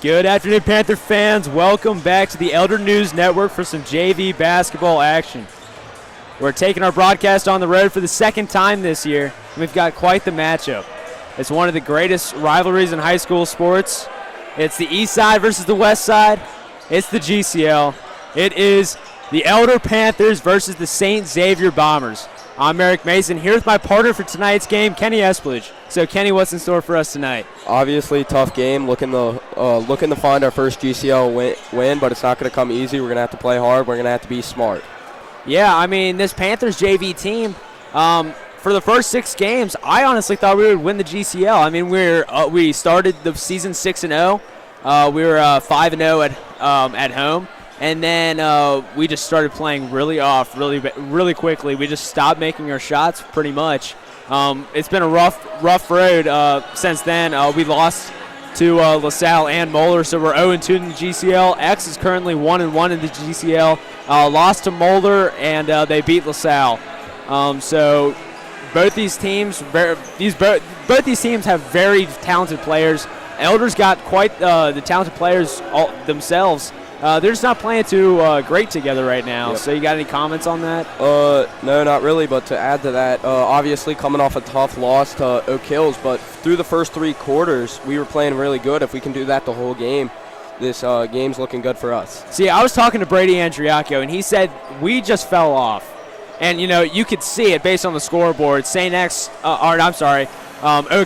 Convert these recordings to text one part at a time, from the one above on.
Good afternoon, Panther fans. Welcome back to the Elder News Network for some JV basketball action. We're taking our broadcast on the road for the second time this year, and we've got quite the matchup. It's one of the greatest rivalries in high school sports. It's the East Side versus the West Side. It's the GCL. It is the Elder Panthers versus the St. Xavier Bombers. I'm Eric Mason, here with my partner for tonight's game, Kenny Espledge. So, Kenny, what's in store for us tonight? Obviously, tough game. Looking to find our first GCL win, but it's not going to come easy. We're going to have to play hard. We're going to have to be smart. Yeah, I mean, this Panthers JV team, for the first 6 games, I honestly thought we would win the GCL. I mean, we started the season 6-0. We were 5-0 at home. And then we just started playing really quickly. We just stopped making our shots pretty much. It's been a rough road since then. We lost to LaSalle and Moeller, so we're 0-2 in the GCL. X is currently 1-1 in the GCL. Lost to Moeller, and they beat LaSalle. So both these teams, both these teams have very talented players. Elder's got quite the talented players themselves. They're just not playing too great together right now. Yep. So you got any comments on that? No, not really. But to add to that, obviously coming off a tough loss to Oak Hills, but through the first 3 quarters, we were playing really good. If we can do that the whole game, this game's looking good for us. See, I was talking to Brady Andriacco, and he said we just fell off. And, you could see it based on the scoreboard. Oak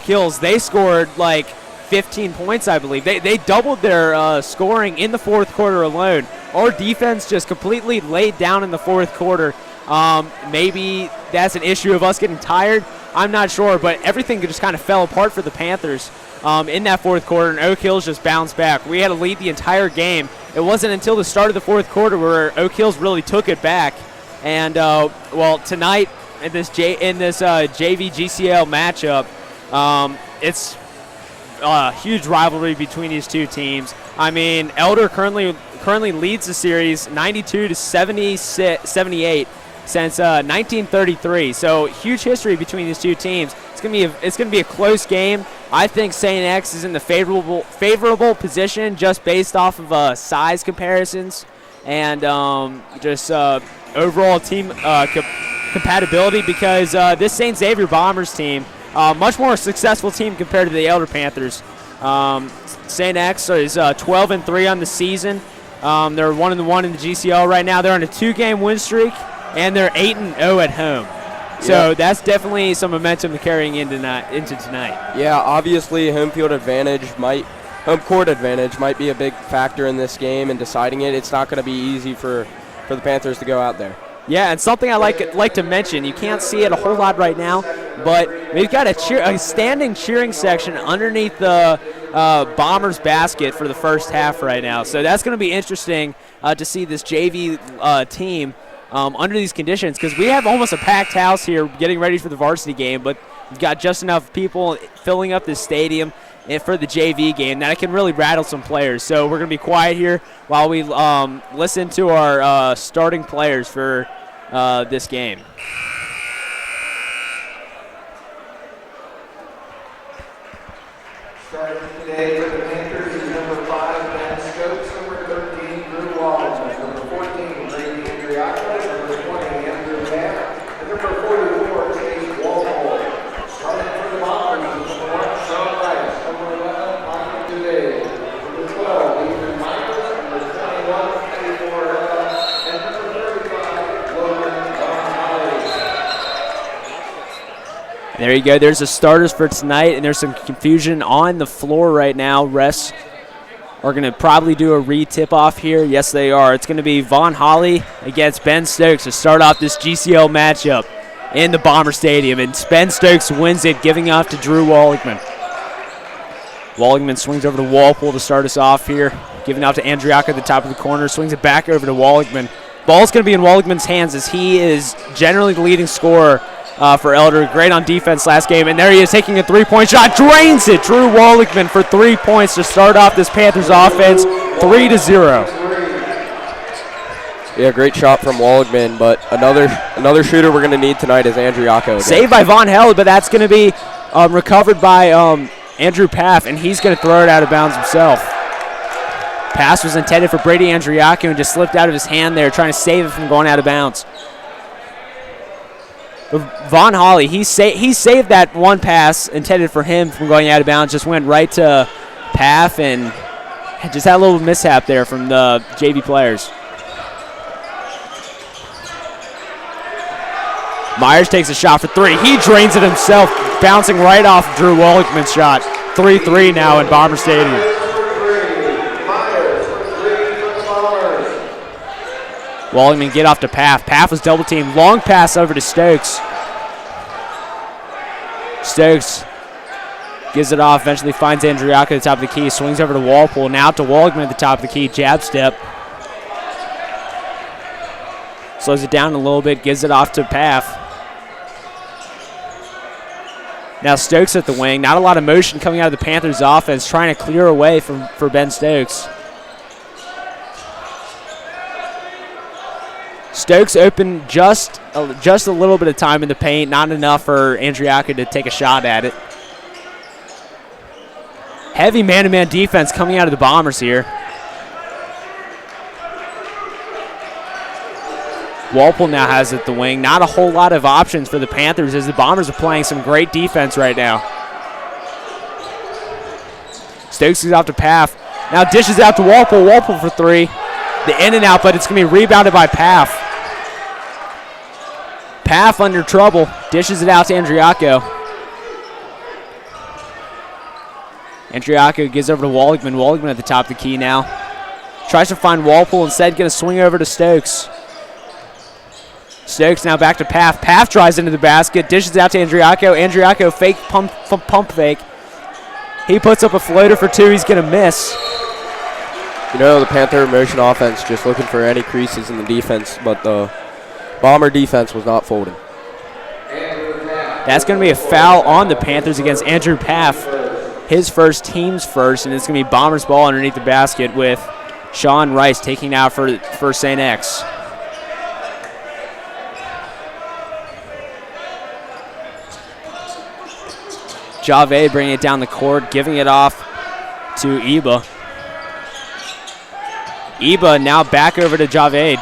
Hills, they scored like 15 points, I believe. They doubled their scoring in the fourth quarter alone. Our defense just completely laid down in the fourth quarter. Maybe that's an issue of us getting tired. I'm not sure, but everything just kind of fell apart for the Panthers in that fourth quarter, and Oak Hills just bounced back. We had to lead the entire game. It wasn't until the start of the fourth quarter where Oak Hills really took it back. And, tonight in this JV GCL matchup, it's a huge rivalry between these two teams. I mean, Elder currently leads the series 92-78 since 1933. So huge history between these two teams. It's gonna be a close game. I think St. X is in the favorable position just based off of size comparisons and overall team compatibility, because this St. Xavier Bombers team, much more successful team compared to the Elder Panthers. St. X is 12-3 on the season. They're 1-1 in the GCL right now. They're on a 2-game win streak, and they're 8-0 at home. So that's definitely some momentum carrying into tonight. Yeah, obviously home court advantage might be a big factor in this game and deciding it. It's not going to be easy for the Panthers to go out there. Yeah, and something I like to mention, you can't see it a whole lot right now, but we've got a standing cheering section underneath the Bombers basket for the first half right now. So that's going to be interesting to see this JV team under these conditions, because we have almost a packed house here getting ready for the varsity game, but we've got just enough people filling up this stadium for the JV game that it can really rattle some players. So we're going to be quiet here while we listen to our starting players for this game. Starting today for the Panthers is number 5, Ben Scopes, number 13, Drew Wallace, number 14, Brady Andriacco, number 20, Andrew Mapp, and number 44, Chase Walpole. Starting for the Bombers is number 1, Sean Rice, number 11, Michael Duday, number 12, Ethan Michaels, number 21, Eddie Morella, and number 35, Logan Gonzalez. There you go. There's the starters for tonight, and there's some confusion on the floor right now. Refs are going to probably do a re-tip-off here. Yes, they are. It's going to be Von Holly against Ben Stokes to start off this GCL matchup in the Bomber Stadium, and Ben Stokes wins it, giving off to Drew Walligman. Walligman swings over to Walpole to start us off here, giving out to Andriacco at the top of the corner, swings it back over to Walligman. Ball's going to be in Walligman's hands, as he is generally the leading scorer for Elder. Great on defense last game, and there he is taking a 3-point shot, drains it. Drew Walligman for 3 points to start off this Panthers offense, 3-0. Yeah, great shot from Walligman, but another shooter we're going to need tonight is Andriacco. Saved by Von Hell, but that's going to be recovered by Andrew Paff, and he's going to throw it out of bounds himself. Pass was intended for Brady Andriaco and just slipped out of his hand there, trying to save it from going out of bounds. But Von Holly, he saved that one pass intended for him from going out of bounds, just went right to Paff and just had a little mishap there from the JV players. Myers takes a shot for three. He drains it himself, bouncing right off Drew Walligman's shot. 3-3 now in Bomber Stadium. Walligman get off to Paff. Paff was double teamed. Long pass over to Stokes. Stokes gives it off, eventually finds Andriaco at the top of the key, swings over to Walpole, now to Walligman at the top of the key, jab step. Slows it down a little bit, gives it off to Paff. Now Stokes at the wing. Not a lot of motion coming out of the Panthers offense, trying to clear away for Ben Stokes. Stokes open just a little bit of time in the paint, not enough for Andriaco to take a shot at it. Heavy man-to-man defense coming out of the Bombers here. Walpole now has it at the wing. Not a whole lot of options for the Panthers as the Bombers are playing some great defense right now. Stokes is out to Paff. Now dishes out to Walpole. Walpole for three. The in and out, but it's going to be rebounded by Paff. Paff under trouble. Dishes it out to Andriaco. Andriaco gives over to Walligman. Walligman at the top of the key now. Tries to find Walpole. Instead, going to swing over to Stokes. Stokes now back to Paff. Paff drives into the basket. Dishes out to Andriaco. Andriaco fake pump fake. He puts up a floater for two. He's going to miss. You know, the Panther motion offense just looking for any creases in the defense, but the Bomber defense was not folding. That's going to be a foul on the Panthers against Andrew Paff. His first, team's first, and it's going to be Bombers ball underneath the basket with Sean Rice taking out for St. X. Xavier bringing it down the court, giving it off to Iba. Iba now back over to Xavier.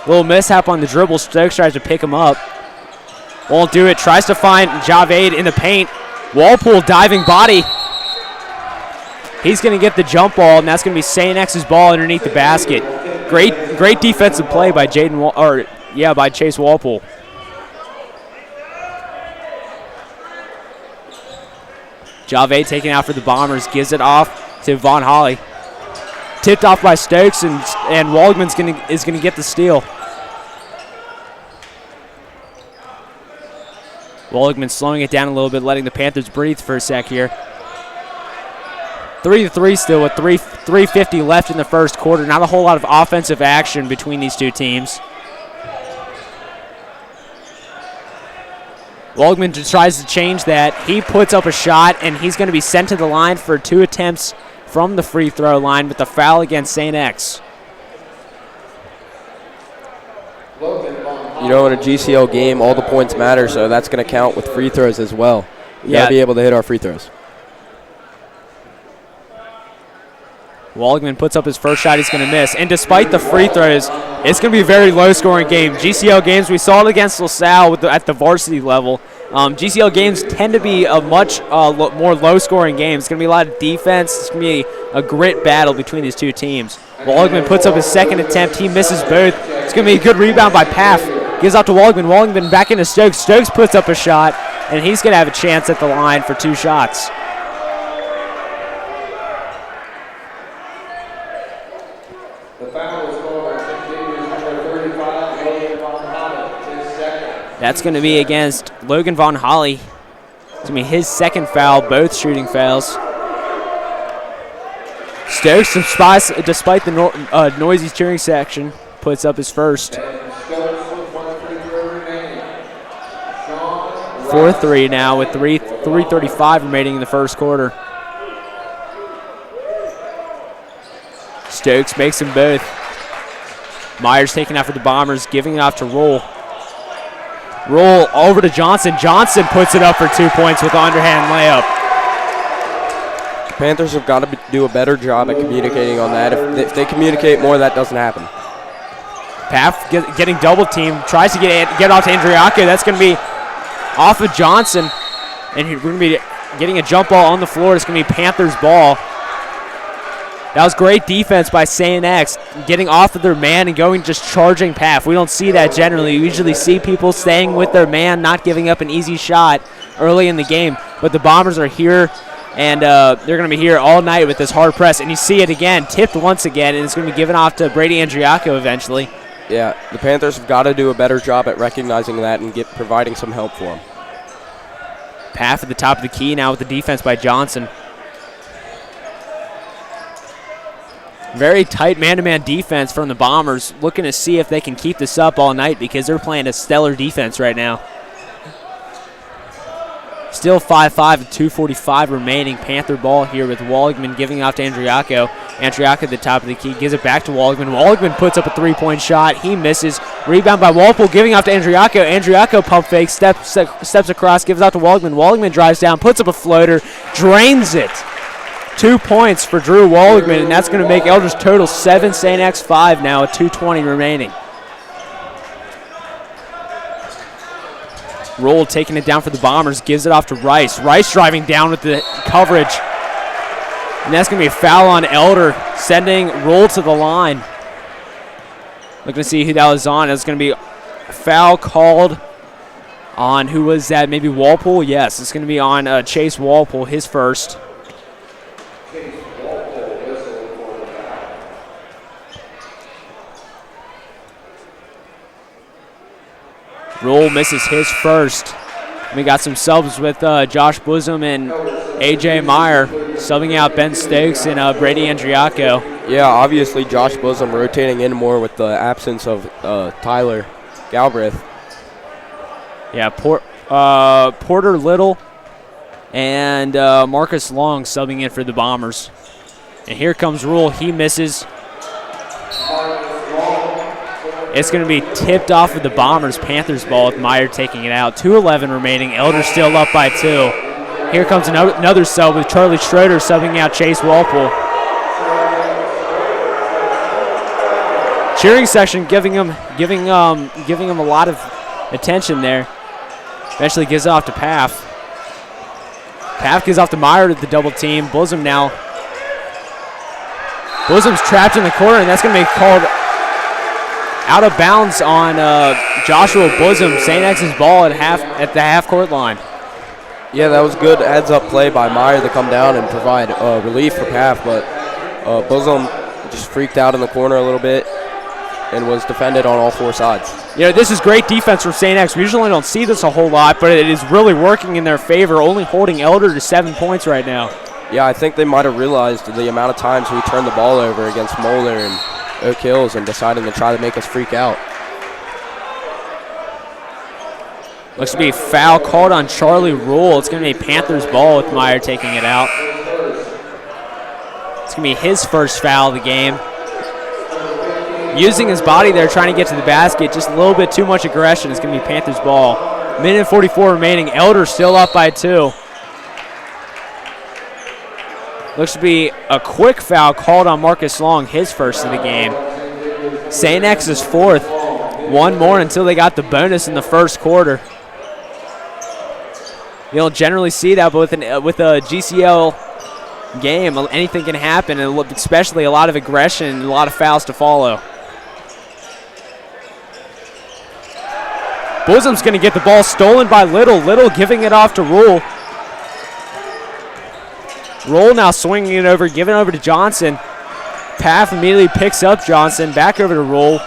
Little mishap on the dribble. Stokes tries to pick him up. Won't do it. Tries to find Xavier in the paint. Walpole diving body. He's going to get the jump ball, and that's going to be St. X's ball underneath the basket. Great defensive play by by Chase Walpole. Xavier taking out for the Bombers, gives it off to Von Holly. Tipped off by Stokes, and Walligman's is gonna get the steal. Walligman slowing it down a little bit, letting the Panthers breathe for a sec here. 3-3 still with 3:50 left in the first quarter. Not a whole lot of offensive action between these two teams. Walligman just tries to change that. He puts up a shot, and he's going to be sent to the line for 2 attempts from the free throw line with the foul against St. X. You know, in a GCL game, all the points matter, so that's going to count with free throws as well. We got to be able to hit our free throws. Walligman puts up his first shot. He's going to miss. And despite the free throws, it's going to be a very low-scoring game. GCL games, we saw it against LaSalle at the varsity level. GCL games tend to be a much more low-scoring game. It's going to be a lot of defense. It's going to be a grit battle between these two teams. Walligman puts up his second attempt. He misses both. It's going to be a good rebound by Paff. Gives out to Walligman. Walligman back into Stokes. Stokes puts up a shot, and he's going to have a chance at the line for 2 shots. That's going to be against Logan Von Holly. It's going to be his second foul, both shooting fouls. Stokes, despite the noisy cheering section, puts up his first. 4-3 now with 3:35 remaining in the first quarter. Stokes makes them both. Myers taking out for the Bombers, giving it off to Roll. Roll over to Johnson. Johnson puts it up for 2 points with an underhand layup. Panthers have got to do a better job at communicating on that. If they communicate more, that doesn't happen. Paff getting double teamed, tries to get off to Andriaco. That's going to be off of Johnson, and we're going to be getting a jump ball on the floor. It's going to be Panthers ball. That was great defense by St. X, getting off of their man and going just charging Paff. We don't see that generally. We usually see people staying with their man, not giving up an easy shot early in the game. But the Bombers are here, and they're going to be here all night with this hard press. And you see it again, tipped once again, and it's going to be given off to Brady Andriaco eventually. Yeah, the Panthers have got to do a better job at recognizing that and providing some help for them. Paff at the top of the key now with the defense by Johnson. Very tight man-to-man defense from the Bombers, looking to see if they can keep this up all night because they're playing a stellar defense right now. Still 5-5 with 2:45 remaining. Panther ball here with Walligman giving off to Andriaco. Andriaco at the top of the key, gives it back to Walligman. Walligman puts up a three-point shot. He misses. Rebound by Walpole, giving off to Andriaco. Andriaco pump fake, steps across, gives out to Walligman. Walligman drives down, puts up a floater, drains it. 2 points for Drew Walligman, and that's going to make Elders total 7, St. X 5 now with 2:20 remaining. Roll taking it down for the Bombers, gives it off to Rice. Rice driving down with the coverage. And that's going to be a foul on Elder, sending Roll to the line. Looking to see who that was on. It's going to be a foul called on, who was that? Maybe Walpole? Yes, it's going to be on Chase Walpole, his first. Roll misses his first. We got some subs with Josh Bosom and A.J. Meyer subbing out Ben Stokes and Brady Andriaco. Yeah, obviously Josh Bosom rotating in more with the absence of Tyler Galbraith. Yeah, Porter Little and Marcus Long subbing in for the Bombers. And here comes Rule. He misses. It's going to be tipped off of the Bombers. Panthers ball with Meyer taking it out. 2:11 remaining. Elder still up by 2. Here comes another sub with Charlie Schroeder subbing out Chase Walpole. Cheering section giving him a lot of attention there. Eventually gives it off to Paff. Paff gives off to Meyer to the double team. Bosom now. Bosom's trapped in the corner, and that's going to be called out of bounds on Joshua Bosom. St. X's ball at the half-court line. Yeah, that was good heads-up play by Meyer to come down and provide relief for Paff, but Bosom just freaked out in the corner a little bit and was defended on all 4 sides. You know, this is great defense from St. X. We usually don't see this a whole lot, but it is really working in their favor, only holding Elder to 7 points right now. Yeah, I think they might have realized the amount of times we turned the ball over against Moeller and Oak Hills and deciding to try to make us freak out. Looks to be a foul called on Charlie Rule. It's going to be Panthers ball with Meyer taking it out. It's going to be his first foul of the game. Using his body there, trying to get to the basket, just a little bit too much aggression. It's going to be Panthers ball. Minute and 44 remaining. Elder still up by 2. Looks to be a quick foul called on Marcus Long, his first of the game. St. X is 4th. 1 more until they got the bonus in the first quarter. You don't generally see that, but with a GCL game, anything can happen, and especially a lot of aggression and a lot of fouls to follow. Bosom's going to get the ball stolen by Little. Little giving it off to Rule. Roll now swinging it over, giving it over to Johnson. Paff immediately picks up Johnson. Back over to Roll.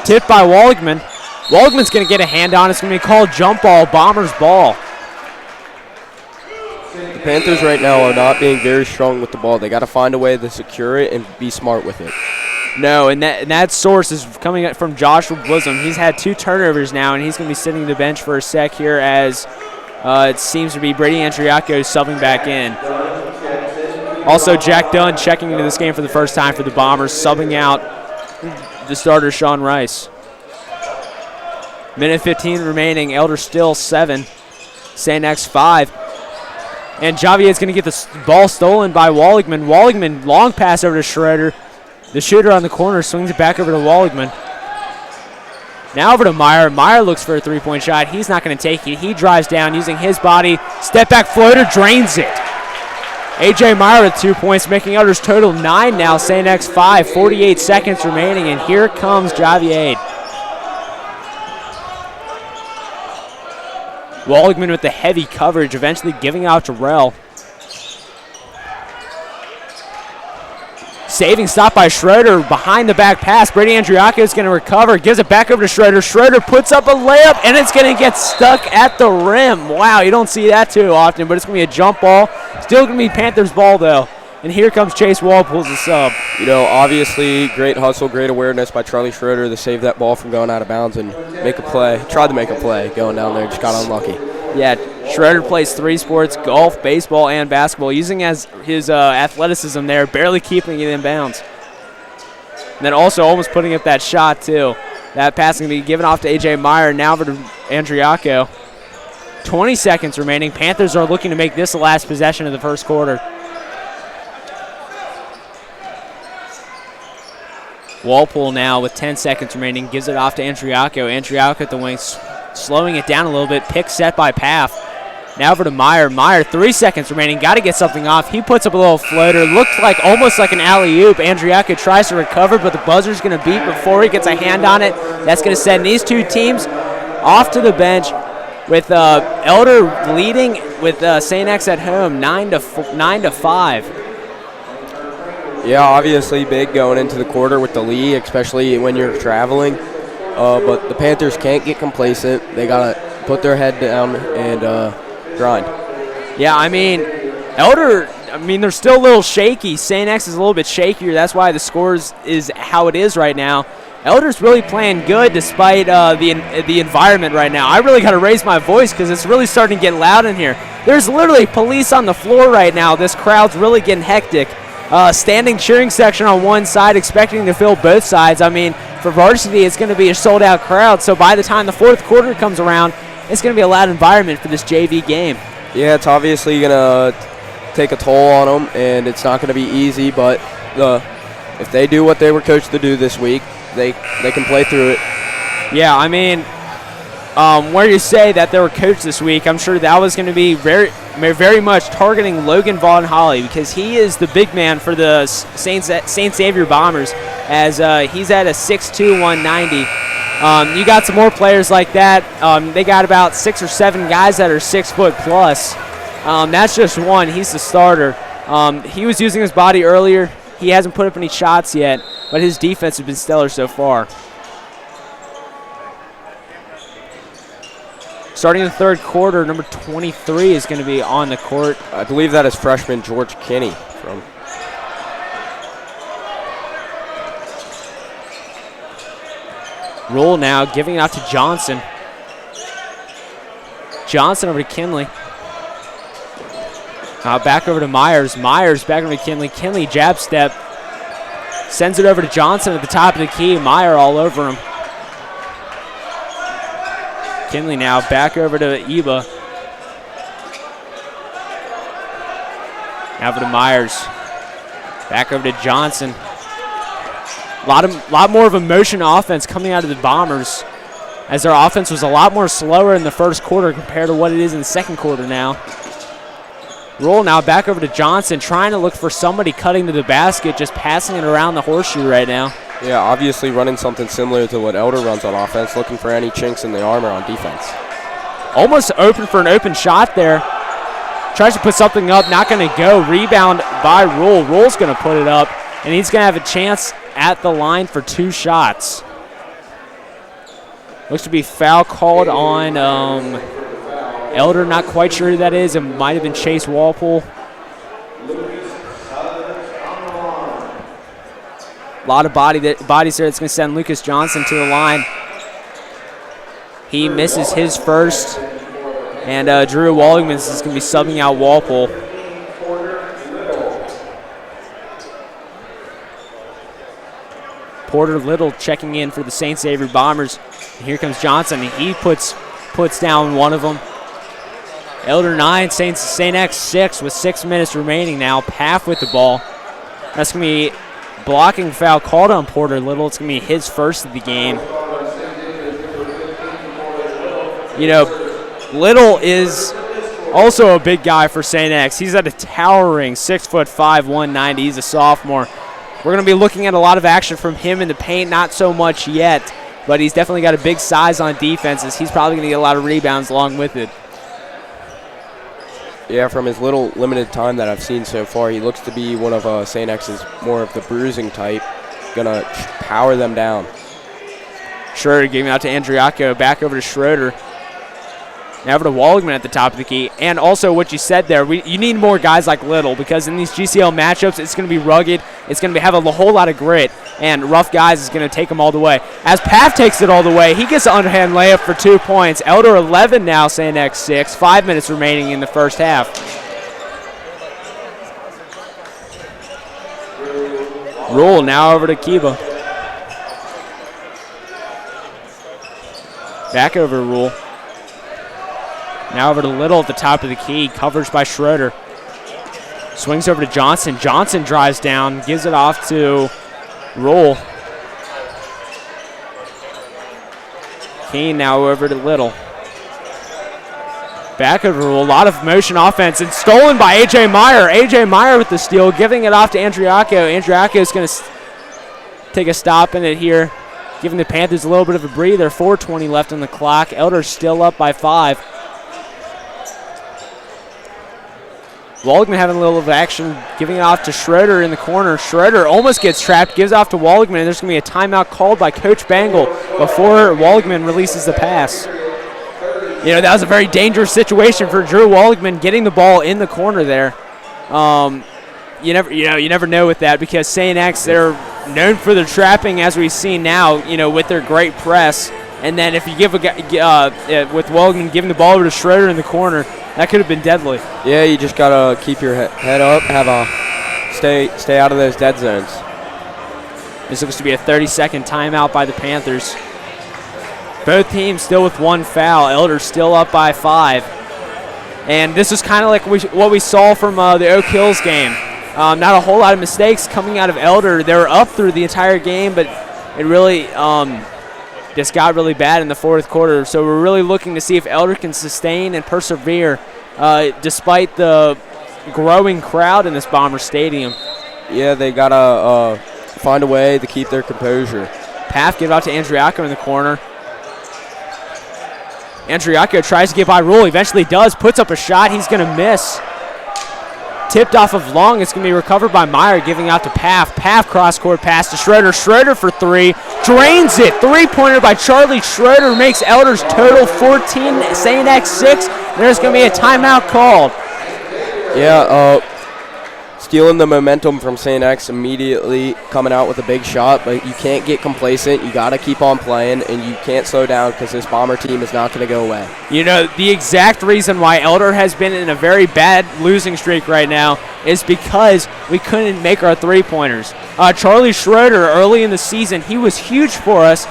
Tipped by Walligman. Walligman's going to get a hand on. It's going to be called jump ball, Bombers ball. The Panthers right now are not being very strong with the ball. They got to find a way to secure it and be smart with it. No, and that source is coming up from Joshua Bosom. He's had 2 turnovers now, and he's going to be sitting the bench for a sec here as it seems to be Brady Andriaco subbing back in. Also, Jack Dunn checking into this game for the first time for the Bombers, subbing out the starter, Sean Rice. Minute 15 remaining. Elder still 7. St. X 5. And Xavier's going to get the ball stolen by Walligman. Walligman, long pass over to Schroeder. The shooter on the corner swings it back over to Walligman. Now over to Meyer. Meyer looks for a three-point shot. He's not going to take it. He drives down using his body. Step back floater, drains it. A.J. Meyer with 2 points, making Elder's total 9 now. St. X 5, 48 seconds remaining, and here comes Xavier. Walligman with the heavy coverage, eventually giving out to Rell. Saving stop by Schroeder, behind the back pass. Brady Andriacco is going to recover, gives it back over to Schroeder. Schroeder puts up a layup, and it's going to get stuck at the rim. Wow, you don't see that too often, but it's going to be a jump ball. Still going to be Panthers ball, though. And here comes Chase Walpole as a sub. You know, obviously, great hustle, great awareness by Charlie Schroeder to save that ball from going out of bounds and make a play. Tried to make a play going down there, just got unlucky. Yeah, Schroeder plays 3 sports, golf, baseball, and basketball, using as his athleticism there, barely keeping it in bounds. And then also almost putting up that shot, too. That pass going to be given off to A.J. Meyer, now over to Andriacco. 20 seconds remaining. Panthers are looking to make this the last possession of the first quarter. Walpole now with 10 seconds remaining, gives it off to Andriacco. Andriacco at the wing, slowing it down a little bit. Pick set by Paff. Now over to Meyer. Meyer, 3 seconds remaining. Got to get something off. He puts up a little floater. Looked like almost like an alley-oop. Andriacco tries to recover, but the buzzer's going to beep before he gets a hand on it. That's going to send these two teams off to the bench with Elder leading with St. X at home, 9 to 5. Yeah, obviously big going into the quarter with the lead, especially when you're traveling. But the Panthers can't get complacent. They got to put their head down and grind. Yeah, I mean, Elder, they're still a little shaky. St. X is a little bit shakier. That's why the scores is how it is right now. Elder's really playing good despite the environment right now. I really got to raise my voice because it's really starting to get loud in here. There's literally police on the floor right now. This crowd's really getting hectic. Standing cheering section on one side, expecting to fill both sides. I mean, for varsity, it's going to be a sold-out crowd. So by the time the fourth quarter comes around, it's going to be a loud environment for this JV game. Yeah, it's obviously going to take a toll on them, and it's not going to be easy. But if they do what they were coached to do this week, they can play through it. Yeah, I mean, where you say that they were coached this week, I'm sure that was going to be very much targeting Logan Vaughn Holly because he is the big man for the St. Xavier Bombers as he's at a 6'2", 190. You got some more players like that. They got about 6 or 7 guys that are 6 foot plus. That's just one. He's the starter. He was using his body earlier. He hasn't put up any shots yet, but his defense has been stellar so far. Starting the third quarter, number 23 is going to be on the court. I believe that is freshman George Kinney. Rule now, giving it out to Johnson. Johnson over to Kinley. Back over to Myers. Myers back over to Kinley. Kinley jab step. Sends it over to Johnson at the top of the key. Meyer all over him. Kinley now back over to Eba. Now over to Myers. Back over to Johnson. A lot more of a motion offense coming out of the Bombers as their offense was a lot more slower in the first quarter compared to what it is in the second quarter now. Roll now back over to Johnson, trying to look for somebody cutting to the basket, just passing it around the horseshoe right now. Yeah, obviously running something similar to what Elder runs on offense, looking for any chinks in the armor on defense. Almost open for an open shot there. Tries to put something up, not going to go. Rebound by Rule. Rule's going to put it up, and he's going to have a chance at the line for 2 shots. Looks to be foul called on Elder, not quite sure who that is. It might have been Chase Walpole. A lot of bodies there. It's going to send Lucas Johnson to the line. He misses his first. And Drew Walligman is going to be subbing out Walpole. Porter Little checking in for the St. Xavier Bombers. And here comes Johnson. He puts down one of them. Elder 9, St. X 6 with 6 minutes remaining now. Paff with the ball. That's going to be blocking foul called on Porter Little. It's going to be his first of the game. You know, Little is also a big guy for St. X. He's at a towering 6'5", 190. He's a sophomore. We're going to be looking at a lot of action from him in the paint. Not so much yet, but he's definitely got a big size on defenses. He's probably going to get a lot of rebounds along with it. Yeah, from his little limited time that I've seen so far, he looks to be one of St. X's more of the bruising type. Gonna power them down. Schroeder giving out to Andriacco, back over to Schroeder. Now over to Waldman at the top of the key. And also what you said there, you need more guys like Little, because in these GCL matchups, it's going to be rugged. It's going to have a whole lot of grit, and rough guys is going to take them all the way. As Paff takes it all the way, he gets an underhand layup for 2 points. Elder 11 now, St. X 6. 5 minutes remaining in the first half. Rule now over to Kiba. Back over to Rule. Now over to Little at the top of the key. Coverage by Schroeder. Swings over to Johnson. Johnson drives down. Gives it off to Rule. Kane now over to Little. Back over to Rule. A lot of motion offense. And stolen by A.J. Meyer. A.J. Meyer with the steal. Giving it off to Andriacco. Andriacco is going to take a stop in it here. Giving the Panthers a little bit of a breather. 4:20 left on the clock. Elder's still up by 5. Waldman having a little of action, giving it off to Schroeder in the corner. Schroeder almost gets trapped, gives off to Waldman, and there's going to be a timeout called by Coach Bangle before Waldman releases the pass. You know, that was a very dangerous situation for Drew Waldman, getting the ball in the corner there. You never know with that, because St. X, they're known for their trapping, as we've seen now, you know, with their great press. And then if you give with Waldman giving the ball over to Schroeder in the corner, that could have been deadly. Yeah, you just gotta keep your head up, stay out of those dead zones. This looks to be a 30-second timeout by the Panthers. Both teams still with 1 foul. Elder's still up by 5. And this is kind of like what we saw from the Oak Hills game. Not a whole lot of mistakes coming out of Elder. They were up through the entire game, but it really just got really bad in the fourth quarter. So we're really looking to see if Elder can sustain and persevere despite the growing crowd in this Bomber Stadium. Yeah, they got to find a way to keep their composure. Paff give out to Andriacco in the corner. Andriacco tries to get by Rule. Eventually does. Puts up a shot. He's going to miss. Tipped off of Long. It's going to be recovered by Meyer, giving out to Paff. Paff cross-court pass to Schroeder. Schroeder for 3. Drains it. 3-pointer by Charlie Schroeder makes Elder's total 14. St. X 6. There's going to be a timeout called. Yeah, stealing the momentum from St. X, immediately coming out with a big shot, but you can't get complacent. You got to keep on playing, and you can't slow down, because this Bomber team is not going to go away. You know, the exact reason why Elder has been in a very bad losing streak right now is because we couldn't make our three-pointers. Charlie Schroeder, early in the season, he was huge for us,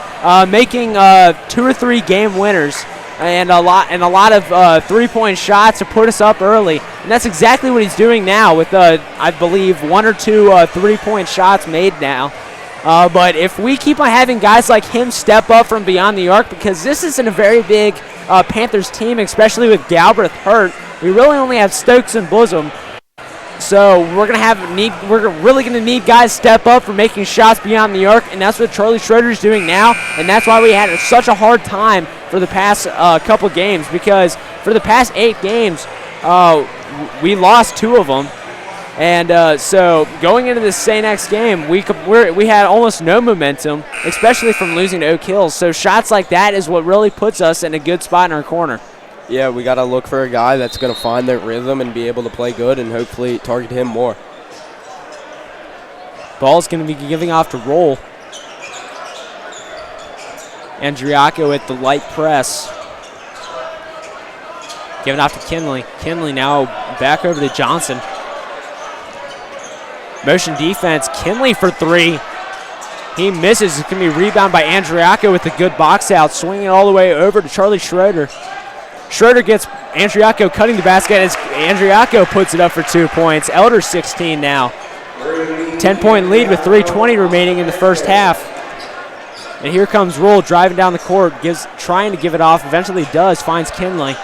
making 2 or 3 game winners. And a lot of three-point shots to put us up early. And that's exactly what he's doing now with, I believe, 1 or 2 three-point shots made now. But if we keep on having guys like him step up from beyond the arc, because this isn't a very big Panthers team, especially with Galbraith hurt, we really only have Stokes and Bosom. So we're really gonna need guys step up for making shots beyond the arc, and that's what Charlie Schroeder's doing now, and that's why we had such a hard time for the past couple games, because for the past 8 games, we lost 2 of them, and so going into this St. X game, we had almost no momentum, especially from losing to Oak Hills. So shots like that is what really puts us in a good spot in our corner. Yeah, we got to look for a guy that's going to find their rhythm and be able to play good, and hopefully target him more. Ball's going to be giving off to Roll. Andriacco at the light press. Giving off to Kinley. Kinley now back over to Johnson. Motion defense. Kinley for 3. He misses. It's going to be rebounded by Andriacco with a good box out. Swinging it all the way over to Charlie Schroeder. Schroeder gets Andriaco cutting the basket as Andriaco puts it up for 2 points. Elder 16 now. 10-point lead with 3:20 remaining in the first half. And here comes Rule driving down the court, trying to give it off. Eventually does, finds Kinley.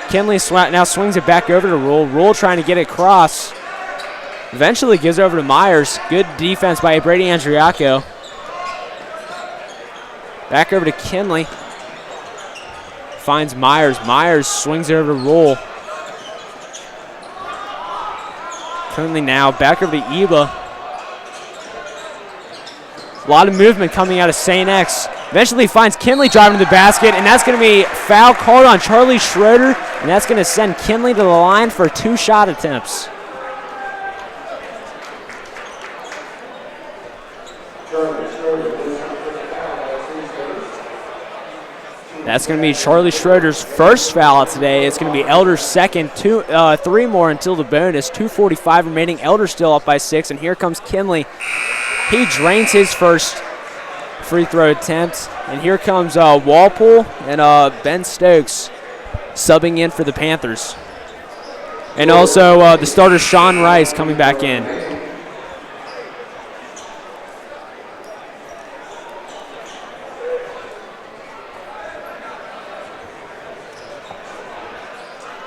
Kinley now swings it back over to Rule. Rule trying to get it across. Eventually gives it over to Myers. Good defense by Brady Andriaco. Back over to Kinley. Finds Myers. Myers swings it over to Rule. Kinley now back over to Eba. A lot of movement coming out of St. X. Eventually finds Kinley driving to the basket, and that's going to be foul called on Charlie Schroeder, and that's going to send Kinley to the line for 2 shot attempts. That's going to be Charlie Schroeder's first foul today. It's going to be Elder's second. 3 more until the bonus. 2:45 remaining. Elder still up by 6, and here comes Kinley. He drains his first free throw attempt, and here comes Walpole and Ben Stokes subbing in for the Panthers. And also the starter Sean Rice coming back in.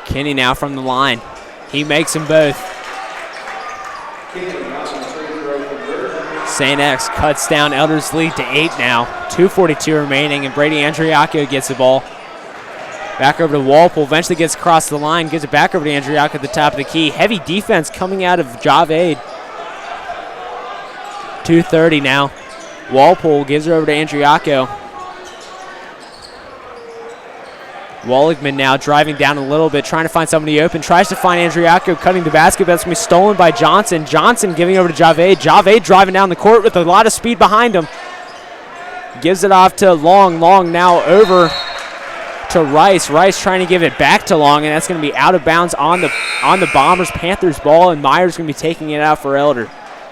Kenny now from the line. He makes them both. St. X cuts down Elder's lead to 8 now. 2:42 remaining, and Brady Andriaco gets the ball. Back over to Walpole. Eventually gets across the line. Gives it back over to Andriaco at the top of the key. Heavy defense coming out of Javade. 2:30 now. Walpole gives it over to Andriaco. Walligman now driving down a little bit, trying to find somebody open. Tries to find Andriaco cutting the basket, but that's going to be stolen by Johnson. Johnson giving over to Javade. Javade driving down the court with a lot of speed behind him. Gives it off to Long. Long now over to Rice. Rice trying to give it back to Long, and that's going to be out of bounds on the Bombers. Panthers ball, and Myers going to be taking it out for Elder.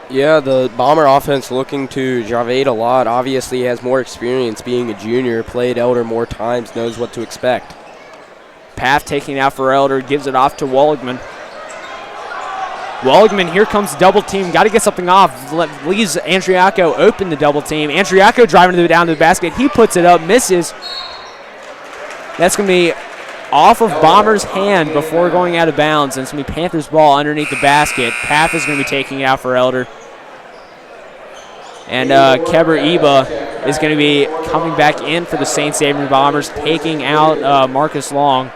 Yeah, the Bomber offense looking to Javade a lot. Obviously, he has more experience being a junior, played Elder more times, knows what to expect. Paff taking it out for Elder, gives it off to Walligman. Walligman, here comes the double team. Got to get something off. Leaves Andriaco open the double team. Andriaco driving down to the basket. He puts it up, misses. That's going to be off of Bomber's hand before going out of bounds. And it's going to be Panthers ball underneath the basket. Paff is going to be taking it out for Elder. And Keber Eba is going to be coming back in for the St. Xavier Bombers, taking out Marcus Long.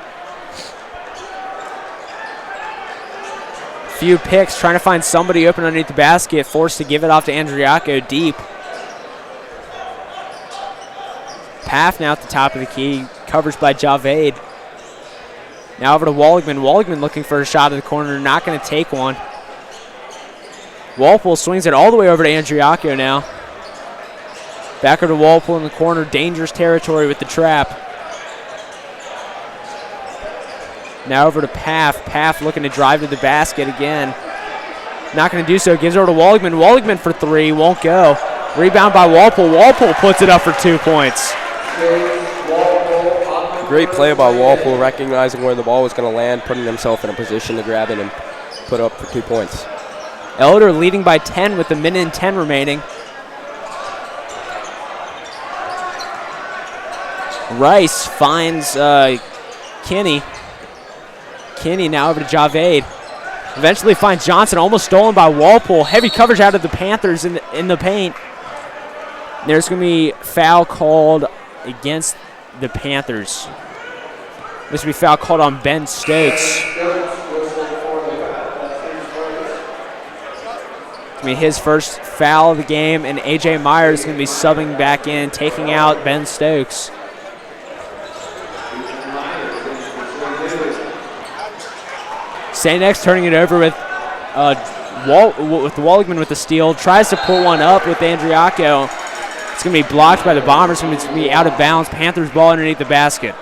Few picks, trying to find somebody open underneath the basket, forced to give it off to Andriaco deep. Paff now at the top of the key, coverage by Javade. Now over to Walligman. Walligman looking for a shot at the corner, not going to take one. Walpole swings it all the way over to Andriaco now. Back over to Walpole in the corner, dangerous territory with the trap. Now over to Paff. Paff looking to drive to the basket again. Not going to do so. Gives it over to Walligman. Walligman for 3. Won't go. Rebound by Walpole. Walpole puts it up for 2 points. Great play by Walpole, recognizing where the ball was going to land, putting himself in a position to grab it and put up for 2 points. Elder leading by 10 with a minute and 10 remaining. Rice finds Kenny. Kenny now over to Javade. Eventually finds Johnson, almost stolen by Walpole. Heavy coverage out of the Panthers in the paint. There's going to be foul called against the Panthers. This will be foul called on Ben Stokes. It's going to be his first foul of the game, and A.J. Myers is going to be subbing back in, taking out Ben Stokes. St. X turning it over with Walligman with the steal. Tries to pull one up with Andriaco. It's going to be blocked by the Bombers. It's going to be out of bounds. Panthers ball underneath the basket.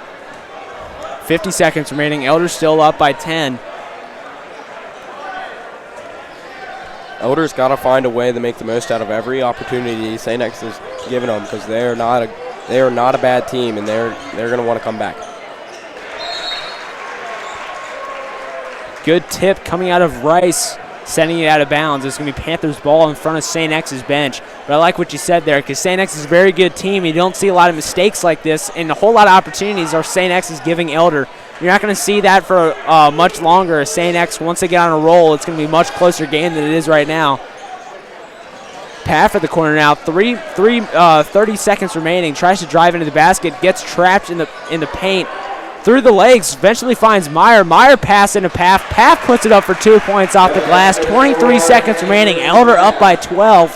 50 seconds remaining. Elder's still up by 10. Elder's got to find a way to make the most out of every opportunity St. X is giving them, because they are not a bad team, and they're going to want to come back. Good tip coming out of Rice, sending it out of bounds. It's going to be Panthers ball in front of St. X's bench. But I like what you said there, because St. X is a very good team. You don't see a lot of mistakes like this, and a whole lot of opportunities are St. X is giving Elder. You're not going to see that for much longer. St. X, once they get on a roll, it's going to be a much closer game than it is right now. Paff at the corner now, 30 seconds remaining. Tries to drive into the basket, gets trapped in the paint. Through the legs, eventually finds Meyer. Meyer pass into Paff. Paff puts it up for 2 points off the glass. 23 seconds remaining. Elder up by 12.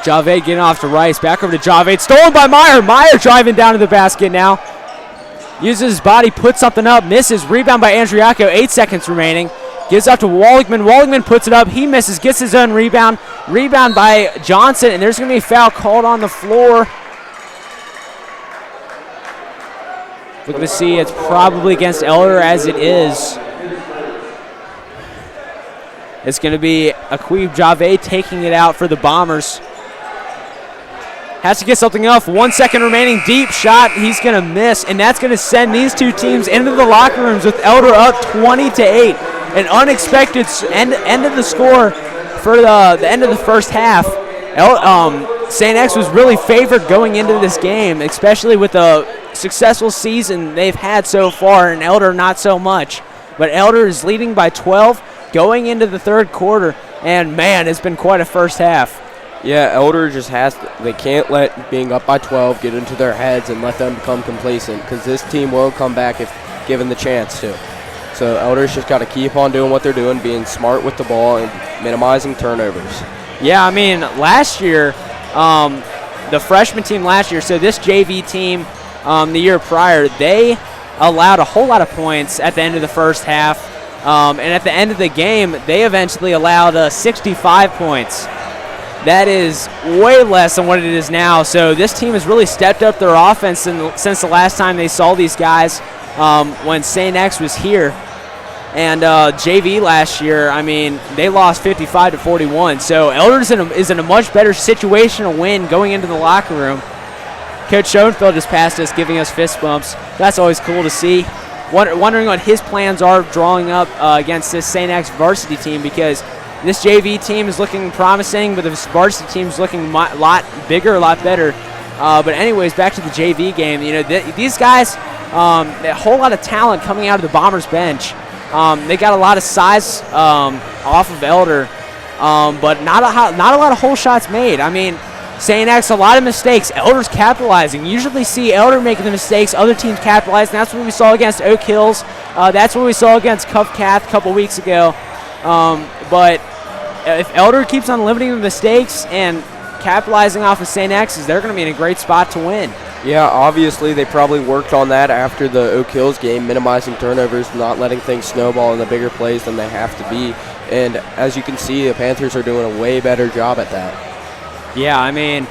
Javed getting off to Rice. Back over to Javed. Stolen by Meyer. Meyer driving down to the basket now. Uses his body, puts something up, misses. Rebound by Andriaco. 8 seconds remaining. Gives up to Walligman. Walligman puts it up. He misses. Gets his own rebound. Rebound by Johnson. And there's going to be a foul called on the floor. Looking to see, it's probably against Elder as it is. It's going to be Aqib Javed taking it out for the Bombers. Has to get something off. 1 second remaining. Deep shot. He's going to miss, and that's going to send these two teams into the locker rooms with Elder up 20-8. An unexpected end of the score for the end of the first half. St. X was really favored going into this game, especially with the successful season they've had so far, and Elder not so much. But Elder is leading by 12 going into the third quarter, and man, it's been quite a first half. Yeah, Elder just they can't let being up by 12 get into their heads and let them become complacent, because this team will come back if given the chance to. So Elder's just got to keep on doing what they're doing, being smart with the ball and minimizing turnovers. Yeah, I mean, last year, the freshman team last year, so this JV team the year prior, they allowed a whole lot of points at the end of the first half. And at the end of the game, they eventually allowed 65 points. That is way less than what it is now. So this team has really stepped up their offense since the last time they saw these guys when St. X was here. And JV last year, I mean, they lost 55-41. So Elder is in a much better situation to win going into the locker room. Coach Schoenfeld just passed us, giving us fist bumps. That's always cool to see. Wondering what his plans are drawing up against this St. X varsity team, because this JV team is looking promising, but the varsity team is looking a lot bigger, a lot better. But anyways, back to the JV game. You know, these guys, a whole lot of talent coming out of the Bombers bench. They got a lot of size off of Elder, but not a lot of whole shots made. I mean, St. X, a lot of mistakes. Elder's capitalizing. You usually see Elder making the mistakes, other teams capitalize, and that's what we saw against Oak Hills. That's what we saw against Cuff Cath a couple weeks ago. But if Elder keeps on limiting the mistakes and capitalizing off of St. X's, they're going to be in a great spot to win. Yeah, obviously they probably worked on that after the Oak Hills game, minimizing turnovers, not letting things snowball in the bigger plays than they have to be. And as you can see, the Panthers are doing a way better job at that. Yeah, I mean,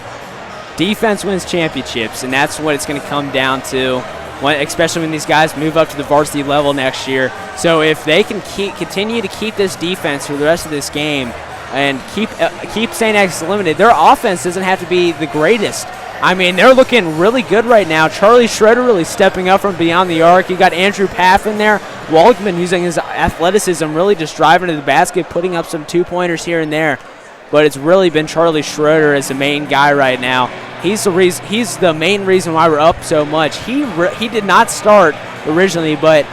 defense wins championships, and that's what it's going to come down to, especially when these guys move up to the varsity level next year. So if they can continue to keep this defense for the rest of this game and keep St. X limited, their offense doesn't have to be the greatest. I mean, they're looking really good right now. Charlie Schroeder really stepping up from beyond the arc. You got Andrew Paff in there. Walkman using his athleticism, really just driving to the basket, putting up some two-pointers here and there. But it's really been Charlie Schroeder as the main guy right now. He's the main reason why we're up so much. He did not start originally, but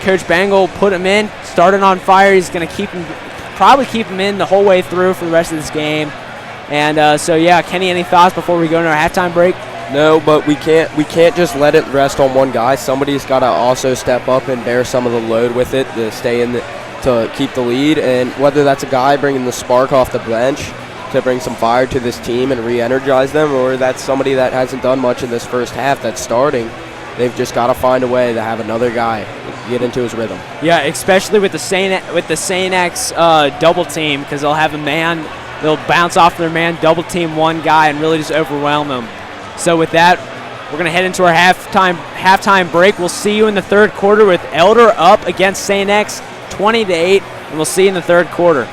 Coach Bangle put him in, started on fire. He's going to probably keep him in the whole way through for the rest of this game. And so yeah, Kenny, any thoughts before we go into our halftime break? No, but we can't just let it rest on one guy. Somebody's got to also step up and bear some of the load with it to stay in to keep the lead, and whether that's a guy bringing the spark off the bench to bring some fire to this team and re-energize them, or that's somebody that hasn't done much in this first half that's starting. They've just got to find a way to have another guy get into his rhythm. Yeah, especially with the St. X double team, because they'll have a man, they'll bounce off their man, double team one guy, and really just overwhelm him. So with that, we're going to head into our halftime break. We'll see you in the third quarter with Elder up against St. X 20-8, and we'll see you in the third quarter.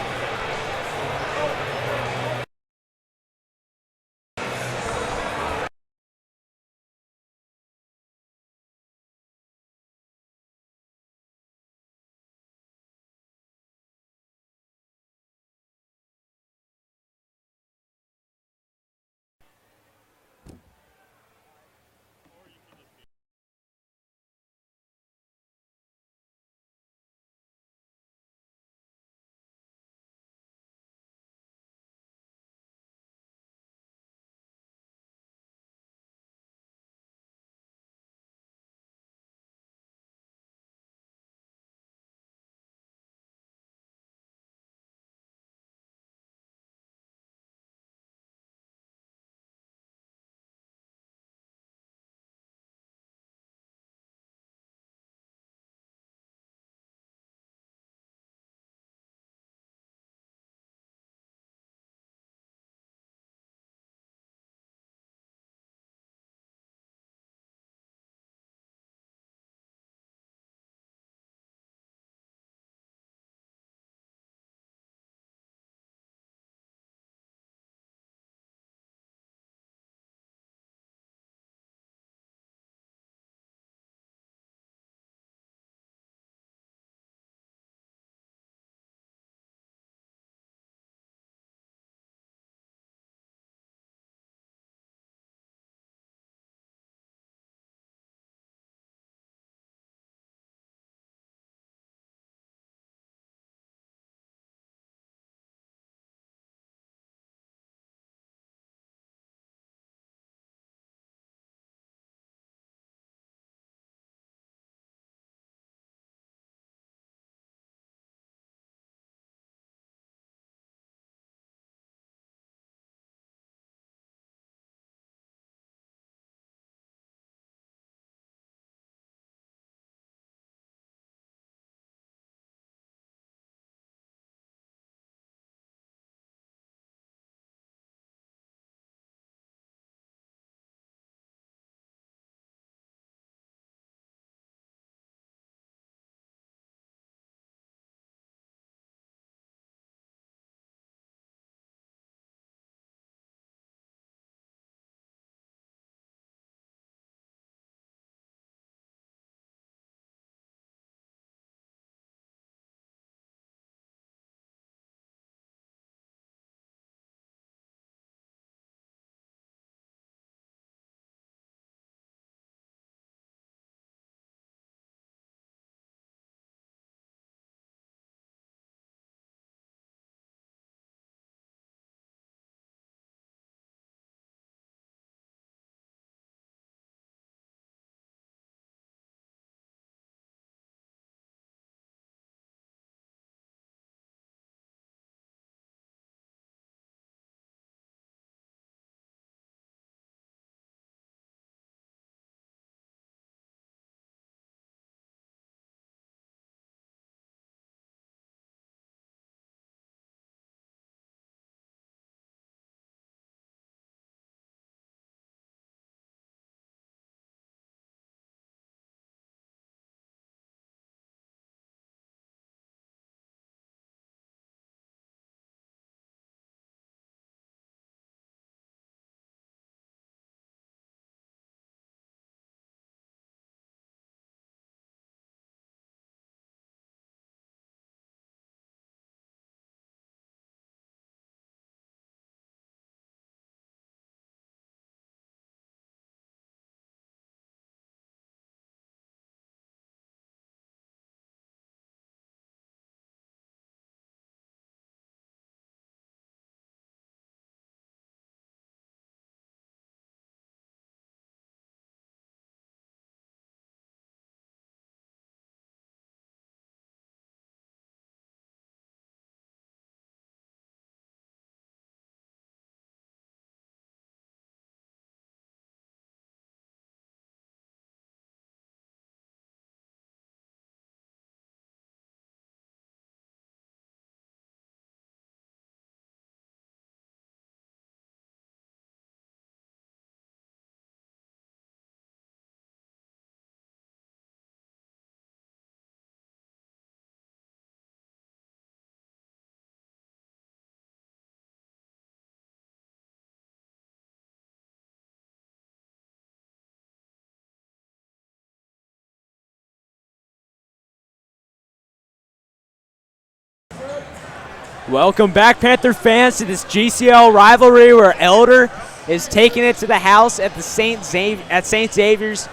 Welcome back, Panther fans, to this GCL rivalry where Elder is taking it to the house at the St. Xavier's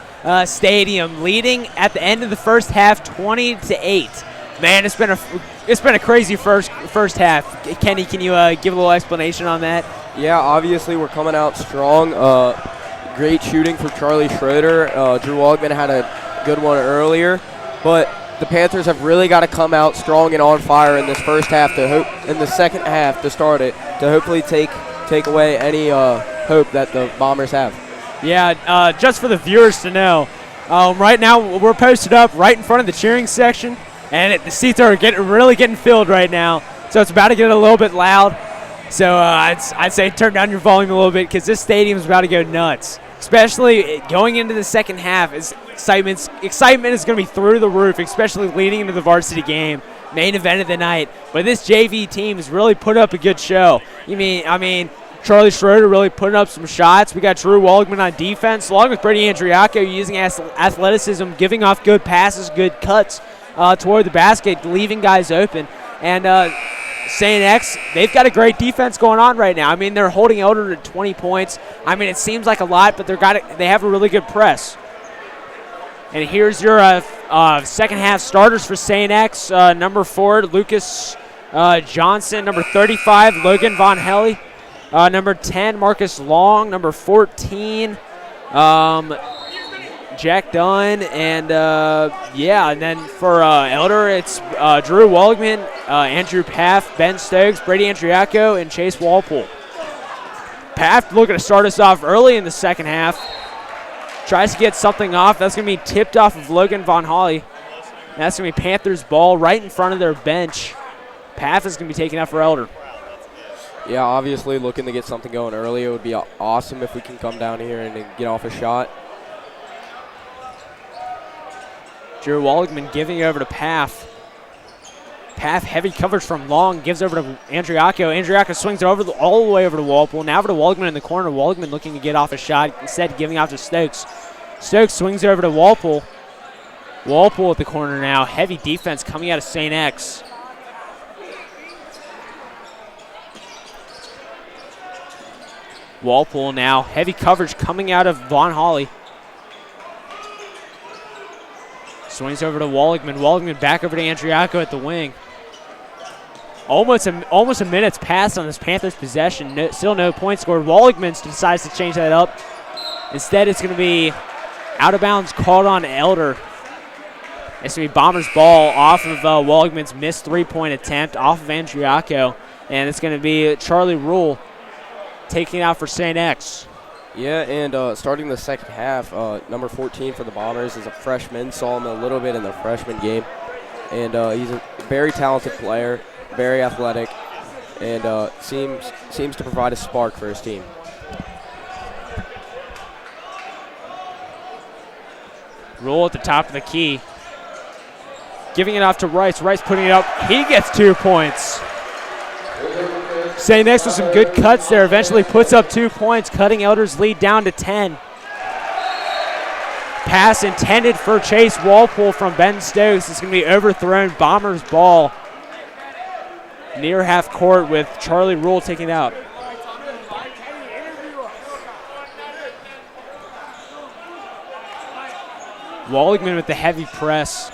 Stadium, leading at the end of the first half, 20-8. Man, it's been a crazy first half. Kenny, can you give a little explanation on that? Yeah, obviously we're coming out strong. Great shooting for Charlie Schroeder. Drew Waldman had a good one earlier, but the Panthers have really got to come out strong and on fire in this first half in the second half to start it, to hopefully take away any hope that the Bombers have. Yeah, just for the viewers to know, right now we're posted up right in front of the cheering section, and the seats are really getting filled right now, so it's about to get a little bit loud. So I'd say turn down your volume a little bit because this stadium is about to go nuts. Especially going into the second half, excitement is going to be through the roof, especially leading into the varsity game, main event of the night. But this JV team has really put up a good show. I mean, Charlie Schroeder really putting up some shots. We got Drew Waldman on defense, along with Brady Andriacco using athleticism, giving off good passes, good cuts toward the basket, leaving guys open. And St. X, they've got a great defense going on right now. I mean, they're holding Elder to 20 points. I mean, it seems like a lot, but they have a really good press. And here's your second half starters for St. X. Number 4, Lucas Johnson. Number 35, Logan Von Helly. Number 10, Marcus Long. Number 14, Jack Dunn. And, and then for Elder, it's Drew Waldman, Andrew Paff, Ben Stokes, Brady Andriacco, and Chase Walpole. Paff looking to start us off early in the second half. Tries to get something off. That's going to be tipped off of Logan Von Holly. That's going to be Panthers ball right in front of their bench. Paff is going to be taking out for Elder. Yeah, obviously looking to get something going early. It would be awesome if we can come down here and get off a shot. Drew Waldman giving over to Paff. Paff, heavy coverage from Long, gives over to Andriacco. Andriacco swings it all the way over to Walpole. Now over to Waldman in the corner. Waldman looking to get off a shot, instead giving off to Stokes. Stokes swings it over to Walpole. Walpole at the corner now. Heavy defense coming out of St. X. Walpole now. Heavy coverage coming out of Von Holly. Swings over to Waldman. Waldman back over to Andriacco at the wing. Almost a minute's passed on this Panthers possession. Still no points scored. Waldman decides to change that up. Instead, it's going to be out of bounds called on Elder. It's going to be Bombers ball off of Waldman's missed three-point attempt, off of Andriacco. And it's going to be Charlie Rule taking it out for St. X. Yeah, and starting the second half, number 14 for the Bombers is a freshman. Saw him a little bit in the freshman game. And he's a very talented player, very athletic, and seems to provide a spark for his team. Rule at the top of the key. Giving it off to Rice. Rice putting it up. He gets 2 points. St. X with some good cuts there. Eventually puts up 2 points, cutting Elder's lead down to 10. Pass intended for Chase Walpole from Ben Stokes. It's going to be overthrown. Bombers ball near half court with Charlie Rule taking it out. Waldman with the heavy press.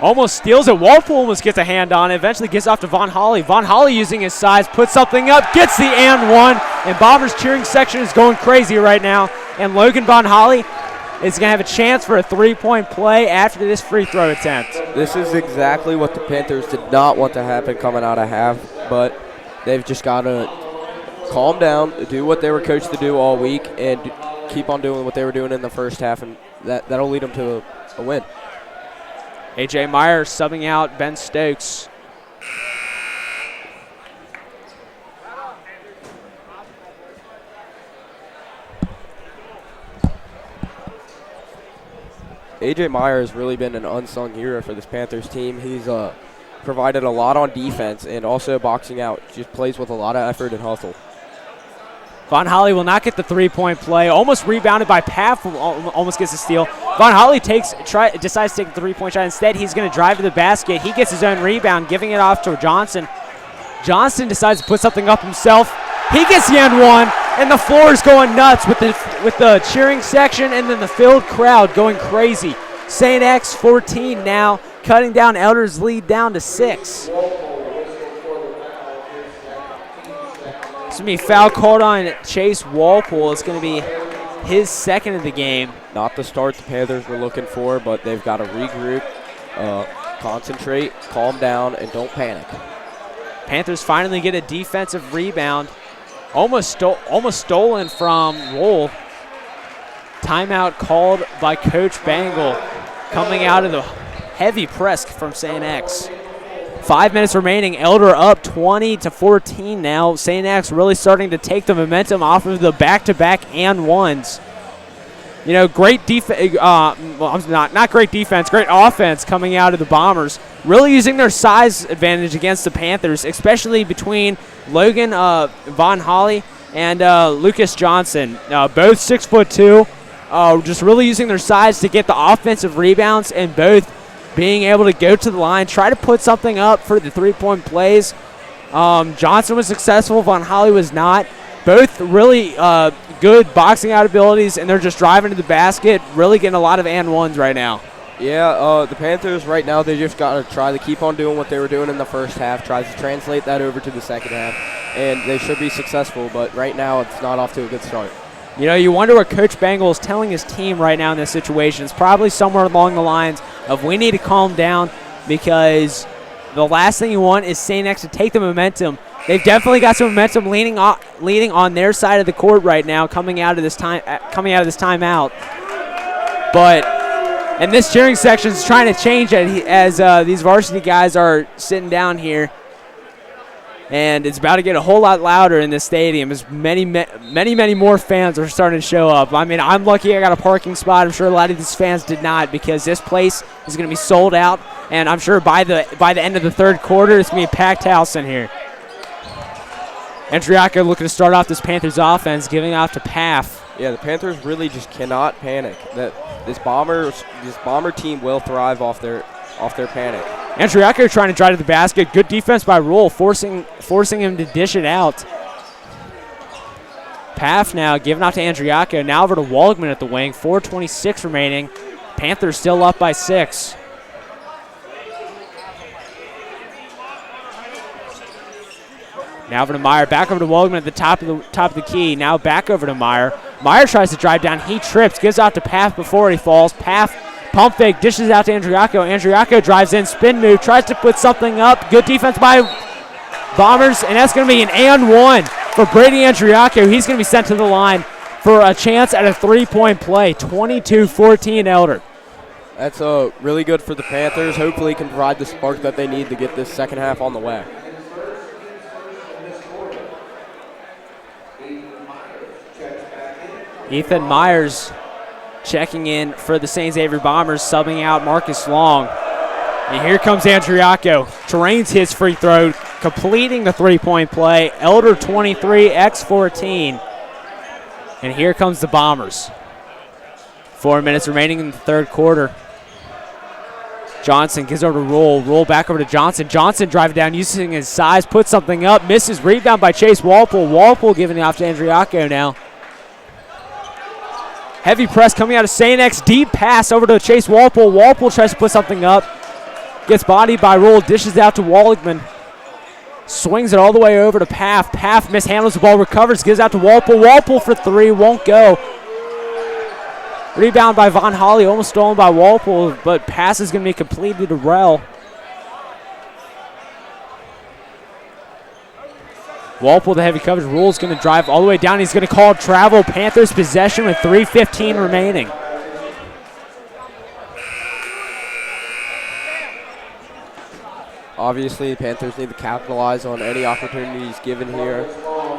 Almost steals it. Walpole almost gets a hand on it. Eventually gets off to Von Holly. Von Holly using his size, puts something up, gets the and one. And Bombers cheering section is going crazy right now. And Logan Von Holly is going to have a chance for a three-point play after this free throw attempt. This is exactly what the Panthers did not want to happen coming out of half, but they've just got to calm down, do what they were coached to do all week, and keep on doing what they were doing in the first half, and that'll lead them to a win. A.J. Meyer subbing out Ben Stokes. A.J. Meyer has really been an unsung hero for this Panthers team. He's provided a lot on defense and also boxing out. Just plays with a lot of effort and hustle. Von Holly will not get the three-point play. Almost rebounded by Paff, almost gets a steal. Von Holly decides to take the three-point shot. Instead, he's going to drive to the basket. He gets his own rebound, giving it off to Johnson. Johnson decides to put something up himself. He gets the end one, and the floor is going nuts with the cheering section and then the filled crowd going crazy. St. X 14 now, cutting down Elder's lead down to 6. It's going to be foul called on Chase Walpole. It's going to be his second of the game. Not the start the Panthers were looking for, but they've got to regroup, concentrate, calm down, and don't panic. Panthers finally get a defensive rebound. Almost stolen from Roll. Timeout called by Coach Bangle, coming out of the heavy press from St. X. 5 minutes remaining. Elder up 20-14 now. St. X really starting to take the momentum off of the back-to-back and ones. You know, great defense. Not great defense. Great offense coming out of the Bombers. Really using their size advantage against the Panthers, especially between Logan Von Holly and Lucas Johnson. Both 6'2". Just really using their size to get the offensive rebounds, and both being able to go to the line, try to put something up for the three-point plays. Johnson was successful. Von Holly was not. Both really good boxing out abilities, and they're just driving to the basket, really getting a lot of and ones right now. Yeah, the Panthers right now, they just got to try to keep on doing what they were doing in the first half, try to translate that over to the second half, and they should be successful, but right now it's not off to a good start. You know, you wonder what Coach Bangle is telling his team right now in this situation. It's probably somewhere along the lines of we need to calm down, because the last thing you want is St. X to take the momentum. They've definitely got some momentum leading on their side of the court right now, coming out of this timeout. And this cheering section is trying to change it as these varsity guys are sitting down here. And it's about to get a whole lot louder in this stadium as many more fans are starting to show up. I mean, I'm lucky I got a parking spot. I'm sure a lot of these fans did not, because this place is going to be sold out. And I'm sure by the end of the third quarter, it's going to be a packed house in here. Andriaco looking to start off this Panthers offense, giving off to Paff. Yeah, the Panthers really just cannot panic. This Bomber team will thrive off their panic. Andriaco trying to drive to the basket. Good defense by Roll, forcing him to dish it out. Paff now giving out to Andriaco. Now over to Waldman at the wing. 4:26 remaining. Panthers still up by 6. Now over to Meyer. Back over to Waldman at the top of the key. Now back over to Meyer. Meyer tries to drive down. He trips. Gives out to Paff before he falls. Paff pump fake, dishes out to Andriaco. Andriaco drives in, spin move, tries to put something up. Good defense by Bombers, and that's going to be an and one for Brady Andriaco. He's going to be sent to the line for a chance at a three-point play. 22-14 Elder. That's really good for the Panthers. Hopefully can provide the spark that they need to get this second half on the way. Ethan Myers checking in for the St. Xavier Bombers, subbing out Marcus Long. And here comes Andriaco. Drains his free throw, completing the three-point play. Elder 23, X 14. And here comes the Bombers. 4 minutes remaining in the third quarter. Johnson gives over to Roll. Roll back over to Johnson. Johnson driving down using his size, puts something up, misses. Rebound by Chase Walpole. Walpole giving it off to Andriaco now. Heavy press coming out of St. X. Deep pass over to Chase Walpole. Walpole tries to put something up. Gets bodied by Roll. Dishes out to Walligman. Swings it all the way over to Paff. Paff mishandles the ball. Recovers. Gives out to Walpole. Walpole for three. Won't go. Rebound by Von Holly. Almost stolen by Walpole, but pass is going to be completed to Rell. Walpole, the heavy coverage. Rule's going to drive all the way down. He's going to call travel. Panthers possession with 3:15 remaining. Obviously, the Panthers need to capitalize on any opportunities given here.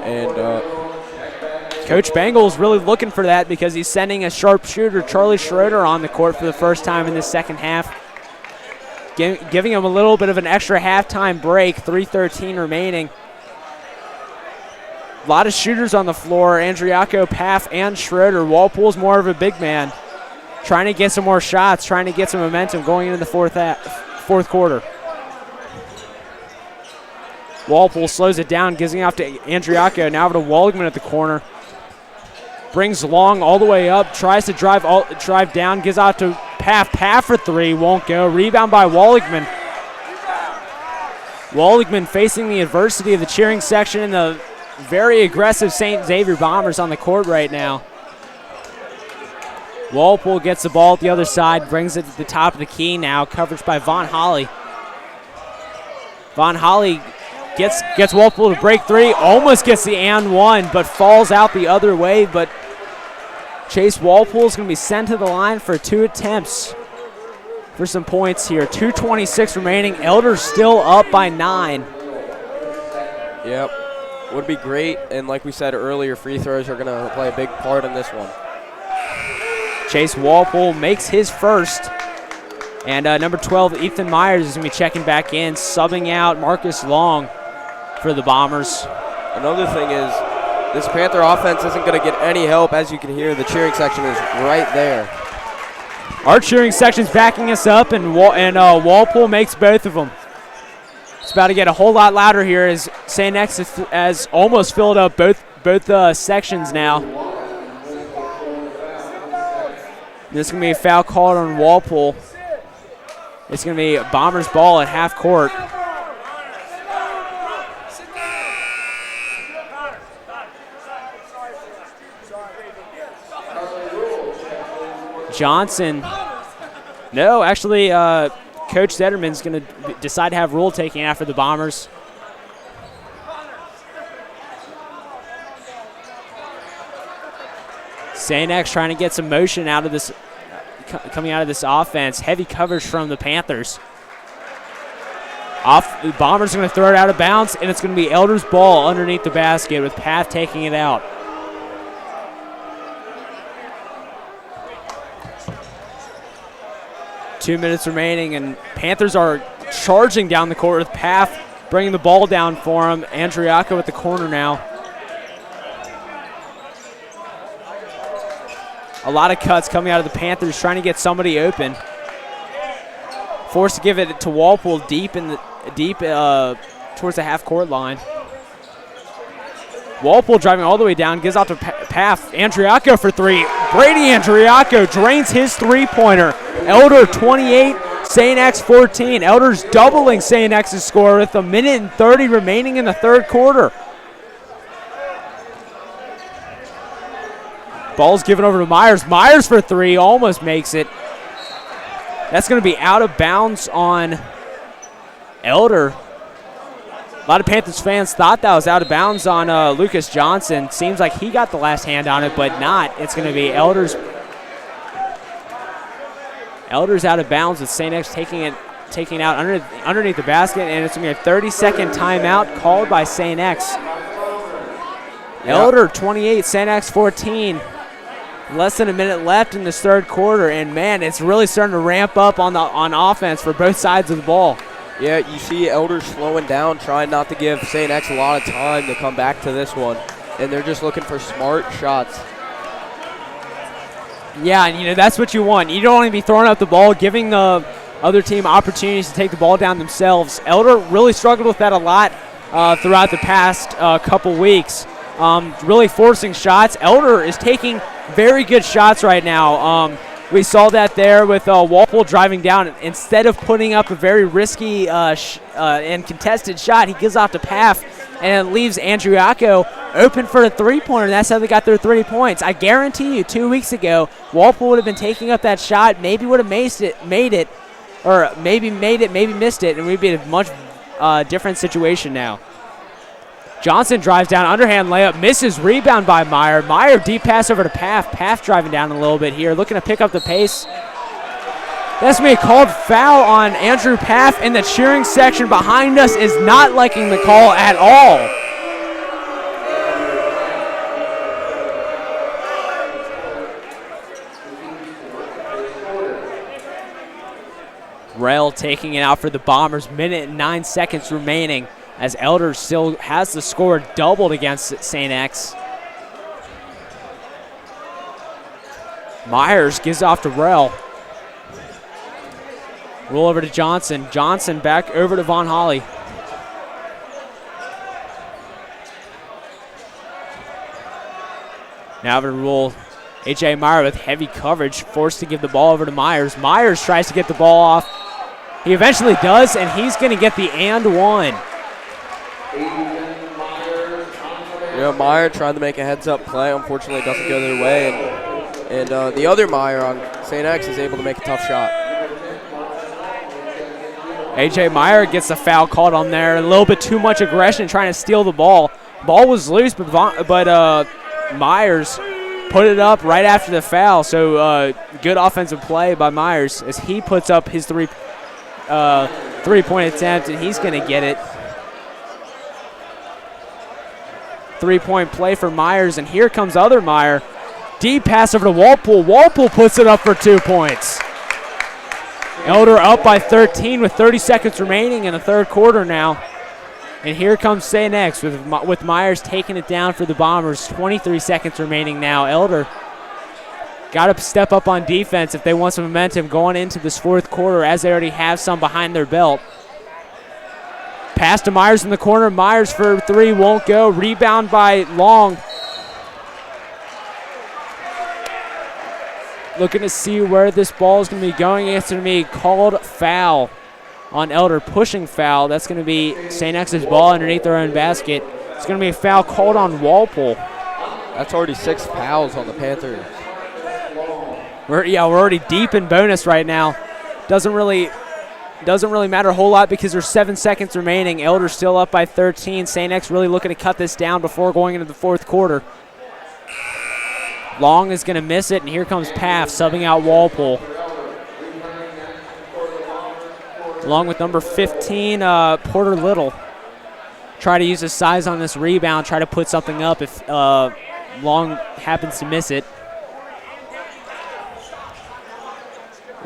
And Coach Bangle's really looking for that because he's sending a sharpshooter, Charlie Schroeder, on the court for the first time in the second half. Giving him a little bit of an extra halftime break. 3:13 remaining. A lot of shooters on the floor. Andriaco, Paff, and Schroeder. Walpole's more of a big man, trying to get some more shots, trying to get some momentum going into the fourth quarter. Walpole slows it down, gives it off to Andriaco. Now over to Waldman at the corner. Brings Long all the way up, tries to drive down, gives out to Paff. Paff for three, won't go. Rebound by Walligman. Walligman facing the adversity of the cheering section and the very aggressive St. Xavier Bombers on the court right now. Walpole gets the ball at the other side, brings it to the top of the key now. Coverage by Von Holly. Von Holly gets Walpole to break three, almost gets the and one, but falls out the other way. But Chase Walpole is going to be sent to the line for 2 attempts for some points here. 2:26 remaining. Elder's still up by 9. Yep, would be great. And like we said earlier, free throws are going to play a big part in this one. Chase Walpole makes his first. And number 12, Ethan Myers, is going to be checking back in, subbing out Marcus Long for the Bombers. Another thing is, this Panther offense isn't going to get any help. As you can hear, the cheering section is right there. Our cheering section's backing us up, and Walpole makes both of them. It's about to get a whole lot louder here as St. X has almost filled up both sections now. This is going to be a foul called on Walpole. It's going to be Bombers ball at half court. Johnson. No, actually, Coach Zetterman's going to decide to have rule taking after the Bombers. St. X trying to get some motion out of this, coming out of this offense. Heavy coverage from the Panthers. The Bombers are going to throw it out of bounds, and it's going to be Elder's ball underneath the basket with Path taking it out. Two minutes remaining, and Panthers are charging down the court with Path bringing the ball down for him. Andriaco at the corner now. A lot of cuts coming out of the Panthers, trying to get somebody open. Forced to give it to Walpole deep towards the half-court line. Walpole driving all the way down, gives out to Paff. Andriaco for three. Brady Andriaco drains his three-pointer. Elder 28, St. X 14. Elder's doubling St. X's score with 1:30 remaining in the third quarter. Ball's given over to Myers. Myers for three, almost makes it. That's going to be out of bounds on Elder. A lot of Panthers fans thought that was out of bounds on Lucas Johnson. Seems like he got the last hand on it, but not. It's going to be Elder's out of bounds with St. X taking out underneath the basket, and it's going to be a 30-second timeout called by St. X. Yep. Elder 28, St. X 14. Less than a minute left in this third quarter, and man, it's really starting to ramp up on offense for both sides of the ball. Yeah, you see Elder slowing down, trying not to give St. X a lot of time to come back to this one, and they're just looking for smart shots. Yeah, and that's what you want. You don't want to be throwing up the ball, giving the other team opportunities to take the ball down themselves. Elder really struggled with that a lot throughout the past couple weeks. Really forcing shots. Elder is taking very good shots right now. We saw that there with Walpole driving down. Instead of putting up a very risky and contested shot, he gives off to Paff and leaves Andriaco open for a three-pointer. That's how they got their 3 points. I guarantee you 2 weeks ago, Walpole would have been taking up that shot, maybe would have made it, or maybe missed it, and we'd be in a much different situation now. Johnson drives down, underhand layup, misses, rebound by Meyer. Meyer deep pass over to Paff. Paff driving down a little bit here, looking to pick up the pace. That's going to be a called foul on Andrew Paff, and the cheering section behind us is not liking the call at all. Rell taking it out for the Bombers. Minute and 9 seconds remaining. as Elder still has the score doubled against St. X. Myers gives off to Rell. Roll over to Johnson. Johnson back over to Von Holly. Now over to roll A.J. Meyer with heavy coverage, forced to give the ball over to Myers. Myers tries to get the ball off. He eventually does, and he's going to get the and one. Yeah, Meyer trying to make a heads-up play. Unfortunately, it doesn't go their way. And the other Meyer on St. X is able to make a tough shot. A.J. Meyer gets a foul called on there. A little bit too much aggression trying to steal the ball. Ball was loose, but Myers put it up right after the foul. So good offensive play by Myers as he puts up his three-point attempt, and he's going to get it. Three-point play for Myers, and here comes other Meyer. Deep pass over to Walpole. Walpole puts it up for 2 points. Elder up by 13 with 30 seconds remaining in the third quarter now. And here comes St. X with Myers taking it down for the Bombers. 23 seconds remaining now. Elder got to step up on defense if they want some momentum going into this fourth quarter, as they already have some behind their belt. Pass to Myers in the corner. Myers for three won't go. Rebound by Long. Looking to see where this ball is going to be going. It's going to be called foul on Elder, pushing foul. That's going to be St. X's ball underneath their own basket. It's going to be a foul called on Walpole. That's already 6 fouls on the Panthers. We're already deep in bonus right now. Doesn't really matter a whole lot because there's 7 seconds remaining. Elder's still up by 13. St. X really looking to cut this down before going into the fourth quarter. Long is going to miss it, and here comes Paff subbing out Walpole. Along with number 15, Porter Little. Try to use his size on this rebound, try to put something up if Long happens to miss it.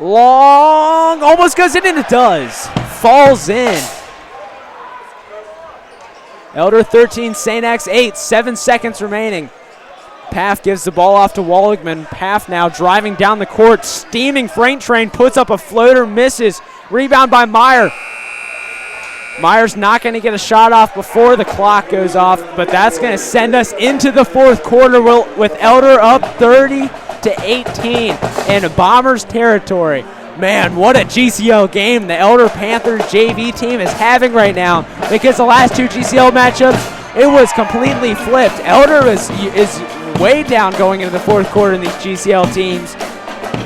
Long almost goes in, and it does. Falls in. Elder 13, St. X 8, 7 seconds remaining. Paff gives the ball off to Walligman. Paff now driving down the court, steaming freight train, puts up a floater, misses. Rebound by Meyer. Meyer's not going to get a shot off before the clock goes off, but that's going to send us into the fourth quarter with Elder up 30-18 in Bombers territory. Man, what a GCL game the Elder Panthers JV team is having right now, because the last 2 GCL matchups, it was completely flipped. Elder is way down going into the fourth quarter in these GCL teams,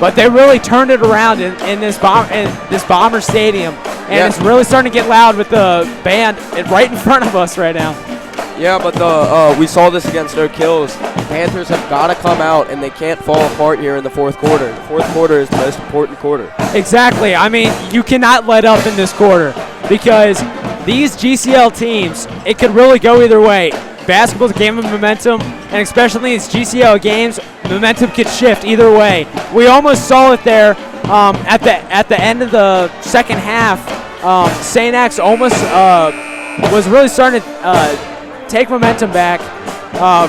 but they really turned it around in this Bomber Stadium, and It's really starting to get loud with the band right in front of us right now. Yeah, but we saw this against Oak Hills. Panthers have got to come out, and they can't fall apart here in the fourth quarter. The fourth quarter is the most important quarter. Exactly. I mean, you cannot let up in this quarter, because these GCL teams, it could really go either way. Basketball's a game of momentum, and especially in these GCL games, momentum could shift either way. We almost saw it there at the end of the second half. St. X almost was really starting to take momentum back.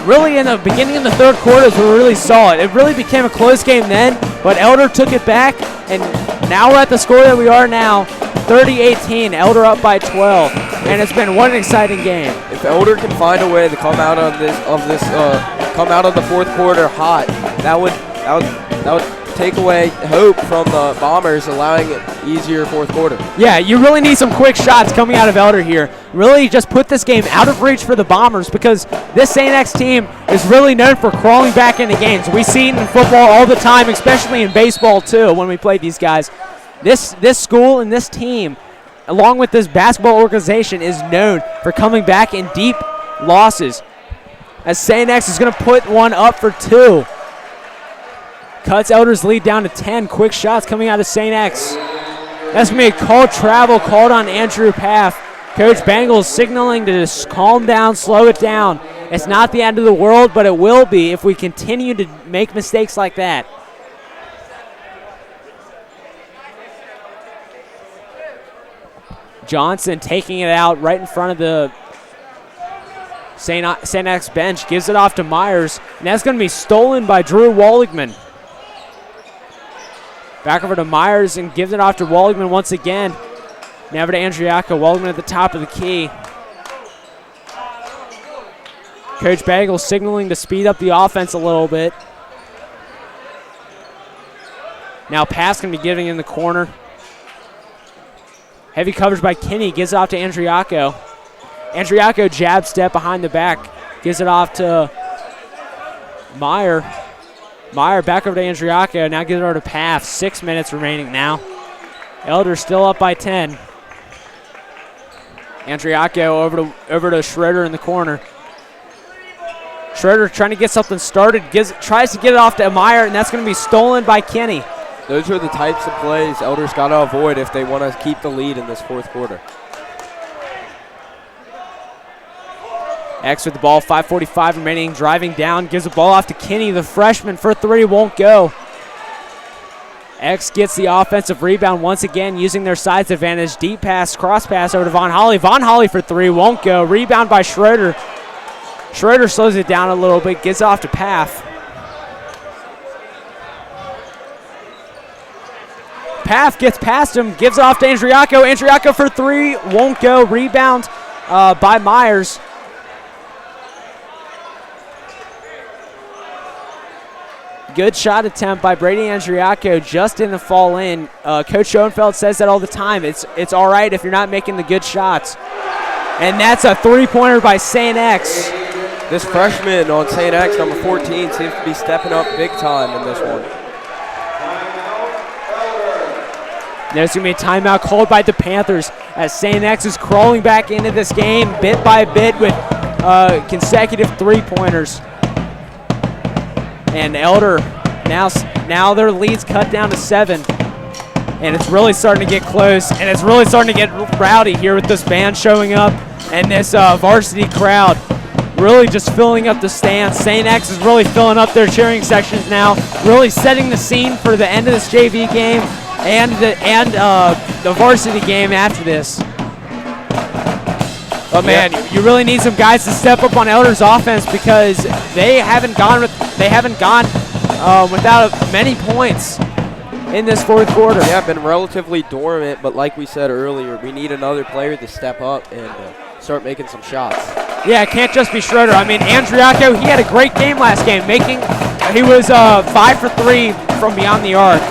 Really in the beginning of the third quarter is where we really saw it. It really became a close game then, but Elder took it back, and now we're at the score that we are now, 30-18, Elder up by 12, and it's been one exciting game. If Elder can find a way to come out of the fourth quarter hot, that would take away hope from the Bombers, allowing an easier fourth quarter. Yeah, you really need some quick shots coming out of Elder here. Really just put this game out of reach for the Bombers, because this St. X team is really known for crawling back into games. We see it in football all the time, especially in baseball too, when we play these guys. This school and this team, along with this basketball organization, is known for coming back in deep losses. As St. X is going to put one up for 2. Cuts Elder's lead down to 10. Quick shots coming out of St. X. That's going to be a called travel called on Andrew Paff. Coach Bangles signaling to just calm down, slow it down. It's not the end of the world, but it will be if we continue to make mistakes like that. Johnson taking it out right in front of the St. X bench, gives it off to Myers, and that's going to be stolen by Drew Walligman. Back over to Myers and gives it off to Walligman once again. Now over to Andriaco. Walligman at the top of the key. Coach Bagel signaling to speed up the offense a little bit. Now pass going to be giving in the corner. Heavy coverage by Kinney, gives it off to Andriaco. Andriaco jab step behind the back, gives it off to Meyer. Meyer back over to Andriaco, now gives it over to Paff. 6 minutes remaining now. Elder still up by 10. Andriaco over to Schroeder in the corner. Schroeder trying to get something started, tries to get it off to Meyer, and that's going to be stolen by Kinney. Those are the types of plays Elder's got to avoid if they want to keep the lead in this fourth quarter. X with the ball, 5:45 remaining, driving down, gives the ball off to Kinney, the freshman, for three, won't go. X gets the offensive rebound once again, using their size advantage. Deep pass, cross pass over to Von Holly. Von Holly for three, won't go. Rebound by Schroeder. Schroeder slows it down a little bit, gets off to Paff. Paff gets past him, gives it off to Andriaco. Andriaco for three, won't go. Rebound by Myers. Good shot attempt by Brady Andriaco, just didn't fall in. Coach Schoenfeld says that all the time. It's all right if you're not making the good shots. And that's a three-pointer by St. X. This freshman on St. X, number 14, seems to be stepping up big time in this one. There's going to be a timeout called by the Panthers as St. X is crawling back into this game bit by bit with consecutive three-pointers. And Elder, now their lead's cut down to 7. And it's really starting to get close, and it's really starting to get rowdy here with this band showing up and this varsity crowd really just filling up the stands. St. X is really filling up their cheering sections now, really setting the scene for the end of this JV game and the varsity game after this. But man, you really need some guys to step up on Elder's offense because they haven't gone without many points in this fourth quarter. Yeah, been relatively dormant, but like we said earlier, we need another player to step up and start making some shots. Yeah, it can't just be Schroeder. I mean, Andriaco, he had a great game last game. He was 5 for 3 from beyond the arc.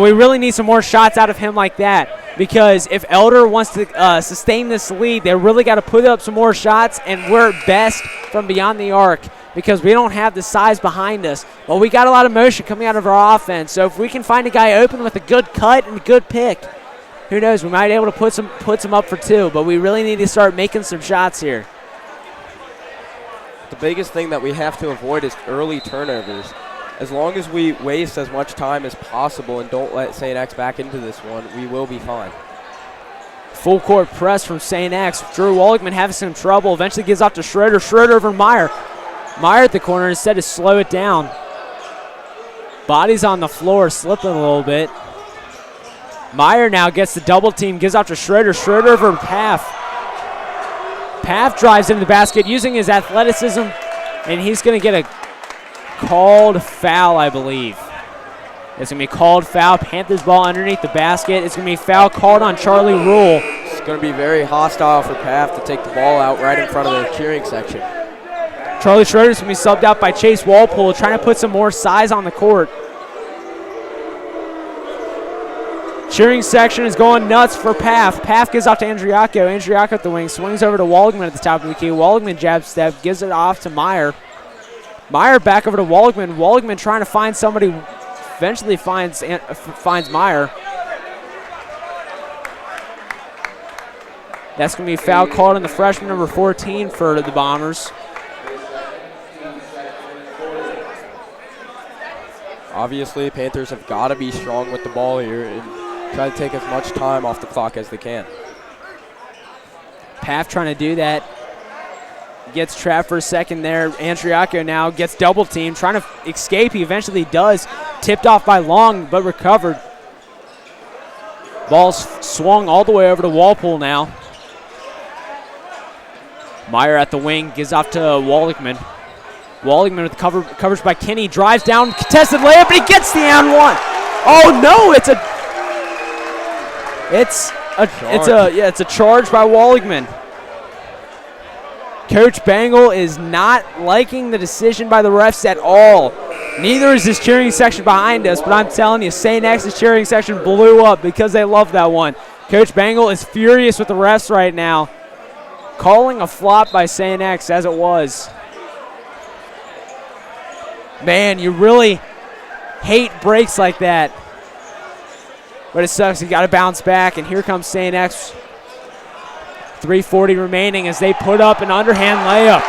We really need some more shots out of him like that. Because if Elder wants to sustain this lead, they really got to put up some more shots and we're best from beyond the arc because we don't have the size behind us. But we got a lot of motion coming out of our offense. So if we can find a guy open with a good cut and a good pick, who knows, we might be able to put some up for 2. But we really need to start making some shots here. The biggest thing that we have to avoid is early turnovers. As long as we waste as much time as possible and don't let St. X back into this one, we will be fine. Full court press from St. X. Drew Walligman having some trouble. Eventually gives off to Schroeder. Schroeder over Meyer. Meyer at the corner instead to slow it down. Body's on the floor, slipping a little bit. Meyer now gets the double team, gives off to Schroeder. Schroeder over Paff. Paff drives into the basket using his athleticism, and he's going to get a called foul, I believe. It's going to be a called foul. Panthers ball underneath the basket. It's going to be a foul called on Charlie Rule. It's going to be very hostile for Paff to take the ball out right in front of the cheering section. Charlie Schroeder's going to be subbed out by Chase Walpole, trying to put some more size on the court. Cheering section is going nuts for Paff. Paff gives off to Andriaco. Andriaco at the wing, swings over to Walligman at the top of the key. Walligman jab step, gives it off to Meyer. Meyer back over to Walligman. Walligman trying to find somebody, eventually finds Meyer. That's going to be a foul called on the freshman number 14 for the Bombers. Obviously, Panthers have got to be strong with the ball here and try to take as much time off the clock as they can. Paff trying to do that. Gets trapped for a second there. Andriaco now gets double teamed, trying to escape. He eventually does. Tipped off by Long, but recovered. Ball's swung all the way over to Walpole now. Meyer at the wing, gives off to Walligman. Walligman with coverage by Kinney, drives down, contested layup, and he gets the and one. Oh no, it's a charge by Walligman. Coach Bangle is not liking the decision by the refs at all. Neither is his cheering section behind us, but I'm telling you, St. X's cheering section blew up because they love that one. Coach Bangle is furious with the refs right now, calling a flop by St. X as it was. Man, you really hate breaks like that. But it sucks. You got to bounce back, and here comes St. X. 3:40 remaining as they put up an underhand layup.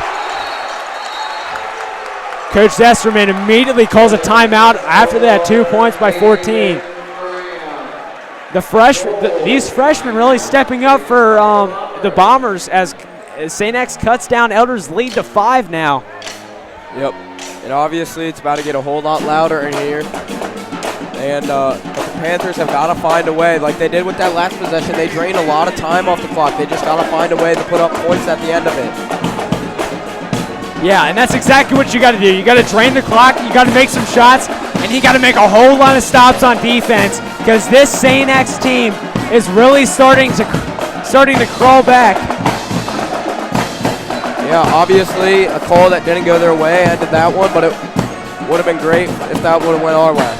Coach Zesterman immediately calls a timeout after that, 2 points by 14. These freshmen really stepping up for the Bombers as St. X cuts down Elder's lead to 5 now. Yep, and obviously it's about to get a whole lot louder in here. And the Panthers have got to find a way, like they did with that last possession. They drained a lot of time off the clock. They just got to find a way to put up points at the end of it. Yeah, and that's exactly what you got to do. You got to drain the clock, you got to make some shots, and you got to make a whole lot of stops on defense because this St. X team is really starting to crawl back. Yeah, obviously a call that didn't go their way ended that one, but it would have been great if that would have went our way.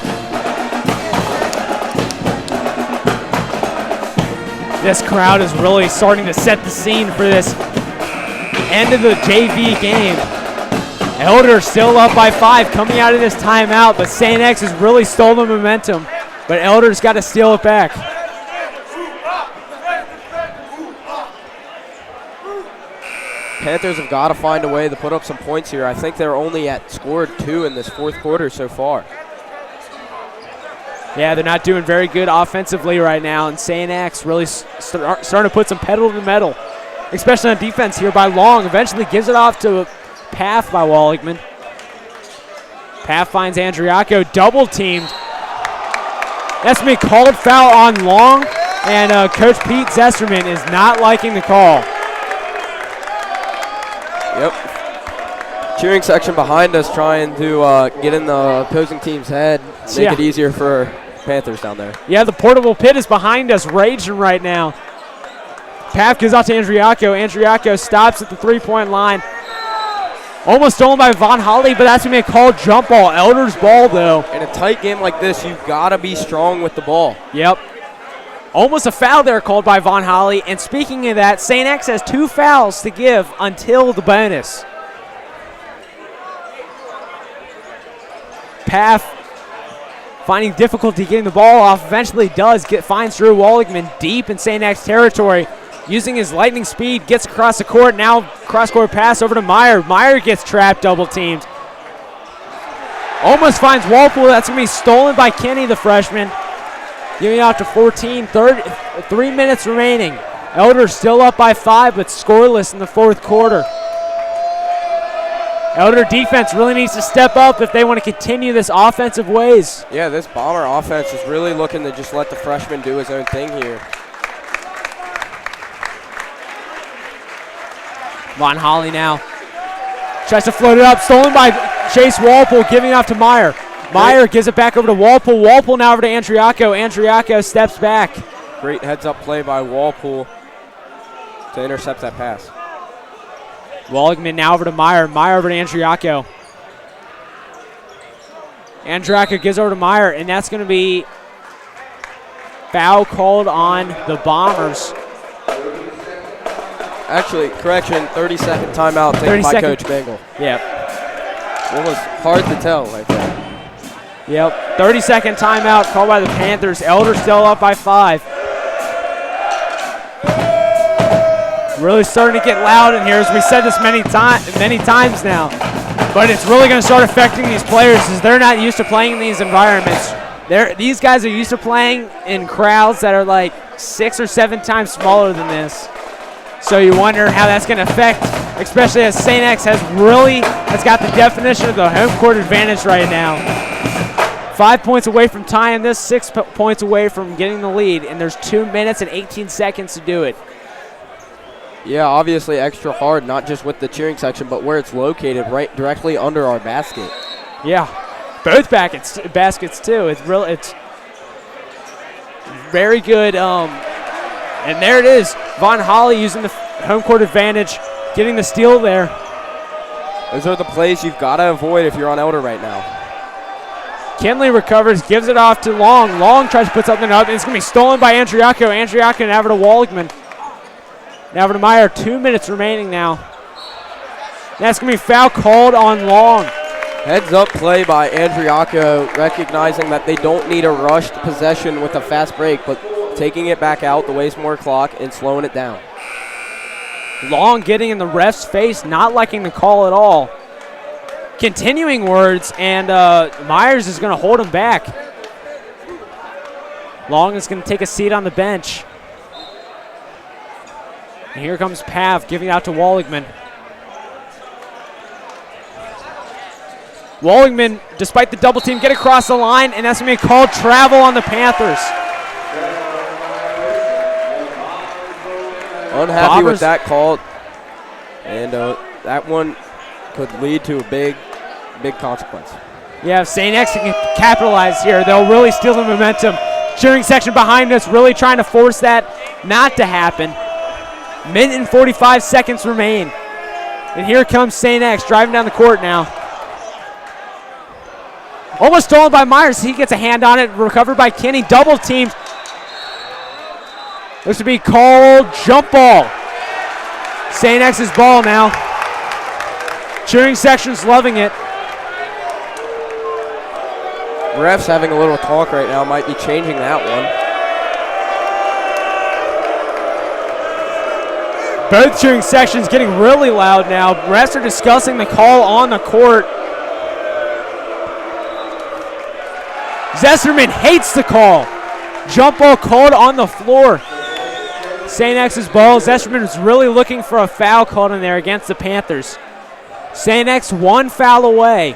This crowd is really starting to set the scene for this end of the JV game. Elder still up by 5 coming out of this timeout, but St. X has really stolen the momentum. But Elder's got to steal it back. Panthers have got to find a way to put up some points here. I think they're only scored 2 in this fourth quarter so far. Yeah, they're not doing very good offensively right now, and St. X really starting to put some pedal to the metal, especially on defense here by Long. Eventually gives it off to Paff by Walligman. Paff finds Andriaco, double teamed. That's going to be called foul on Long, and Coach Pete Zesterman is not liking the call. Yep. Cheering section behind us trying to get in the opposing team's head, make it easier for Panthers down there. Yeah, the portable pit is behind us, raging right now. Paff gives out to Andriaco. Andriaco stops at the three-point line. Almost stolen by Von Holly, but that's going to be a called jump ball. Elder's ball, though. In a tight game like this, you've got to be strong with the ball. Yep. Almost a foul there called by Von Holly. And speaking of that, St. X has 2 fouls to give until the bonus. Paff finding difficulty getting the ball off, eventually finds Drew Walligman deep in St. X territory. Using his lightning speed, gets across the court. Now cross-court pass over to Meyer. Meyer gets trapped, double-teamed. Almost finds Walpole. That's going to be stolen by Kenny, the freshman. Giving out to 14, 3 minutes remaining. Elder still up by 5, but scoreless in the fourth quarter. Elder defense really needs to step up if they want to continue this offensive ways. Yeah, this Bomber offense is really looking to just let the freshman do his own thing here. Von Holly now tries to float it up, stolen by Chase Walpole, giving off to Meyer. Meyer gives it back over to Walpole. Walpole now over to Andriaco. Andriaco steps back. Great heads-up play by Walpole to intercept that pass. Walligman now over to Meyer. Meyer over to Andriaco. Andriaco gives over to Meyer, and that's going to be foul called on the Bombers. Actually, correction, 30-second timeout taken by Coach Bangle. Yep. It was hard to tell right there. Yep, 30-second timeout called by the Panthers. Elder still up by 5. Really starting to get loud in here, as we said this many times now. But it's really going to start affecting these players as they're not used to playing in these environments. These guys are used to playing in crowds that are like 6 or 7 times smaller than this. So you wonder how that's going to affect, especially as St. X has got the definition of the home court advantage right now. 5 points away from tying this, 6 points away from getting the lead, and there's 2 minutes and 18 seconds to do it. Yeah, obviously extra hard, not just with the cheering section, but where it's located, right directly under our basket. Yeah, both baskets too. It's very good. And there it is. Von Holly using the home court advantage, getting the steal there. Those are the plays you've got to avoid if you're on Elder right now. Kinley recovers, gives it off to Long. Long tries to put something up. It's going to be stolen by Andriaco. Andriaco and over to Walligman. Now over to Meyer. 2 minutes remaining now. That's going to be foul called on Long. Heads up play by Andriaco, recognizing that they don't need a rushed possession with a fast break, but taking it back out to waste more clock and slowing it down. Long getting in the ref's face, not liking the call at all. Continuing words, and Myers is going to hold him back. Long is going to take a seat on the bench. And here comes Pav giving out to Walligman. Walligman, despite the double team, get across the line, and that's going to be called travel on the Panthers. Unhappy with that call, and that one could lead to a big consequence. Yeah, if St. X can capitalize here, they'll really steal the momentum. Cheering section behind us really trying to force that not to happen. Minute and 45 seconds remain. And here comes St. X driving down the court now. Almost stolen by Myers. He gets a hand on it, recovered by Kinney. Double teamed. Looks to be called jump ball. St. X's ball now. Cheering section's loving it. Refs having a little talk right now, might be changing that one. Both cheering sections getting really loud now. Refs are discussing the call on the court. Zesterman hates the call. Jump ball called on the floor. St. X's ball. Zesterman is really looking for a foul called in there against the Panthers. St. X one foul away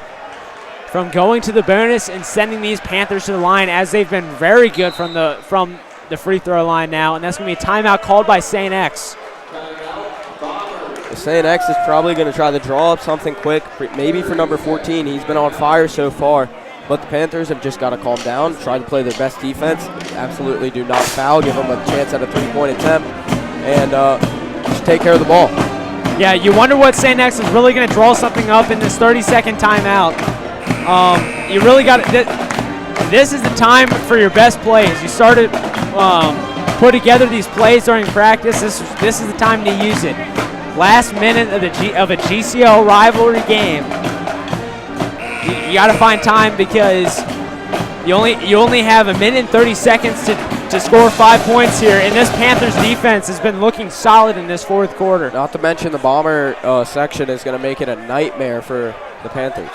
from going to the bonus and sending these Panthers to the line, as they've been very good from the free throw line now, and that's going to be a timeout called by St. X. St. X is probably going to try to draw up something quick, maybe for number 14. He's been on fire so far, but the Panthers have just got to calm down, try to play their best defense, absolutely do not foul, give them a chance at a three-point attempt, and just take care of the ball. Yeah, you wonder what St. X is really going to draw something up in this 30-second timeout. You really got to. This is the time for your best plays. You started put together these plays during practice. This is the time to use it. Last minute of a GCL rivalry game. You got to find time, because you only have a minute and 30 seconds to score 5 points here, and this Panthers defense has been looking solid in this fourth quarter. Not to mention the Bomber section is going to make it a nightmare for the Panthers.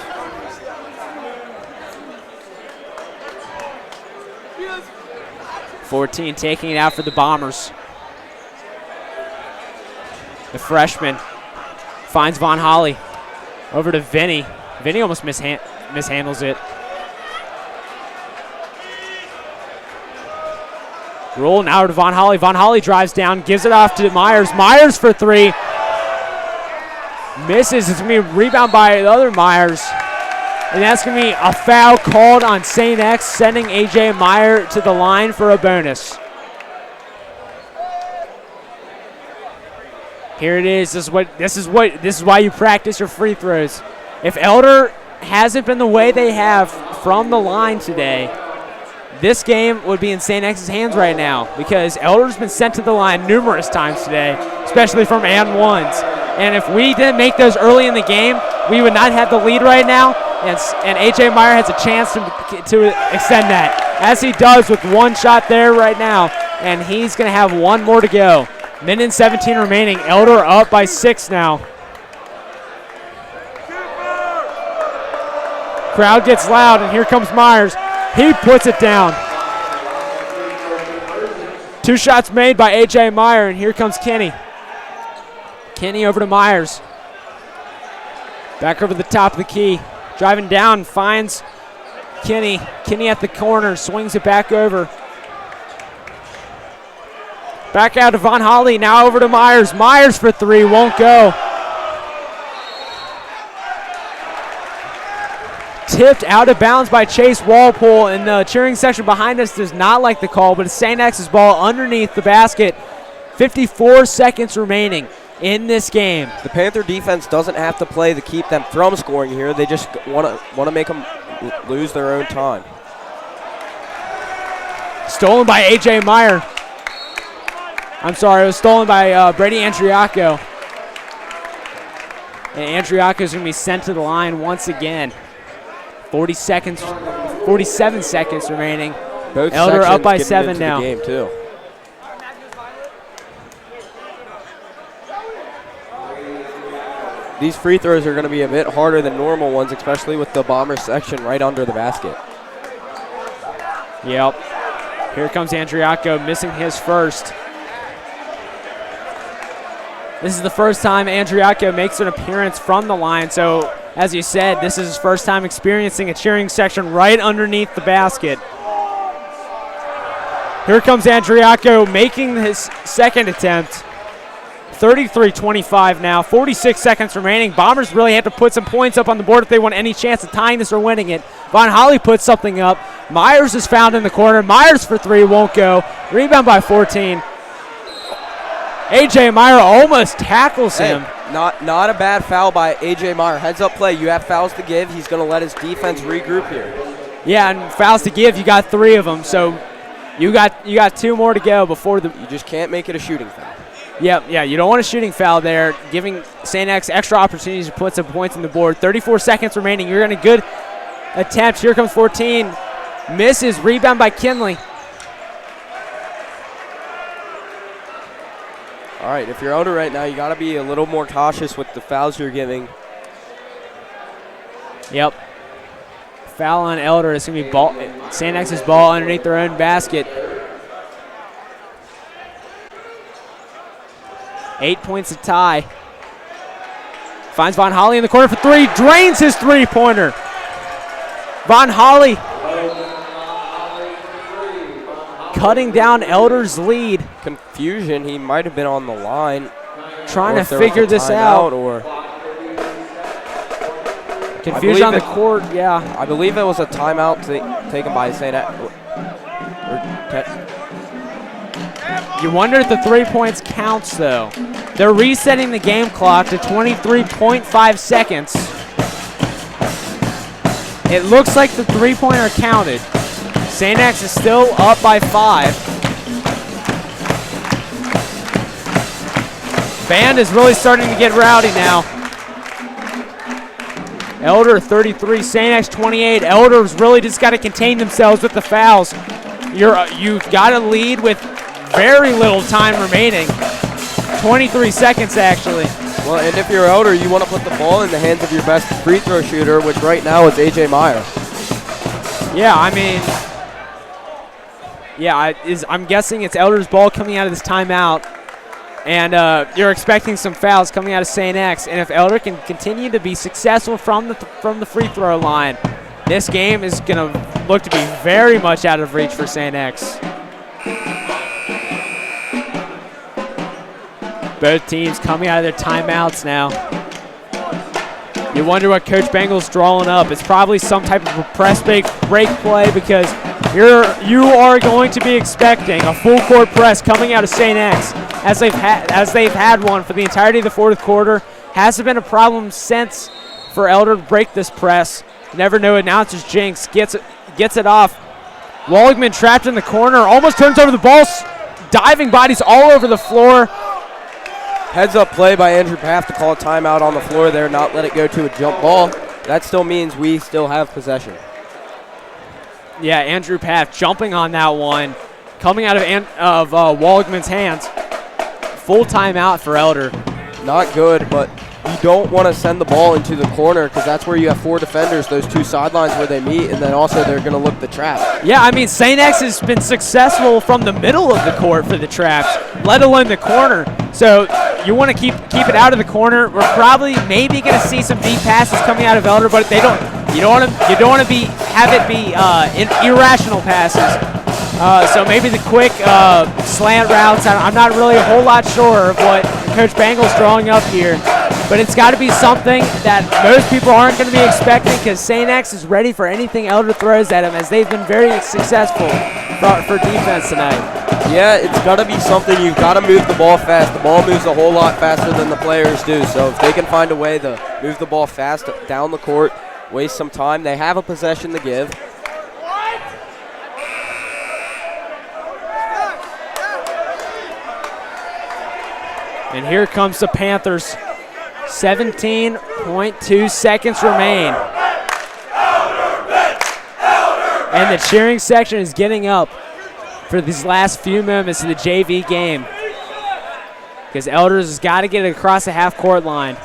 .14 taking it out for the Bombers. The freshman finds Von Holly. Over to Vinny. Vinny almost mishandles it. Roll now to Von Holly. Von Holly drives down, gives it off to Myers. Myers for three. Misses. It's going to be a rebound by the other Myers. And that's going to be a foul called on St. X, sending A.J. Meyer to the line for a bonus. Here it is. This is why you practice your free throws. If Elder hasn't been the way they have from the line today, this game would be in St. X's hands right now, because Elder's been sent to the line numerous times today, especially from and ones. And if we didn't make those early in the game, we would not have the lead right now, and A.J. Meyer has a chance to extend that, as he does with one shot there right now, and he's going to have one more to go. Minute and 17 remaining. Elder up by 6 now. Crowd gets loud, and here comes Myers. He puts it down. 2 shots made by A.J. Meyer, and here comes Kenny. Kenny over to Myers. Back over the top of the key. Driving down, finds Kinney at the corner, swings it back over. Back out to Von Holly, now over to Myers. Myers for three, won't go. Tipped out of bounds by Chase Walpole, and the cheering section behind us does not like the call, but it's St. X's ball underneath the basket. 54 seconds remaining in this game. The Panther defense doesn't have to play to keep them from scoring here. They just want to make them lose their own time. Stolen by A.J. Meyer. I'm sorry, it was stolen by Brady Andriaco. And Andriaco is going to be sent to the line once again. 47 seconds remaining. Both Elder up by getting 7 into now. The game too. These free throws are going to be a bit harder than normal ones, especially with the Bomber section right under the basket. Yep. Here comes Andriaco missing his first. This is the first time Andriaco makes an appearance from the line, so as you said, this is his first time experiencing a cheering section right underneath the basket. Here comes Andriaco making his second attempt. 33-25 now, 46 seconds remaining. Bombers really have to put some points up on the board if they want any chance of tying this or winning it. Von Holly puts something up. Myers is found in the corner. Myers for three, won't go. Rebound by 14. A.J. Meyer almost tackles him. Not a bad foul by A.J. Meyer. Heads up play. You have fouls to give. He's going to let his defense regroup here. Yeah, and fouls to give, you got 3 of them, so you got 2 more to go before the. You just can't make it a shooting foul. Yeah, you don't want a shooting foul there, giving St. X extra opportunities to put some points on the board. 34 seconds remaining. You're in a good attempt. Here comes 14. Misses. Rebound by Kinley. All right, if you're Elder right now, you got to be a little more cautious with the fouls you're giving. Yep. Foul on Elder. It's going to be St. X's ball underneath their own basket. 8 points to tie. Finds Von Holly in the corner for 3. Drains his three-pointer. Von Holly cutting down Elder's lead. Confusion. He might have been on the line. Trying to figure this out. Or confusion on the court, yeah. I believe it was a timeout taken by St. You wonder if the 3 points counts, though. They're resetting the game clock to 23.5 seconds. It looks like the three-pointer counted. St. X is still up by 5. Band is really starting to get rowdy now. Elder 33, St. X 28. Elder's really just got to contain themselves with the fouls. You've got to lead with very little time remaining. 23 seconds, actually. Well, and if you're Elder, you want to put the ball in the hands of your best free throw shooter, which right now is A.J. Meyer. Yeah, I mean, I'm guessing it's Elder's ball coming out of this timeout. And you're expecting some fouls coming out of St. X. And if Elder can continue to be successful from the free throw line, this game is going to look to be very much out of reach for St. X. Both teams coming out of their timeouts now. You wonder what Coach Bengal's drawing up. It's probably some type of a press break play because you are going to be expecting a full court press coming out of St. X as they've had one for the entirety of the fourth quarter. Hasn't been a problem since for Elder to break this press. Never know announcer's jinx. Gets it off. Waldman trapped in the corner. Almost turns over the ball. Diving bodies all over the floor. Heads up play by Andrew Paff to call a timeout on the floor there, not let it go to a jump ball. That still means we still have possession. Yeah, Andrew Paff jumping on that one. Coming out of Waldman's hands. Full timeout for Elder. Not good, but you don't want to send the ball into the corner because that's where you have 4 defenders, those 2 sidelines where they meet, and then also they're going to look the trap. Yeah, I mean, St. X has been successful from the middle of the court for the traps, let alone the corner. So you want to keep it out of the corner. We're probably maybe going to see some deep passes coming out of Elder, but they You don't want to have it be irrational passes. So maybe the quick slant routes. I'm not really a whole lot sure of what Coach Bangle's drawing up here, but it's got to be something that most people aren't going to be expecting because St. X is ready for anything Elder throws at him, as they've been very successful for defense tonight. Yeah, it's got to be something. You've got to move the ball fast. The ball moves a whole lot faster than the players do. So if they can find a way to move the ball fast down the court, waste some time, they have a possession to give. And here comes the Panthers. 17.2 seconds remain. And the cheering section is getting up for these last few moments of the JV game, because Elders has got to get it across the half-court line.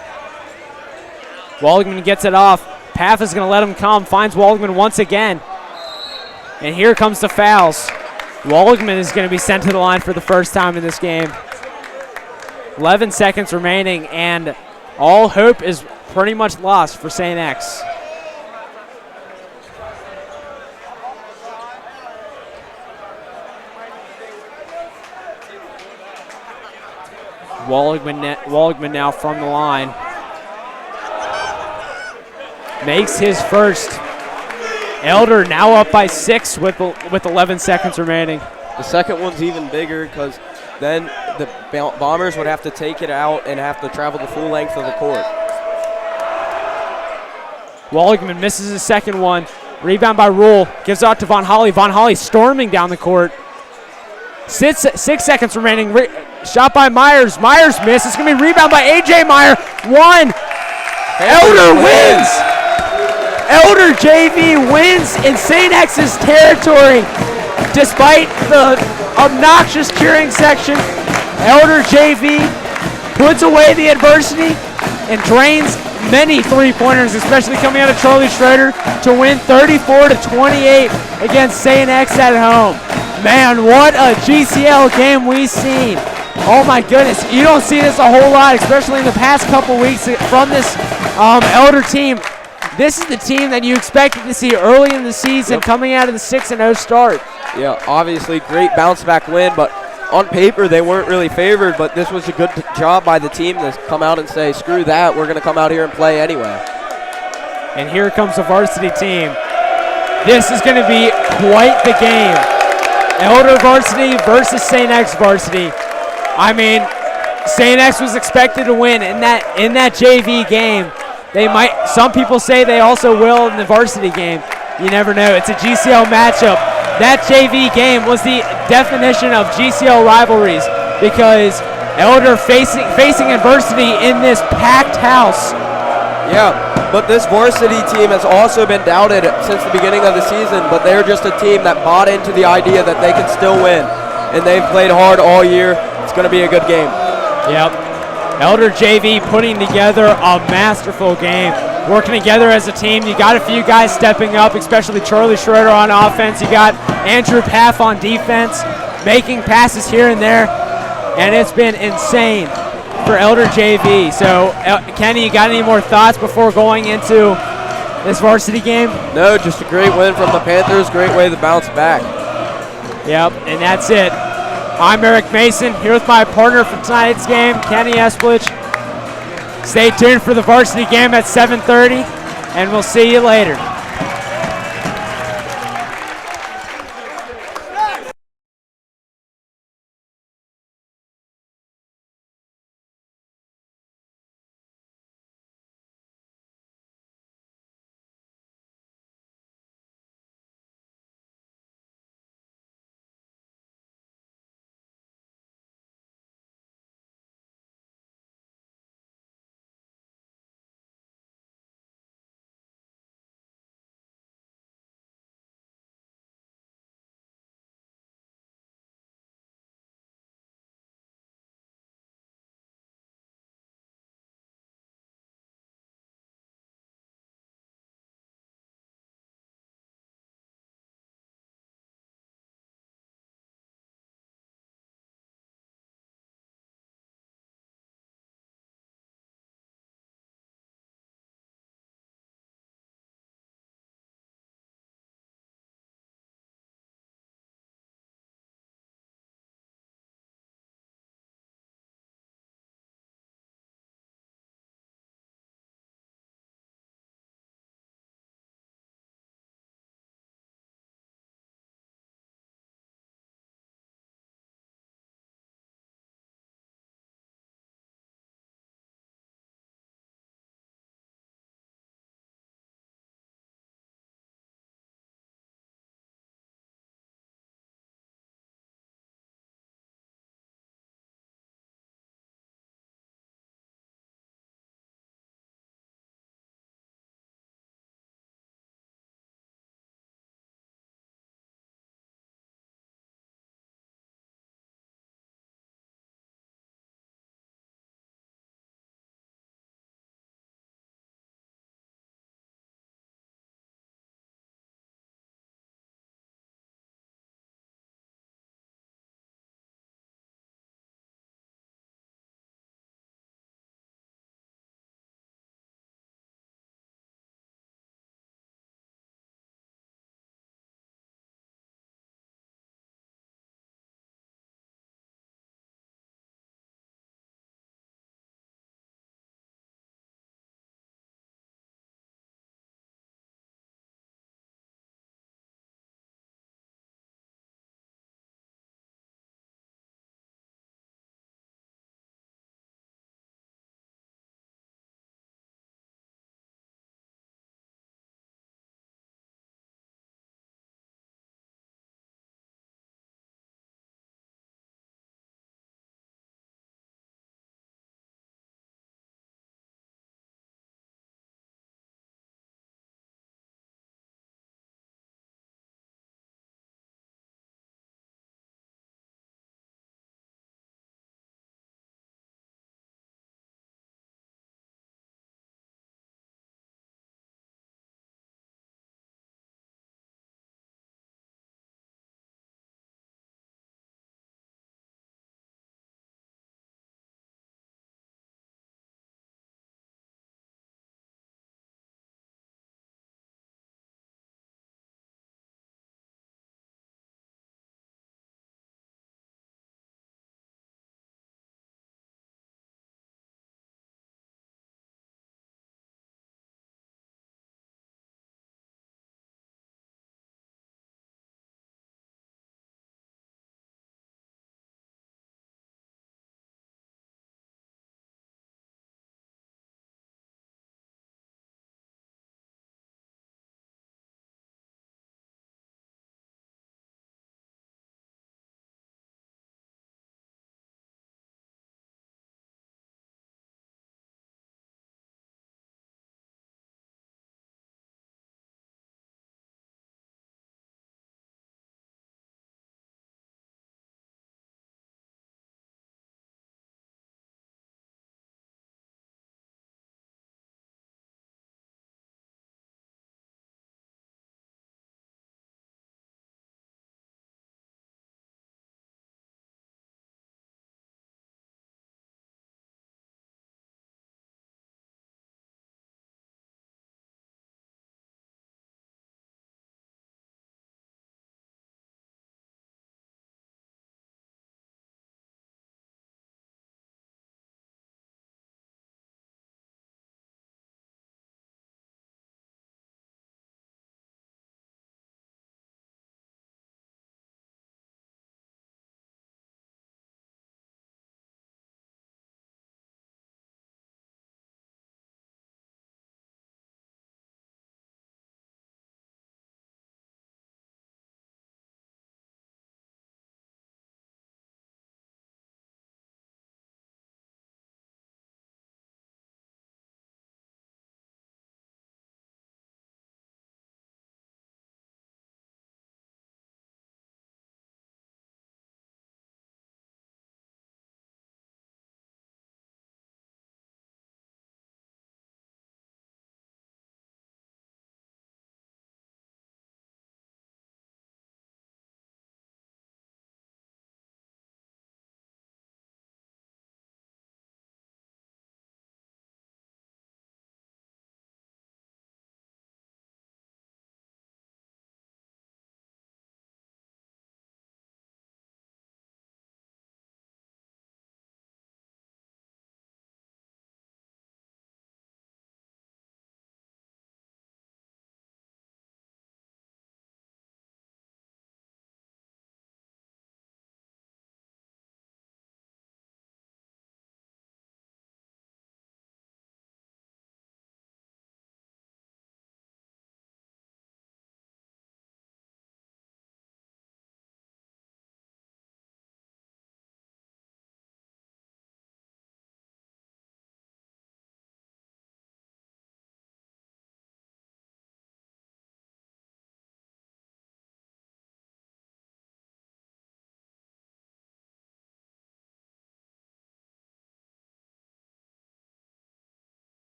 Waldman gets it off. Paff is going to let him come, finds Waldman once again. And here comes the fouls. Waldman is going to be sent to the line for the first time in this game. 11 seconds remaining, and all hope is pretty much lost for St. X. Waldman now from the line. Makes his first. Elder now up by 6 with 11 seconds remaining. The second one's even bigger because then the Bombers would have to take it out and have to travel the full length of the court. Waldman misses his second one. Rebound by Rule. Gives out to Von Holly. Von Holly storming down the court. 6 seconds remaining. Shot by Myers. Myers missed. It's going to be rebound by A.J. Meyer. 1. Elder wins. Elder JV wins in St. X's territory. Despite the obnoxious cheering section, Elder JV puts away the adversity and drains many three-pointers, especially coming out of Charlie Schroeder, to win 34-28 against St. X at home. Man, what a GCL game we've seen. Oh my goodness, you don't see this a whole lot, especially in the past couple weeks from this Elder team. This is the team that you expected to see early in the season, coming out of the 6-0 start. Yeah, obviously great bounce-back win, but on paper they weren't really favored, but this was a good job by the team to come out and say, screw that, we're going to come out here and play anyway. And here comes the varsity team. This is going to be quite the game. Elder varsity versus St. X varsity. I mean, St. X was expected to win in that JV game. They might. Some people say they also will in the varsity game. You never know. It's a GCL matchup. That JV game was the definition of GCL rivalries because Elder facing adversity in this packed house. Yeah, but this varsity team has also been doubted since the beginning of the season, but they're just a team that bought into the idea that they can still win, and they've played hard all year. It's going to be a good game. Yep. Elder JV putting together a masterful game. Working together as a team. You got a few guys stepping up, especially Charlie Schroeder on offense. You got Andrew Paff on defense, making passes here and there. And it's been insane for Elder JV. So, Kenny, you got any more thoughts before going into this varsity game? No, just a great win from the Panthers. Great way to bounce back. Yep, and that's it. I'm Eric Mason, here with my partner for tonight's game, Kenny Esplich. Stay tuned for the varsity game at 7:30, and we'll see you later.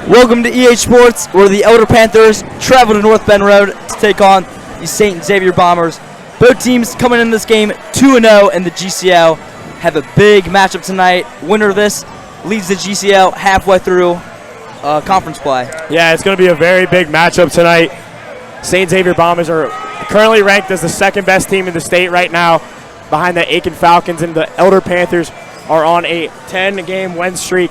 Welcome to EH Sports, where the Elder Panthers travel to North Bend Road to take on the St. Xavier Bombers. Both teams coming in this game 2-0 in the GCL. Have a big matchup tonight. Winner of this leads the GCL halfway through conference play. Yeah, it's going to be a very big matchup tonight. St. Xavier Bombers are currently ranked as the second best team in the state right now, behind the Aiken Falcons, and the Elder Panthers are on a 10-game win streak.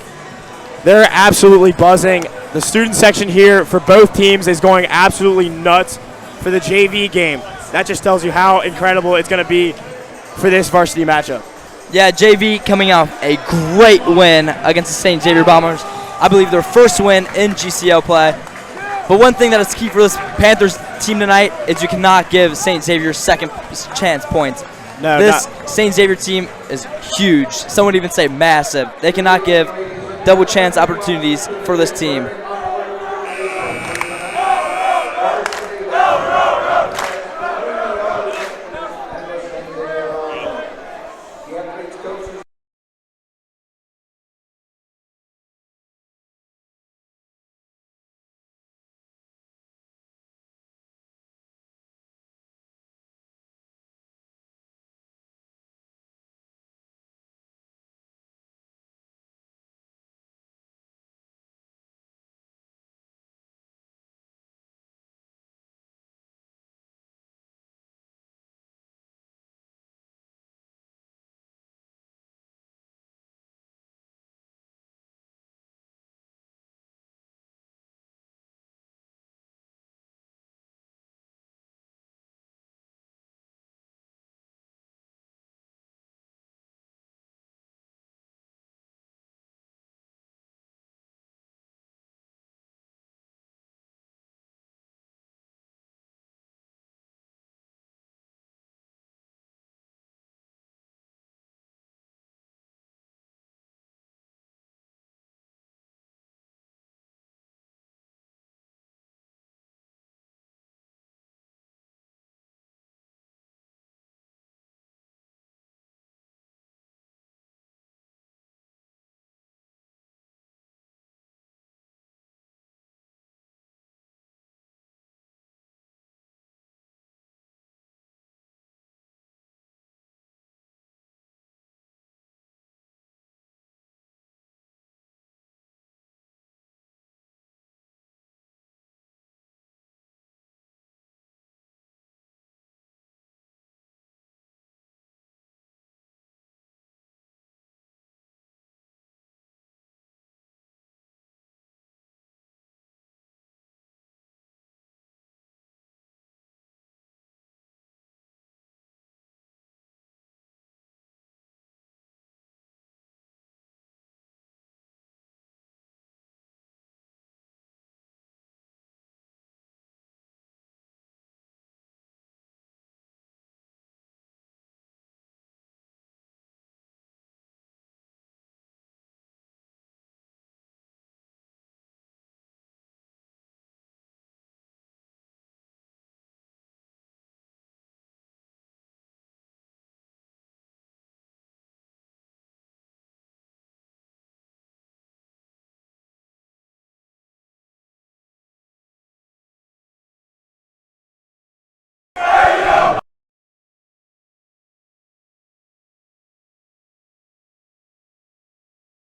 They're absolutely buzzing. The student section here for both teams is going absolutely nuts for the JV game. That just tells you how incredible it's going to be for this varsity matchup. Yeah, JV coming off a great win against the St. Xavier Bombers. I believe their first win in GCL play. But one thing that is key for this Panthers team tonight is you cannot give St. Xavier second chance points. No, this St. Xavier team is huge. Some would even say massive. They cannot give double chance opportunities for this team.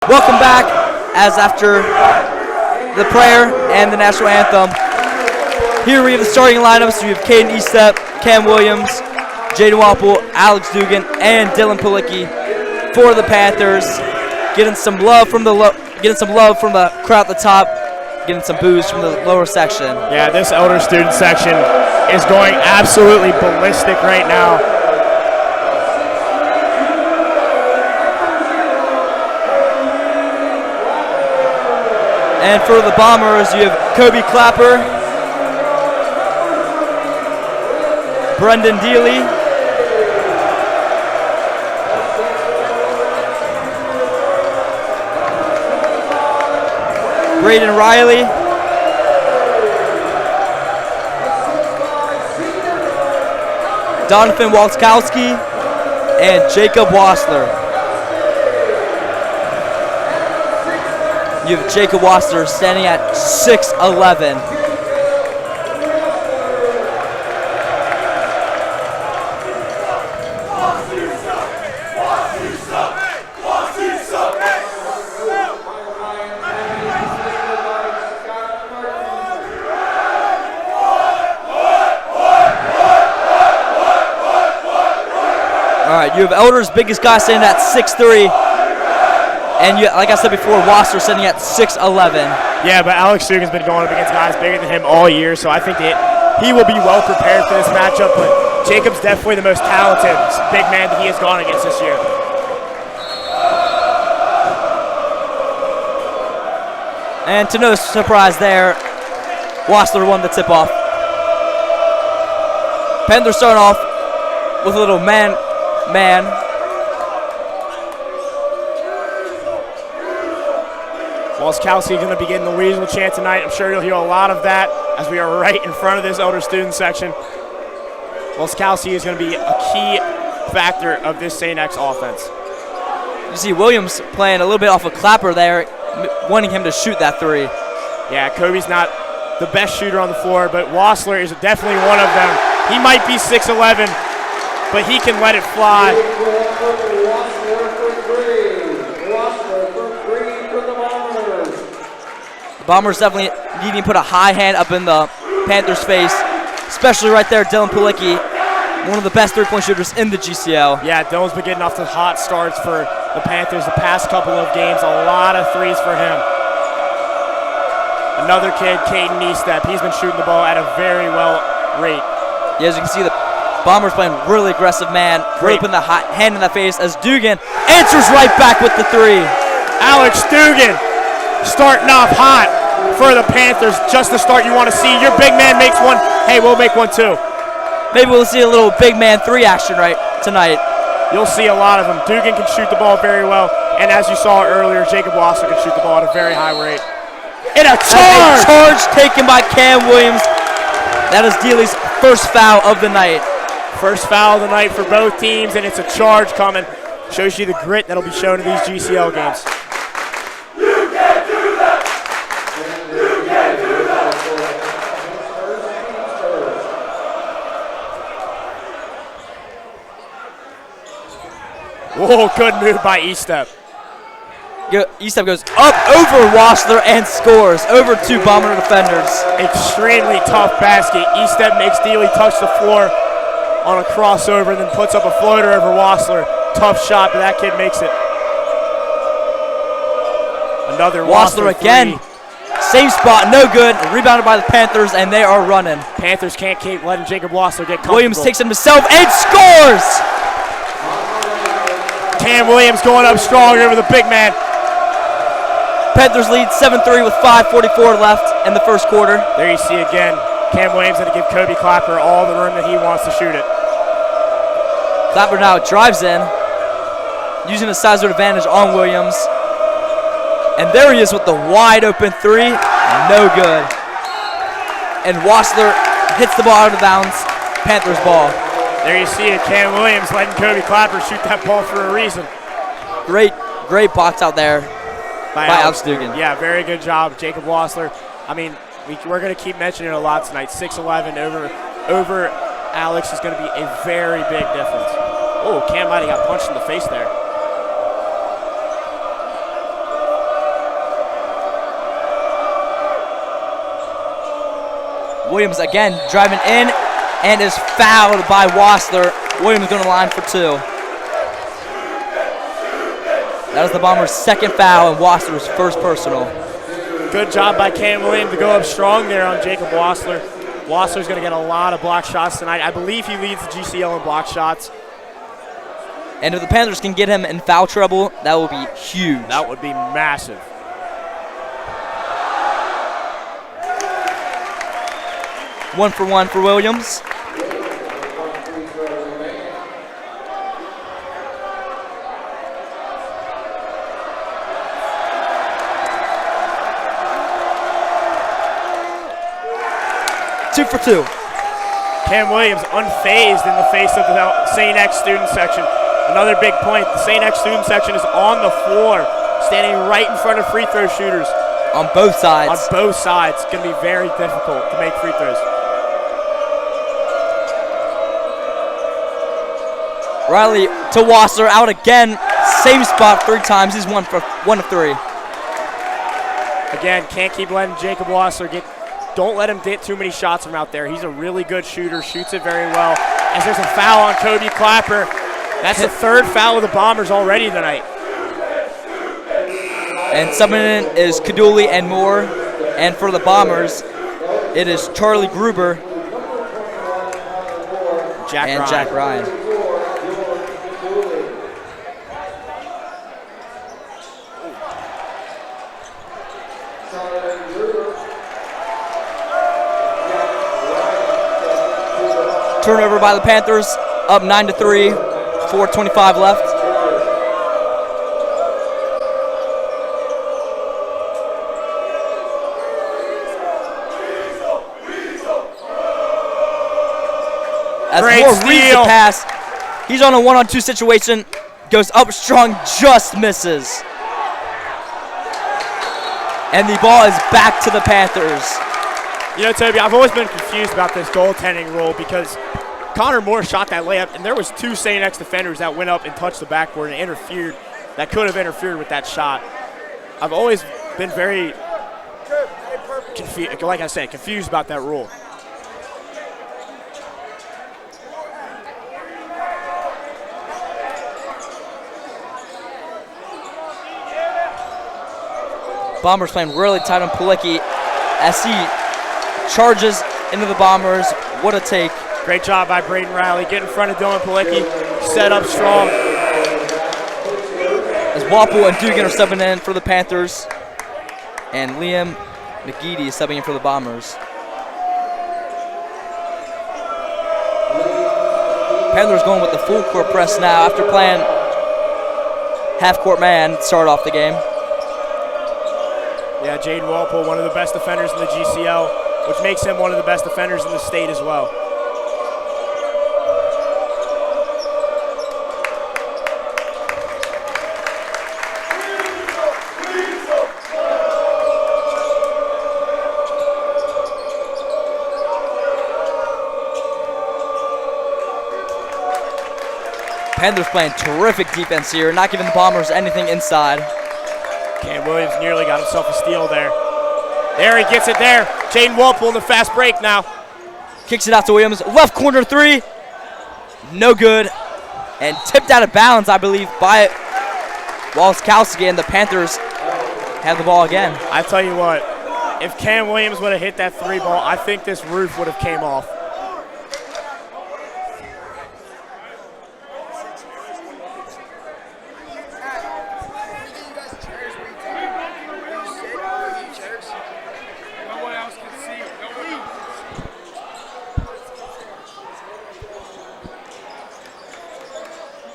Welcome back, as after the prayer and the national anthem. Here we have the starting lineups. We have Caden Estep, Cam Williams, Jaden Wapple, Alex Dugan, and Dylan Palicki for the Panthers. Getting some love from the crowd at the top, getting some boos from the lower section. Yeah, this Elder student section is going absolutely ballistic right now. And for the Bombers, you have Kobe Clapper, Brendan Dealey, Braden Riley, Donovan Walskowski, and Jacob Wassler. You have Jacob Wasser standing at 6'11". All right, you have Elder's biggest guy standing at 6'3", and you, like I said before, Wasser standing at 6'11". Yeah, but Alex Dugan's been going up against guys bigger than him all year, so I think that he will be well prepared for this matchup. But Jacob's definitely the most talented big man that he has gone against this year. And to no surprise there, Wasser won the tip-off. Panthers starting off with a little man. Walskowski going to be getting the Weasel chant tonight. I'm sure you'll hear a lot of that as we are right in front of this elder student section. Walskowski is going to be a key factor of this St. X offense. You see Williams playing a little bit off a clapper there, wanting him to shoot that three. Yeah, Kobe's not the best shooter on the floor, but Wassler is definitely one of them. He might be 6'11", but he can let it fly. The Bombers definitely needing to put a high hand up in the Panthers' face, especially right there, Dylan Palicki, one of the best three-point shooters in the GCL. Yeah, Dylan's been getting off to hot starts for the Panthers the past couple of games. A lot of threes for him. Another kid, Caden Eastep, he's been shooting the ball at a very well rate. Yeah, as you can see, the Bombers playing really aggressive man, really putting the hot hand in the face as Dugan answers right back with the three. Alex Dugan starting off hot for the Panthers. Just the start you want to see. Your big man makes one. Hey, we'll make one too. Maybe we'll see a little big man three action right tonight. You'll see a lot of them. Dugan can shoot the ball very well. And as you saw earlier, Jacob Wasser can shoot the ball at a very high rate. And a charge! A charge taken by Cam Williams. That is Dealey's first foul of the night. First foul of the night for both teams, and it's a charge coming. Shows you the grit that'll be shown in these GCL games. You can't do that. Whoa, good move by Eastep. Eastep goes up over Wassler and scores over two Bomber defenders. Extremely tough basket. Eastep makes Dealey touch the floor on a crossover and then puts up a floater over Wassler. Tough shot, but that kid makes it. Another Wassler again. Same spot, no good. Rebounded by the Panthers, and they are running. Panthers can't keep letting Jacob Wassler get comfortable. Williams takes him himself and scores! Cam Williams going up strong over the big man. Panthers lead 7-3 with 5:44 left in the first quarter. There you see again, Cam Williams going to give Kobe Clapper all the room that he wants to shoot it. Clapper now drives in, using a size advantage on Williams. And there he is with the wide open three, no good. And Wassler hits the ball out of bounds, Panthers ball. There you see it, Cam Williams letting Kobe Clapper shoot that ball for a reason. Great box out there by Alex Dugan. Yeah, very good job, Jacob Wassler. I mean, we're going to keep mentioning it a lot tonight. 6'11" over Alex is going to be a very big difference. Oh, Cam might have got punched in the face there. Williams again driving in and is fouled by Wassler. Williams going to line for two. That is the Bombers' second foul and Wassler's first personal. Good job by Cam Williams to go up strong there on Jacob Wassler. Wassler's going to get a lot of block shots tonight. I believe he leads the GCL in block shots. And if the Panthers can get him in foul trouble, that will be huge. That would be massive. One for Williams. Two for two. Cam Williams unfazed in the face of the St. X student section. Another big point, the St. X student section is on the floor standing right in front of free throw shooters. On both sides. On both sides. It's going to be very difficult to make free throws. Riley to Wasser, out again. Same spot 3 times. He's 1 of 3. Again, can't keep letting Jacob Wasser don't let him get too many shots from out there. He's a really good shooter, shoots it very well. As there's a foul on Kobe Clapper. That's the 3rd foul of the Bombers already tonight. And subbing in is Kaduli and Moore. And for the Bombers, it is Charlie Gruber and Jack Ryan. Turnover by the Panthers, up 9-3, 4:25 left. As Moore reads the pass, he's on a 1-on-2 situation, goes up strong, just misses. And the ball is back to the Panthers. You know, Toby, I've always been confused about this goaltending rule because Connor Moore shot that layup, and there was 2 St. X defenders that went up and touched the backboard and interfered. That could have interfered with that shot. I've always been very, confused about that rule. Bombers playing really tight on Palicki as he charges into the Bombers. What a take. Great job by Braden Riley. Get in front of Dylan Palicki. Set up strong. As Wapple and Dugan are subbing in for the Panthers. And Liam McGeady is subbing in for the Bombers. Panthers going with the full court press now after playing half-court man to start off the game. Yeah, Jaden Walpole, one of the best defenders in the GCL, which makes him one of the best defenders in the state as well. Panthers playing terrific defense here, not giving the Bombers anything inside. Cam Williams nearly got himself a steal there. There he gets it there. Jaden Walpole in the fast break now. Kicks it out to Williams. Left corner 3. No good. And tipped out of bounds, I believe, by Walskowski, and the Panthers have the ball again. I tell you what, if Cam Williams would have hit that 3 ball, I think this roof would have came off.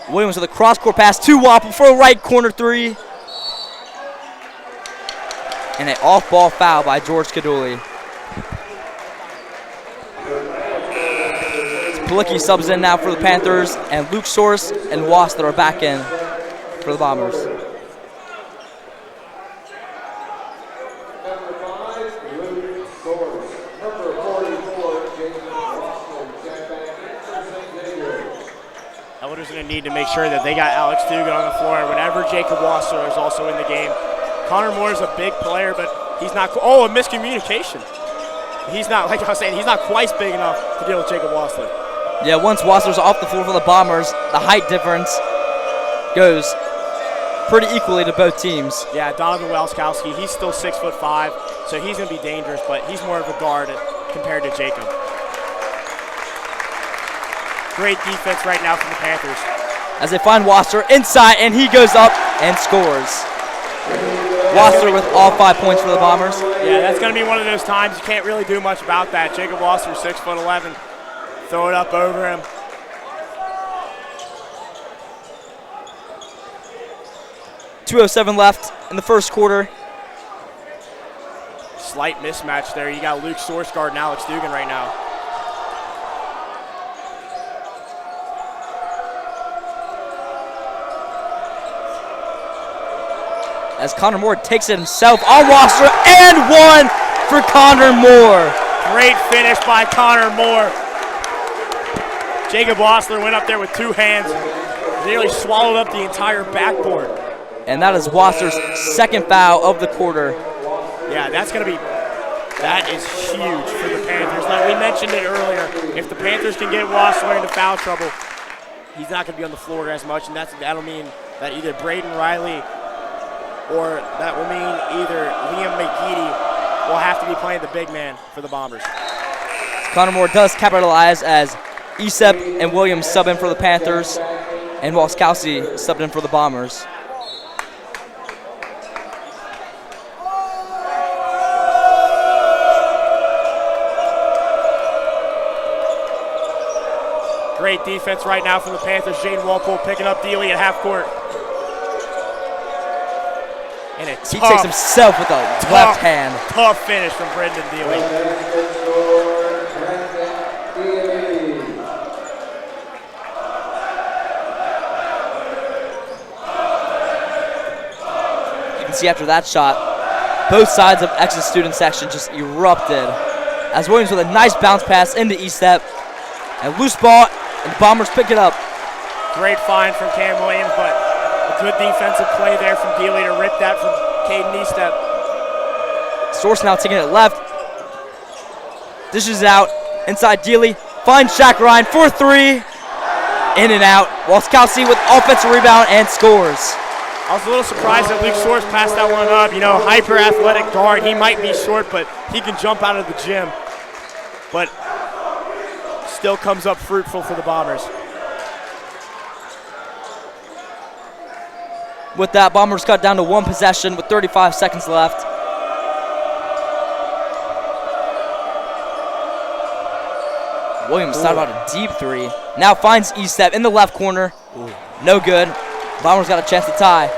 Williams with a cross-court pass to Wapple for a right corner 3. And an off-ball foul by George Kaduli. Palicki subs in now for the Panthers, and Luke Source and Wasser are back in for the Bombers. Elder's going to need to make sure that they got Alex Dugan on the floor whenever Jacob Wasser is also in the game. Connor Moore is a big player, but he's not. Oh, a miscommunication. He's not, like I was saying, he's not quite big enough to deal with Jacob Wasser. Yeah, once Wasser's off the floor for the Bombers, the height difference goes pretty equally to both teams. Yeah, Donovan Walskowski, he's still 6'5", so he's going to be dangerous, but he's more of a guard compared to Jacob. Great defense right now from the Panthers. As they find Wasser inside, and he goes up and scores. Wasser with all 5 points for the Bombers. Yeah, that's going to be one of those times you can't really do much about that. Jacob Wasser, 6'11", throw it up over him. .207 left in the first quarter. Slight mismatch there. You got Luke Source guarding Alex Dugan right now. as Connor Moore takes it himself on Wasser, and one for Connor Moore. Great finish by Connor Moore. Jacob Wassler went up there with two hands, nearly swallowed up the entire backboard. And that is Wassler's second foul of the quarter. Yeah, that is huge for the Panthers. Like we mentioned it earlier, if the Panthers can get Wassler into foul trouble, he's not going to be on the floor as much, and that'll mean that either Braden Riley or that will mean either Liam McGeady will have to be playing the big man for the Bombers. Connor Moore does capitalize as Esep and Williams sub in for the Panthers, and Walskowski subbed in for the Bombers. Great defense right now from the Panthers. Jaden Walpole picking up Dealey at half court. And He takes himself with a left hand. Tough finish from Brendan Dealey. You can see after that shot, both sides of X's student section just erupted as Williams with a nice bounce pass into Estep. And loose ball, and the Bombers pick it up. Great find from Cam Williams, but a good defensive play there from Dealey to rip that from Caden Estep. Source now taking it left. Dishes it out. Inside Dealey. Finds Shaq Ryan for three. In and out. Walskowski with offensive rebound and scores. I was a little surprised that Luke Source passed that one up. You know, hyper athletic guard. He might be short, but he can jump out of the gym. But still comes up fruitful for the Bombers. With that, Bombers cut down to one possession with 35 seconds left. Williams thought about a deep three. Now finds Estep in the left corner. No good. Bombers got a chance to tie.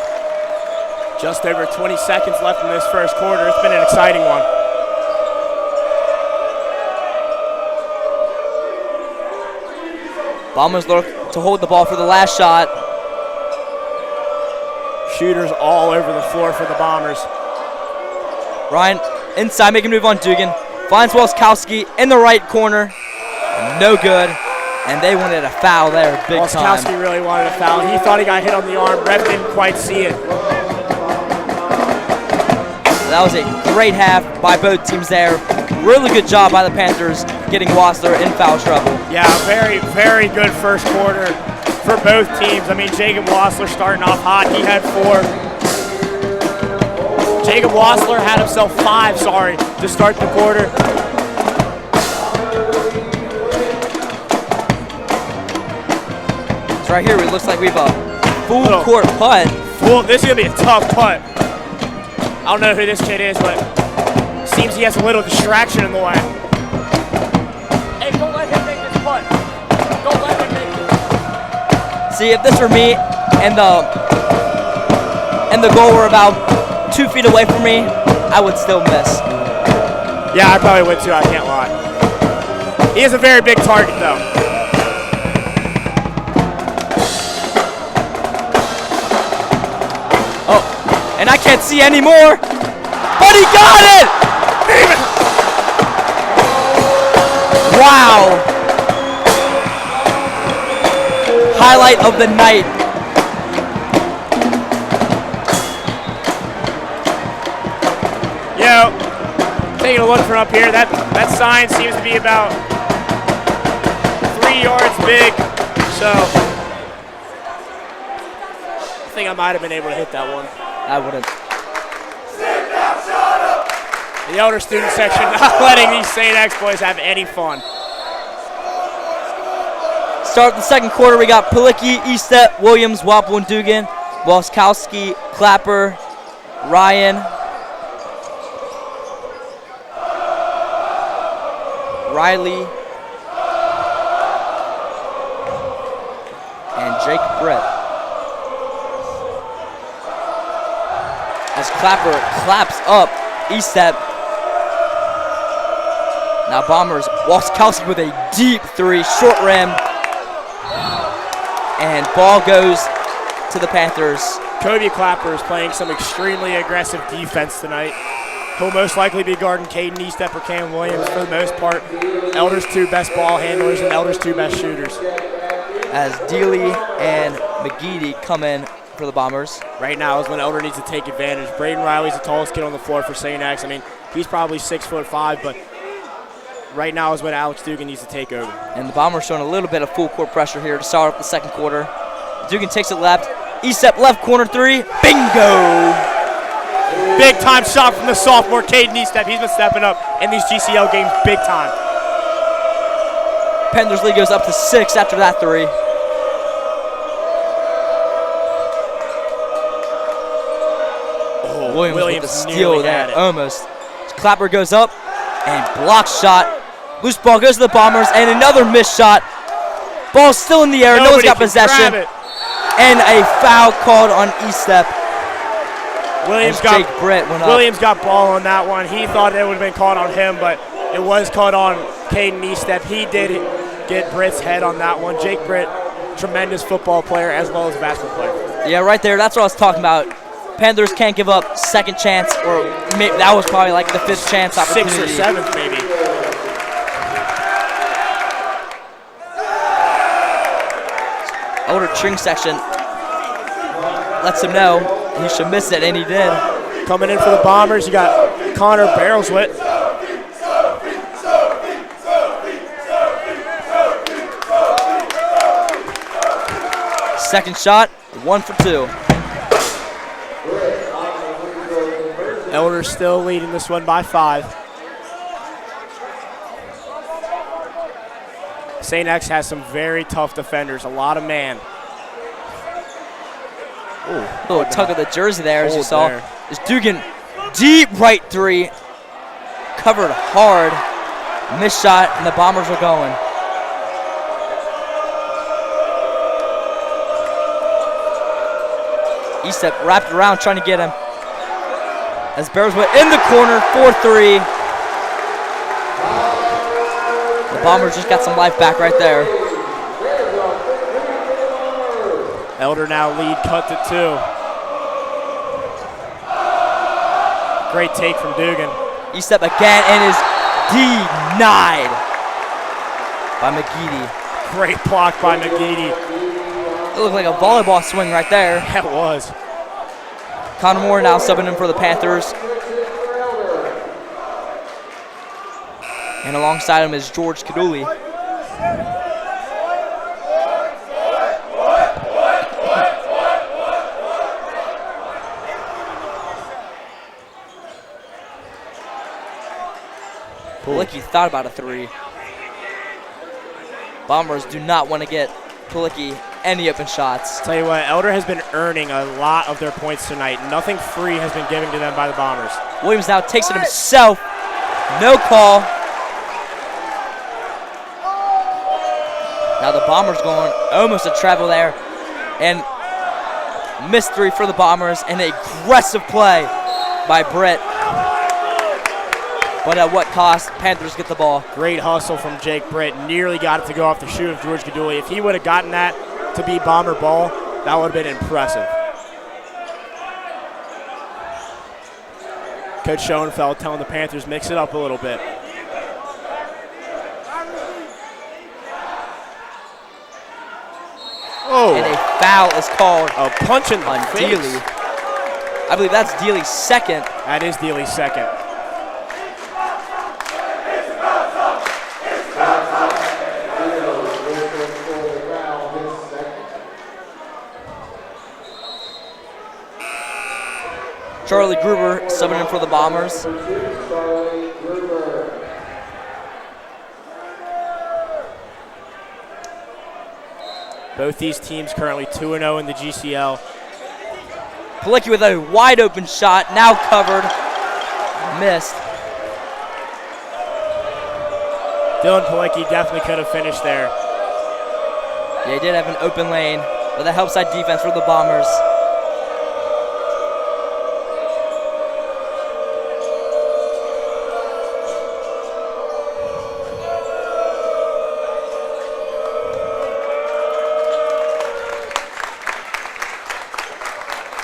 Just over 20 seconds left in this first quarter. It's been an exciting one. Bombers look to hold the ball for the last shot. Shooters all over the floor for the Bombers. Ryan inside, making a move on Dugan. Finds Walskowski in the right corner. No good. And they wanted a foul there, big time. Walskowski really wanted a foul. He thought he got hit on the arm. Ref didn't quite see it. That was a great half by both teams there. Really good job by the Panthers getting Wassler in foul trouble. Yeah, very, very good first quarter for both teams. I mean, Jacob Wassler starting off hot. He had 4. Jacob Wassler had himself 5, to start the quarter. So right here, it looks like we have a full court putt. This is going to be a tough putt. I don't know who this kid is, but seems he has a little distraction in the way. Hey, don't let him make this putt. Don't let him make it. See, if this were me and the goal were about 2 feet away from me, I would still miss. Yeah, I probably would too, I can't lie. He is a very big target, though. Oh, and I can't see anymore, but he got it! Wow. Highlight of the night. Taking a look from up here, that sign seems to be about 3 yards big, so I think I might have been able to hit that one. I wouldn't. The elder student section not letting these St. X boys have any fun. Start the second quarter, we got Palicki, Estep, Williams, Wapple, and Dugan, Walskowski, Clapper, Ryan, Riley, and Jake Britt. As Clapper claps up Estep. Now Bombers, Walskowski with a deep 3, short rim. And ball goes to the Panthers. Jacoby Clapper is playing some extremely aggressive defense tonight. He'll most likely be guarding Caden Eastep or Cam Williams for the most part. Elder's 2 best ball handlers and Elder's 2 best shooters. As Dealey and McGeady come in for the Bombers. Right now is when Elder needs to take advantage. Braden Riley's the tallest kid on the floor for St. X. I mean, he's probably 6'5", but right now is when Alex Dugan needs to take over. And the Bombers showing a little bit of full court pressure here to start off the second quarter. Dugan takes it left. Eastep left corner 3. Bingo! Big time shot from the sophomore, Caden Eastep. He's been stepping up in these GCL games big time. Panthers lead goes up to 6 after that 3. Oh, Williams with the steal there, almost. Clapper goes up and blocks shot. Loose ball goes to the Bombers and another missed shot. Ball's still in the air, no one's got possession. And a foul called on Eastep. Williams got ball on that one. He thought it would have been caught on him, but it was caught on Caden Eastep. He did get Britt's head on that one. Jake Britt, tremendous football player as well as a basketball player. Yeah, right there. That's what I was talking about. Panthers can't give up second chance, or maybe that was probably like the 5th chance opportunity. 6th or 7th, maybe. Elder Tring section lets him know he should miss it, and he did. Coming in for the Bombers, you got Connor Barrelswit. Second shot, 1 for 2. Elder still leading this one by 5. St. X has some very tough defenders, a lot of man. Ooh, little tug of the jersey there, as you saw. Is Dugan deep right 3, covered hard, missed shot, and the Bombers are going. Eastep wrapped around trying to get him. As Bears went in the corner, 4-3. The Bombers just got some life back right there. Elder now lead cut to 2. Great take from Dugan. Eastep again and is denied by McGeady. Great block by McGeady. It looked like a volleyball swing right there. That was. Connor Moore now subbing in for the Panthers. And alongside him is George Kaduli. Palicki thought about a 3. Bombers do not want to get Palicki any open shots. Tell you what, Elder has been earning a lot of their points tonight. Nothing free has been given to them by the Bombers. Williams now takes it himself. No call. Now the Bombers going almost a travel there. And missed 3 for the Bombers. And an aggressive play by Britt. But at what cost? Panthers get the ball. Great hustle from Jake Britt. Nearly got it to go off the shoe of George Gaduli. If he would have gotten that to be Bomber ball, that would have been impressive. Coach Schoenfeld telling the Panthers, mix it up a little bit. Oh. And a foul is called A punch in the on face. Dealey. I believe that's Dealey's second. That is Dealey's second. Charlie Gruber subbing in for the Bombers. Both these teams currently 2-0 in the GCL. Palicki with a wide open shot, now covered, missed. Dylan Palicki definitely could have finished there. Yeah, he did have an open lane, but that help side defense for the Bombers.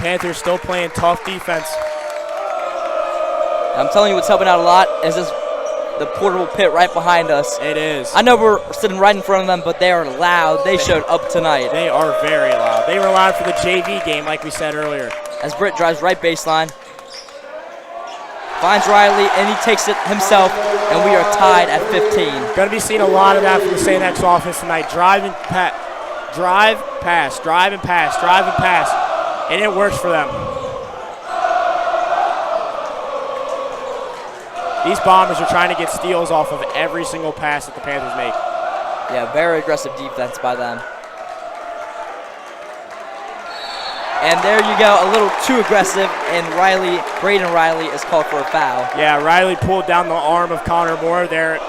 Panthers still playing tough defense. I'm telling you what's helping out a lot is the portable pit right behind us. It is. I know we're sitting right in front of them, but they are loud. They showed up tonight. They are very loud. They were loud for the JV game, like we said earlier. As Britt drives right baseline, finds Riley, and he takes it himself, and we are tied at 15. Going to be seeing a lot of that from the St. X offense tonight. Drive, pass, drive and pass, and it works for them. These Bombers are trying to get steals off of every single pass that the Panthers make. Yeah, very aggressive defense by them. And there you go, a little too aggressive, and Braden Riley is called for a foul. Yeah, Riley pulled down the arm of Connor Moore there.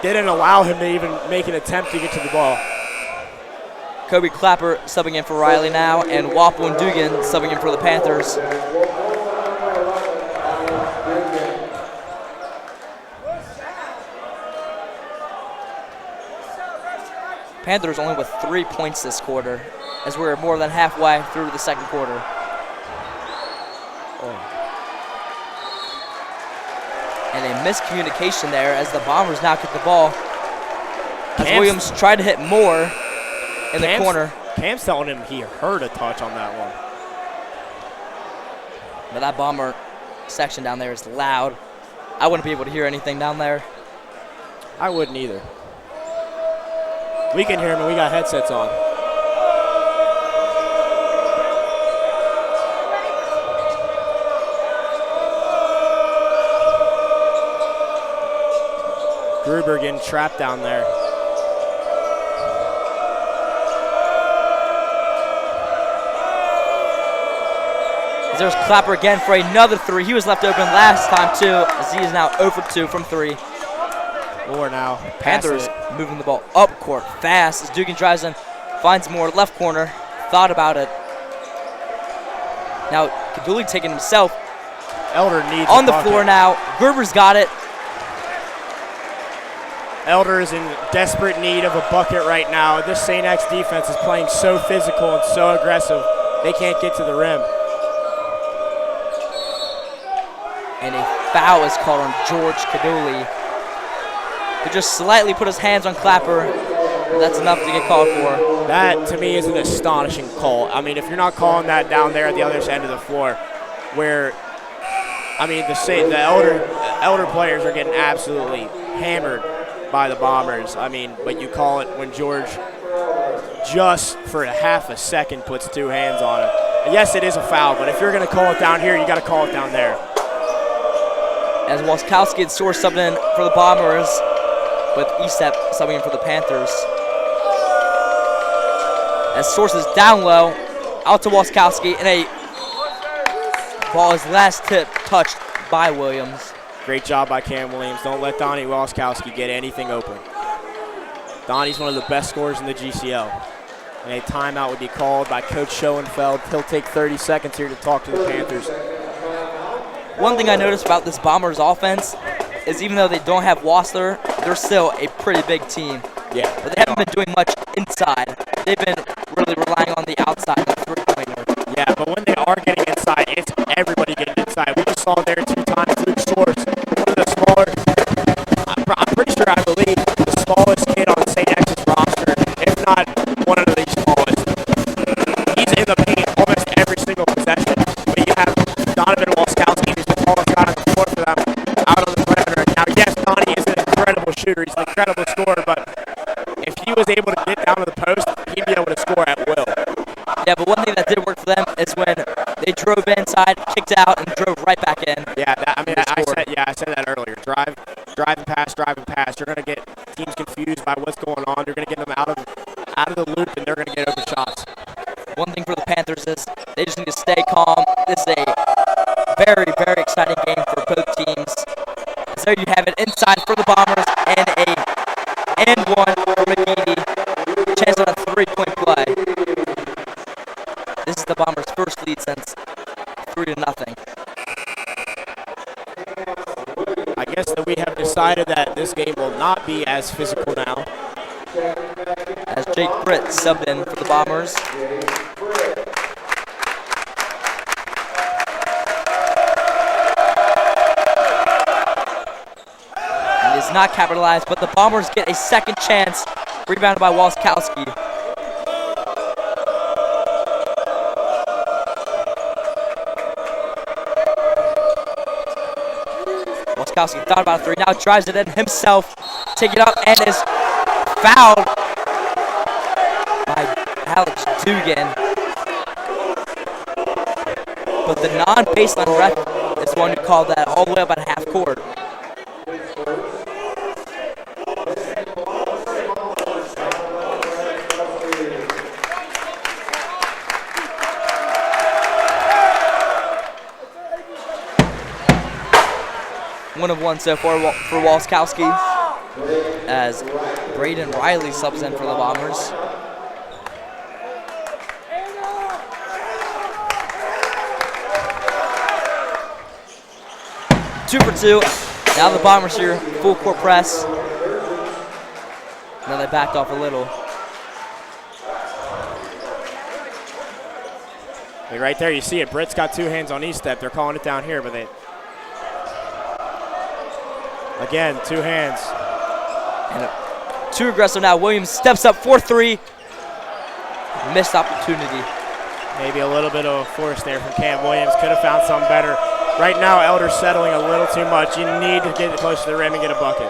Didn't allow him to even make an attempt to get to the ball. Kobe Clapper subbing in for Riley now, and Wapple and Dugan subbing in for the Panthers. Panthers only with 3 points this quarter, as we're more than halfway through the second quarter. And a miscommunication there as the Bombers now get the ball. As Williams tried to hit Moore in the corner. Cam's telling him he heard a touch on that one. But that Bomber section down there is loud. I wouldn't be able to hear anything down there. I wouldn't either. We can hear him, and we got headsets on. Gruber getting trapped down there. There's Clapper again for another three. He was left open last time too, as he is now 0 for 2 from 3. Moore now. Panthers moving the ball up court fast as Dugan drives in, finds Moore left corner, thought about it. Now Kaduli taking himself Elder needs on the floor now. Gerber's got it. Elder is in desperate need of a bucket right now. This St. X defense is playing so physical and so aggressive, they can't get to the rim. And a foul is called on George Kaduli, who just slightly put his hands on Clapper. That's enough to get called for. That, to me, is an astonishing call. I mean, if you're not calling that down there at the other end of the floor, where, I mean, the elder players are getting absolutely hammered by the Bombers. I mean, but you call it when George just for a half a second puts 2 hands on him. And yes, it is a foul, but if you're going to call it down here, you got to call it down there. As Waskowski and Source subbing in for the Bombers, with ESEP subbing in for the Panthers. As Source is down low, out to Waskowski, and a ball is last tip touched by Williams. Great job by Cam Williams. Don't let Donnie Waskowski get anything open. Donnie's one of the best scorers in the GCL. And a timeout would be called by Coach Schoenfeld. He'll take 30 seconds here to talk to the Panthers. One thing I noticed about this Bombers offense is even though they don't have Wassler, they're still a pretty big team. Yeah. But they haven't been doing much inside. They've been really relying on the outside, the three-pointer. Yeah, but when they are getting inside, it's everybody getting inside. We just saw there 2 times Luke Source, one of the smaller, I'm pretty sure I believe the smallest kid on St. X's roster, if not one of the smallest. He's in the paint almost every single possession. But you have Donovan Waskowski, who's the tallest guy on the floor for them, out on the perimeter. Now, yes, Donnie is an incredible shooter. He's an incredible scorer, but if he was able to get down to the post, he'd be able to score at will. Yeah, but one thing that did work for them is when they drove inside, kicked out, and drove right back in. Yeah, I said that earlier. Drive and pass. You're going to get teams confused by what's going on. You're going to get them out of the loop, and they're going to get open shots. One thing for the Panthers is they just need to stay calm. This is a very, very exciting game for both teams. So there you have it inside for the Bombers and a one for McGeady. Chance on a 3-point play. This is the Bombers' first lead since 3-0. I guess that we have decided that this game will not be as physical now. As Jake Britt subbed in for the Bombers. does not capitalize, but the Bombers get a second chance. Rebounded by Walskowski. Walskowski thought about a three, now drives it in himself. Take it up and is fouled by Alex Dugan. But the non-baseline ref is the one who called that all the way up at half court. One of one so far for Walskowski, as Braden Riley subs in for the Bombers. Two for two. Now the Bombers here, full court press. Now they backed off a little. Hey, right there, you see it. Britt's got two hands on each step. They're calling it down here, but they... Again, two hands. And too aggressive now. Williams steps up 4-3. Missed opportunity. Maybe a little bit of a force there from Cam Williams. Could have found something better. Right now, Elder's settling a little too much. You need to get close to the rim and get a bucket.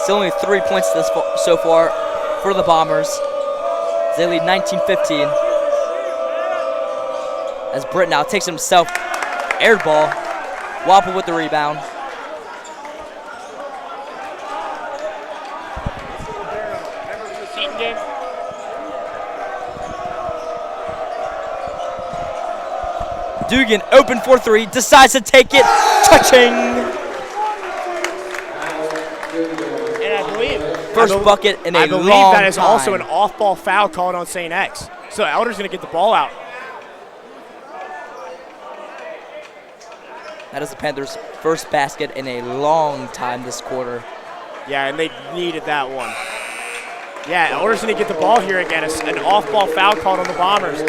Still only 3 points so far for the Bombers. They lead 19-15. As Britt now takes himself aired ball. Wapple with the rebound. Dugan open for three, decides to take it, touching. And I believe First bucket in a long time. I believe that is also an off-ball foul called on St. X. So Elder's going to get the ball out. That is the Panthers' first basket in a long time this quarter. Yeah, and they needed that one. Yeah, Elder's going to get the ball here again. It's an off-ball foul called on the Bombers.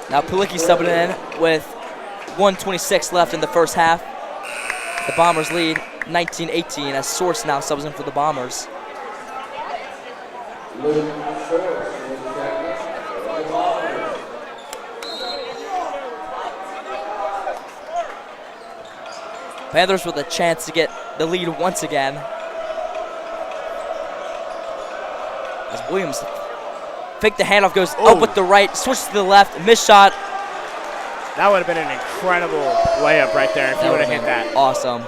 Now Palicki subbing in with 1:26 left in the first half. The Bombers lead 19-18 as Source now subs in for the Bombers. Panthers with a chance to get the lead once again. As Williams fake the handoff, goes up with the right, switches to the left, missed shot. That would have been an incredible layup right there if you would have hit that. Awesome.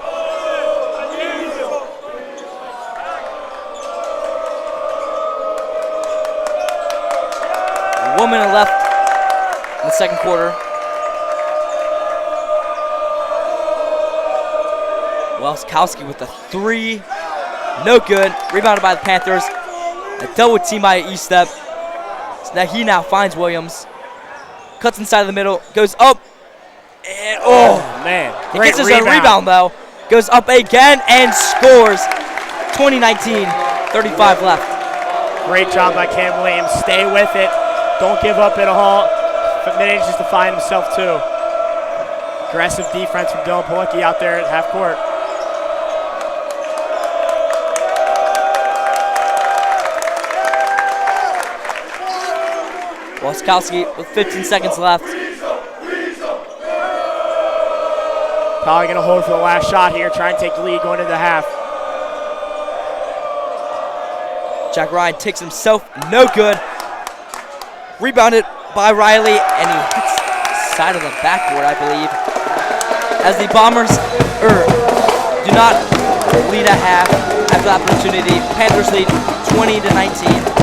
One minute left in the second quarter. Walskowski with the three. No good. Rebounded by the Panthers. A double team by E-Step. So now finds Williams. Cuts inside the middle. Goes up. And man. He gets his own rebound though. Goes up again and scores. 20-19. 35 left. Great job by Cam Williams. Stay with it. Don't give up at all. Manages to find himself too. Aggressive defense from Dylan Palicki out there at half court. Walskowski with 15 seconds left. Probably going to hold for the last shot here. Try and take the lead going into the half. Jack Ryan takes himself. No good. Rebounded by Riley, and he hits the side of the backboard, I believe. As the Bombers do not lead a half after the opportunity. Panthers lead 20-19.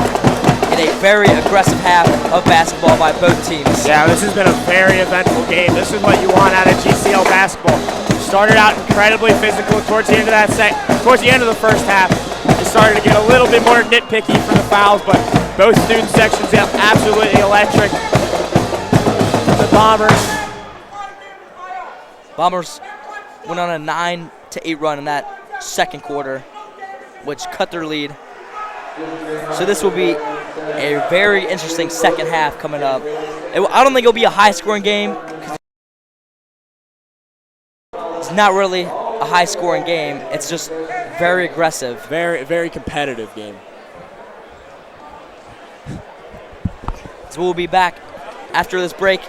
In a very aggressive half of basketball by both teams. Yeah, this has been a very eventful game. This is what you want out of GCL basketball. Started out incredibly physical towards the end of towards the end of the first half. It started to get a little bit more nitpicky for the fouls, but both student sections got absolutely electric. The Bombers went on a 9-8 run in that second quarter, which cut their lead. So this will be a very interesting second half coming up. I don't think it'll be a high-scoring game. It's not really a high-scoring game. It's just very aggressive. Very, very competitive game. So we'll be back after this break.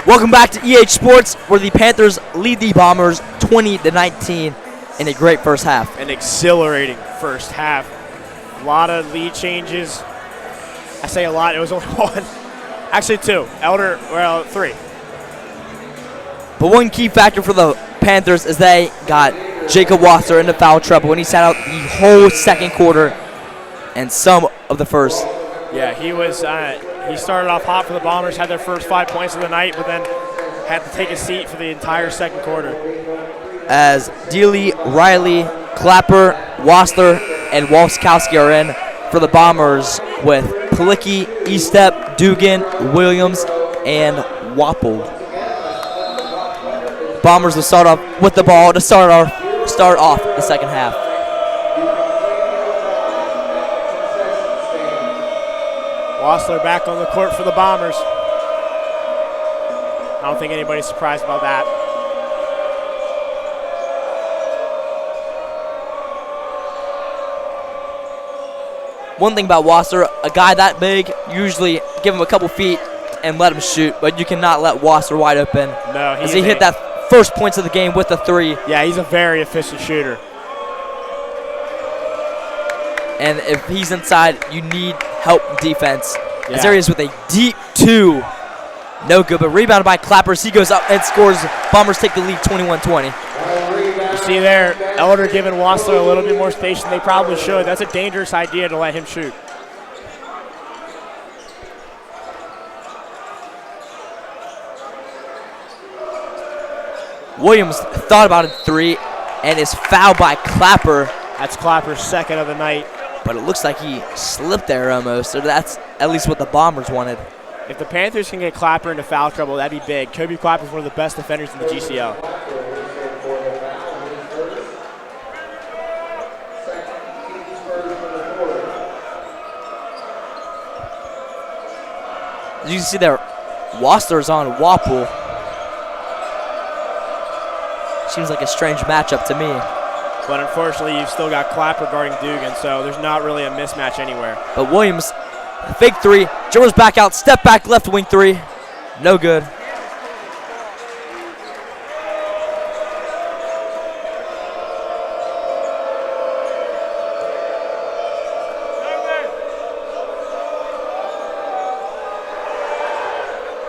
Welcome back to EH Sports, where the Panthers lead the Bombers 20-19 in a great first half. An exhilarating first half. A lot of lead changes. I say a lot, it was only one. Actually two. Three. But one key factor for the Panthers is they got Jacob Wasser into foul trouble, and he sat out the whole second quarter and some of the first. Yeah, he was. He started off hot for the Bombers, had their first 5 points of the night, but then had to take a seat for the entire second quarter. As Dealey, Riley, Clapper, Wassler, and Walskowski are in for the Bombers with Palicki, Estep, Dugan, Williams, and Wapple. Bombers will start off with the ball to start off the second half. Wassler back on the court for the Bombers. I don't think anybody's surprised about that. One thing about Wasser, a guy that big, usually give him a couple feet and let him shoot, but you cannot let Wasser wide open. No, as he hit that first points of the game with the three. Yeah, he's a very efficient shooter. And if he's inside, you need help defense. Yeah. As there he is with a deep two. No good, but rebounded by Clappers. He goes up and scores. Bombers take the lead 21-20. You see there, Elder giving Wassler a little bit more space than they probably should. That's a dangerous idea to let him shoot. Williams thought about a three and is fouled by Clapper. That's Clapper's second of the night. But it looks like he slipped there almost, so that's at least what the Bombers wanted. If the Panthers can get Clapper into foul trouble, that'd be big. Kobe Clapper's one of the best defenders in the GCL. As you can see there, Wassler's on Wapple. Seems like a strange matchup to me. But unfortunately, you've still got Clapper guarding Dugan, so there's not really a mismatch anywhere. But Williams, fake three, dribbles back out, step back, left wing three. No good.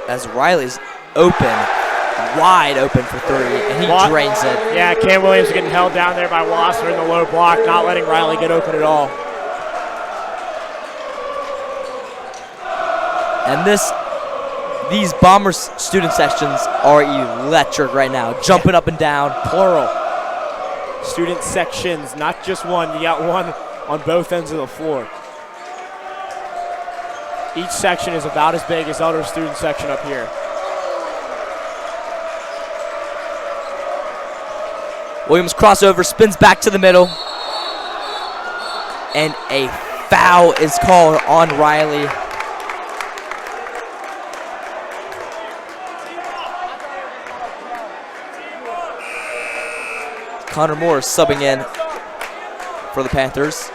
As Riley's open, wide open for three, and he drains it. Yeah, Cam Williams getting held down there by Wassler in the low block, not letting Riley get open at all. And these Bombers student sections are electric right now, jumping up and down. Plural. Student sections, not just one. You got one on both ends of the floor. Each section is about as big as other student section up here. Williams crossover, spins back to the middle. And a foul is called on Riley. Connor Moore subbing in for the Panthers.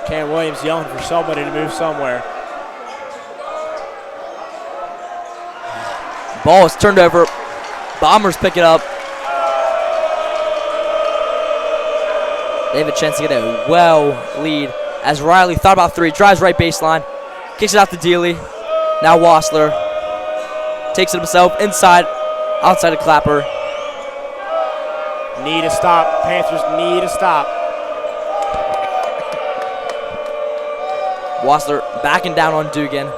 Cam Williams yelling for somebody to move somewhere. Ball is turned over. Bombers pick it up. They have a chance to get a well lead as Riley thought about three, drives right baseline, kicks it out to Dealey. Now Wassler takes it himself inside, outside of Clapper. Need to stop. Panthers need to stop. Wassler backing down on Dugan.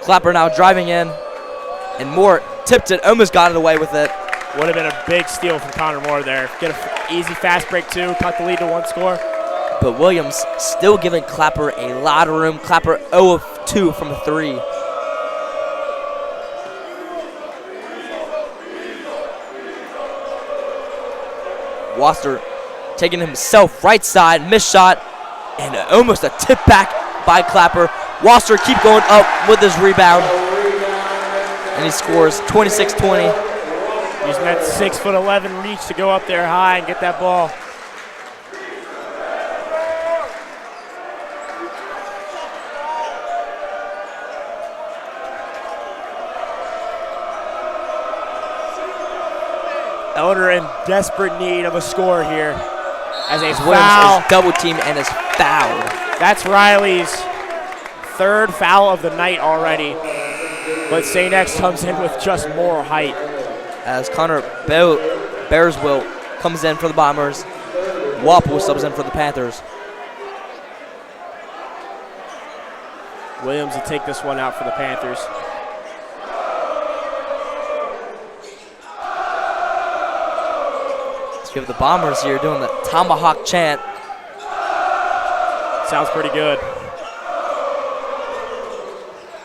Clapper now driving in, and Moore tipped it, almost got it away with it. Would have been a big steal from Connor Moore there. Get an easy fast break two, cut the lead to one score. But Williams still giving Clapper a lot of room. Clapper 0 of 2 from a three. Wassler taking himself right side, missed shot, and almost a tip back by Clapper. Wassler keep going up with his rebound, and he scores 26-20. Using that 6'11" reach to go up there high and get that ball. Elder in desperate need of a score here. As a Williams foul. is double teamed and is fouled. That's Riley's third foul of the night already. But St. X comes in with just more height. As Connor Bearswill comes in for the Bombers. Wapple subs in for the Panthers. Williams will take this one out for the Panthers. Let's give the Bombers here doing the tomahawk chant. Sounds pretty good.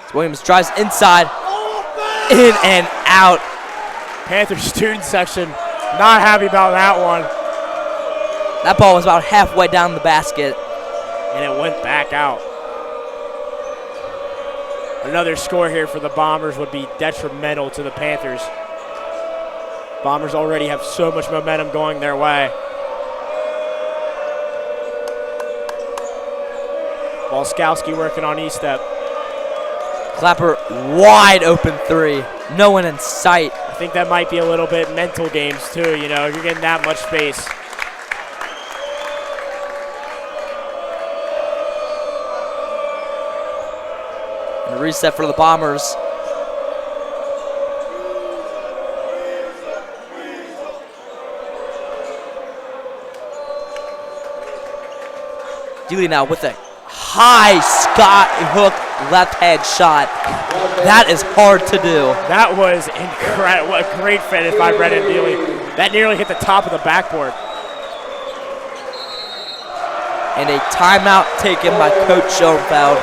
As Williams drives inside, in and out. Panthers student section not happy about that one. That ball was about halfway down the basket. And it went back out. Another score here for the Bombers would be detrimental to the Panthers. Bombers already have so much momentum going their way. Walskowski working on E-step. Clapper wide open three. No one in sight. I think that might be a little bit mental games too, you know, if you're getting that much space. And a reset for the Bombers. Dealey now with a high sky hook left hand shot. That is hard to do. That was incredible. What a great finish by Brendan Dealey. That nearly hit the top of the backboard. And a timeout taken by Coach Schoenfeld.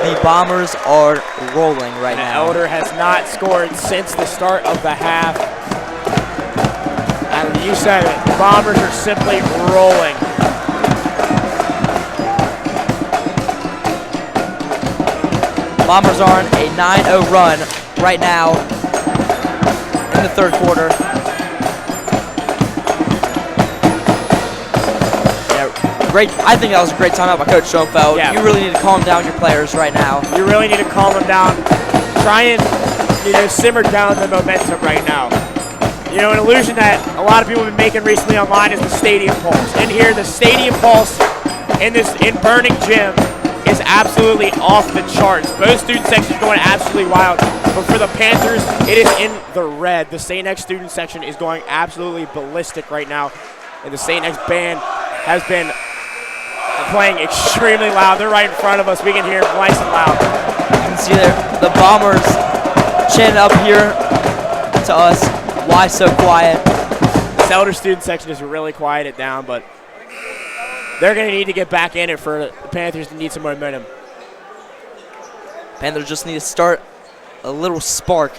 The Bombers are rolling right now. Elder has not scored since the start of the half. And you said it, the Bombers are simply rolling. Bombers are on a 9-0 run right now in the third quarter. Yeah, great. I think that was a great timeout by Coach Schoenfeld. Yeah. You really need to calm down your players right now. You really need to calm them down. Try and simmer down the momentum right now. You know, an illusion that a lot of people have been making recently online is the stadium pulse. In here, the stadium pulse in Burning Gym is absolutely off the charts. Both student sections going absolutely wild. But for the Panthers, it is in the red. The St. X student section is going absolutely ballistic right now. And the St. X band has been playing extremely loud. They're right in front of us. We can hear it nice and loud. You can see there the Bombers chanting up here to us, why so quiet? This Elder student section has really quieted down, but they're going to need to get back in it for the Panthers to need some momentum. Panthers just need to start a little spark,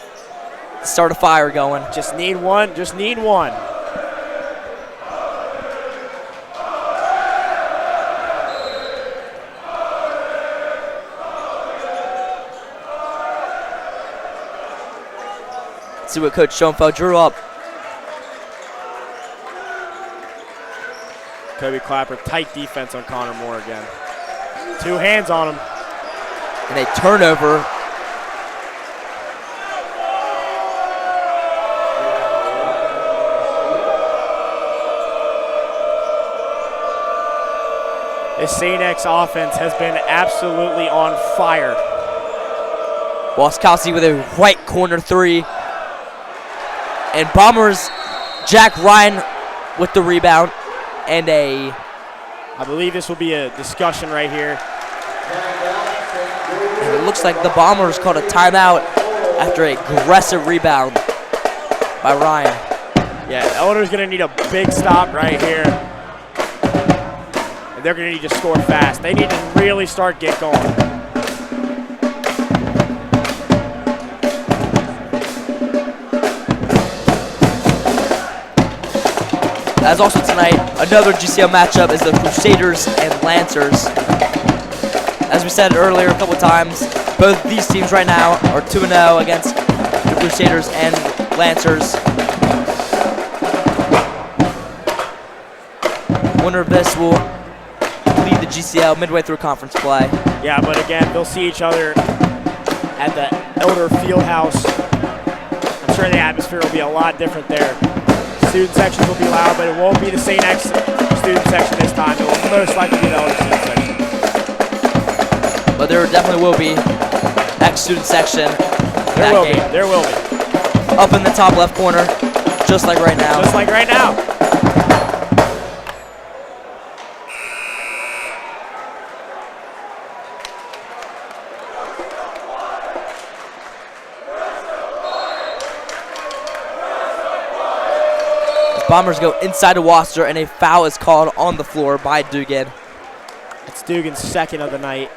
start a fire going. Just need one. Just need one. Let's see what Coach Schoenfeld drew up. Kobe Clapper, tight defense on Connor Moore again. Two hands on him. And a turnover. This St. X offense has been absolutely on fire. Walskowski with a right corner three. And Bombers, Jack Ryan with the rebound. And I believe this will be a discussion right here. And it looks like the Bombers called a timeout after an aggressive rebound by Ryan. Yeah, Elder's going to need a big stop right here. And they're going to need to score fast. They need to really start get going. As also tonight, another GCL matchup is the Crusaders and Lancers. As we said earlier a couple times, both these teams right now are 2-0 against the Crusaders and Lancers. Winner of this will lead the GCL midway through conference play. Yeah, but again, they'll see each other at the Elder Fieldhouse. I'm sure the atmosphere will be a lot different there. student sections will be loud, but it won't be the St. X student section this time. It will most likely be the Elder student section. But there definitely will be X student section. There will be. There will be. Up in the top left corner, just like right now. Just like right now. Bombers go inside to Wasser, and a foul is called on the floor by Dugan. It's Dugan's second of the night.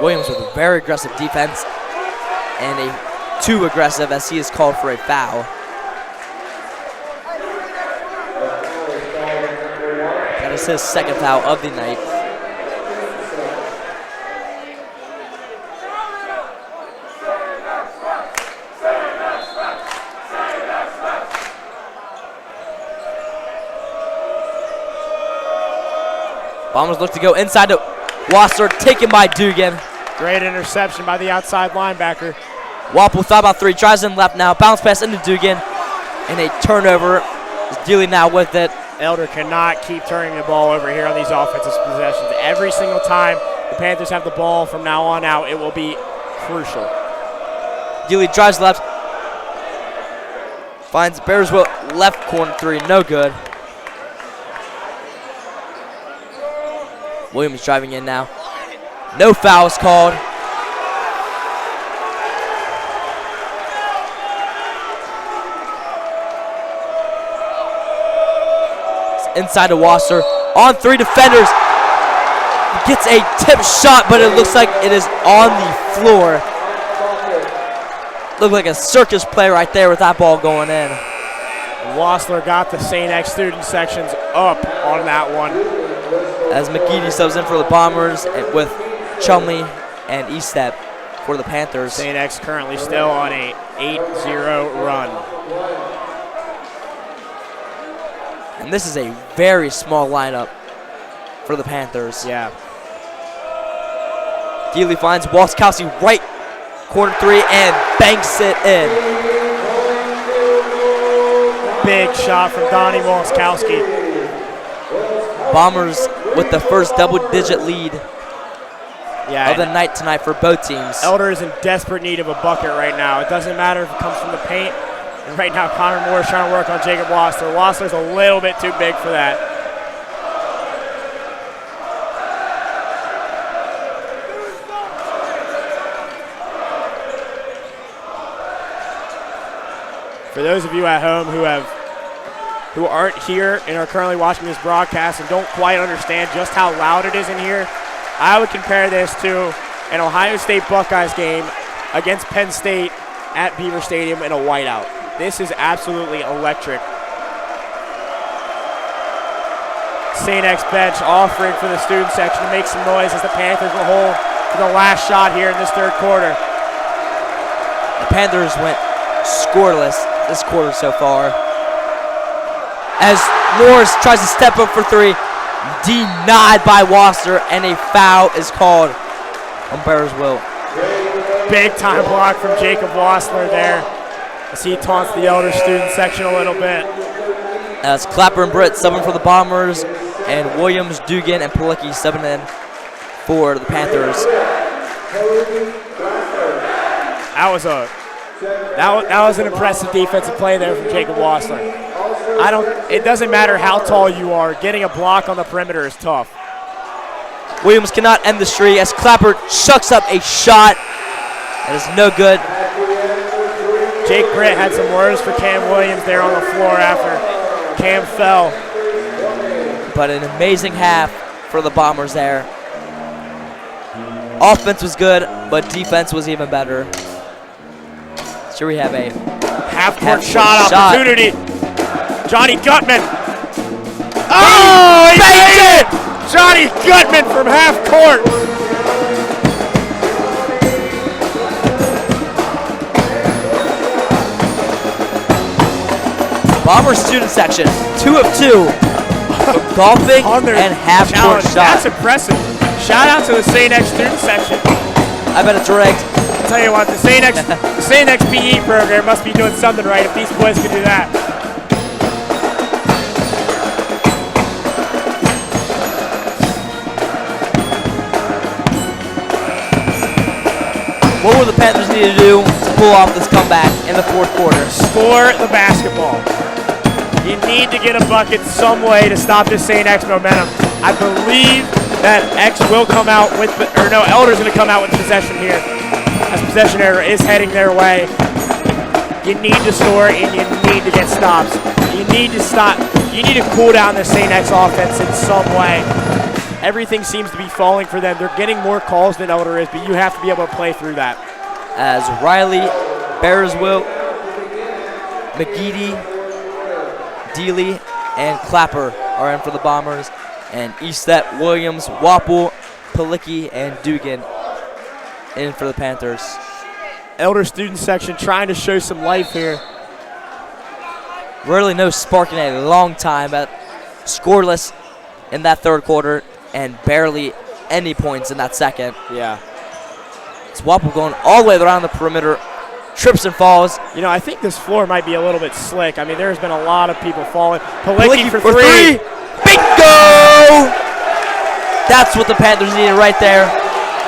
Williams with a very aggressive defense and a too aggressive as he is called for a foul. That is his second foul of the night. Bombers look to go inside to Wasser, taken by Dugan. Great interception by the outside linebacker. Wapple thought about three, drives in left now, bounce pass into Dugan, and a turnover. Is dealing now with it. Elder cannot keep turning the ball over here on these offensive possessions. Every single time the Panthers have the ball from now on out, it will be crucial. Dealey drives left, finds Bearsville left corner three, no good. Williams driving in now. No fouls called. Inside to Wasser, on three defenders, gets a tip shot, but it looks like it is on the floor. Looked like a circus play right there with that ball going in. Wassler got the St. X student sections up on that one. As McGeady subs in for the Bombers with Chumley and Estep for the Panthers. St. X currently still on a 8-0 run. And this is a very small lineup for the Panthers. Yeah. Dealey finds Walskowski right corner three and banks it in. Big shot from Donnie Walskowski. Bombers with the first double-digit lead of the night tonight for both teams. Elder is in desperate need of a bucket right now. It doesn't matter if it comes from the paint. And right now, Connor Moore is trying to work on Jacob Wassler. Wassler's a little bit too big for that. For those of you at home who aren't here and are currently watching this broadcast and don't quite understand just how loud it is in here, I would compare this to an Ohio State Buckeyes game against Penn State at Beaver Stadium in a whiteout. This is absolutely electric. St. X bench offering for the student section to make some noise as the Panthers will hold for the last shot here in this third quarter. The Panthers went scoreless this quarter so far. As Morris tries to step up for three, denied by Wasser, and a foul is called on Bearsville. Big time block from Jacob Wassler there as he taunts the Elder student section a little bit. As Clapper and Britt subbing for the Bombers, and Williams, Dugan, and Palicki subbing in for the Panthers. That was an impressive defensive play there from Jacob Wassler. It doesn't matter how tall you are, getting a block on the perimeter is tough. Williams cannot end the streak as Clapper chucks up a shot. That is no good. Jake Britt had some words for Cam Williams there on the floor after Cam fell. But an amazing half for the Bombers there. Offense was good, but defense was even better. So we have a half-court shot opportunity. Johnny Gutman. Oh, he made it! Johnny Gutman from half court. Bomber student section, 2 of 2. Golfing On their and half-court challenge. shot. That's impressive. Shout out to the St. X student section. I bet it's rigged. I'll tell you what, the St. X PE program must be doing something right if these boys can do that. What will the Panthers need to do to pull off this comeback in the fourth quarter? Score the basketball. You need to get a bucket some way to stop this St. X momentum. I believe that X will come out with, Elder's going to come out with possession here, as possession error is heading their way. You need to score and you need to get stops. You need to stop. You need to cool down the St. X offense in some way. Everything seems to be falling for them. They're getting more calls than Elder is, but you have to be able to play through that. As Riley, Bearswill, McGeady, Dealey, and Clapper are in for the Bombers, and Eastet, Williams, Wapple, Palicki, and Dugan in for the Panthers. Elder student section trying to show some life here. Really no spark in a long time, but scoreless in that third quarter and barely any points in that second. Yeah. It's Wapple going all the way around the perimeter, trips and falls. You know, I think this floor might be a little bit slick. I mean, there's been a lot of people falling. Palicki Palicki for three. Bingo! That's what the Panthers needed right there.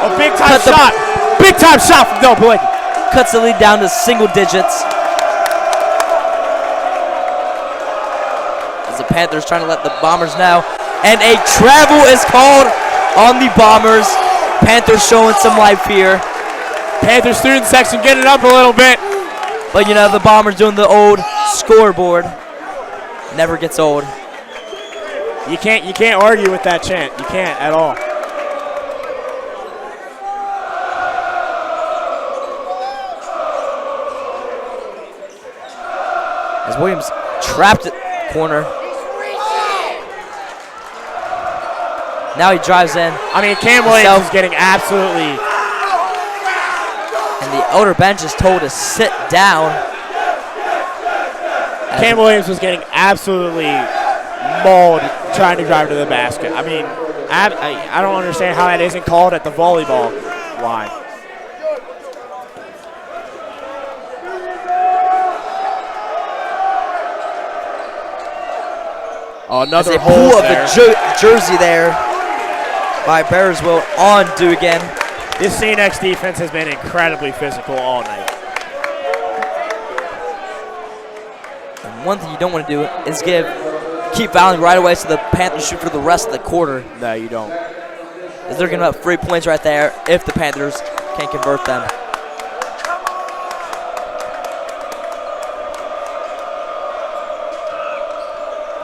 A big-time shot. Big-time shot from Del Palicki. Cuts the lead down to single digits. As the Panthers trying to let the Bombers know. And a travel is called on the Bombers. Panthers showing some life here. Panther student section getting up a little bit. But you know, the Bombers doing the old scoreboard. Never gets old. You can't argue with that chant. You can't at all. As Williams trapped it corner. Now he drives in. I mean, Cam Williams is getting absolutely. And the Elder bench is told to sit down. Cam Williams was getting absolutely mauled trying to drive to the basket. I mean, I don't understand how that isn't called at the volleyball line. Oh, another hole of the jersey there by Bearswill on Dugan. This St. X defense has been incredibly physical all night. And one thing you don't want to do is keep fouling right away so the Panthers shoot for the rest of the quarter. No, you don't. As they're giving up 3 points right there if the Panthers can convert them.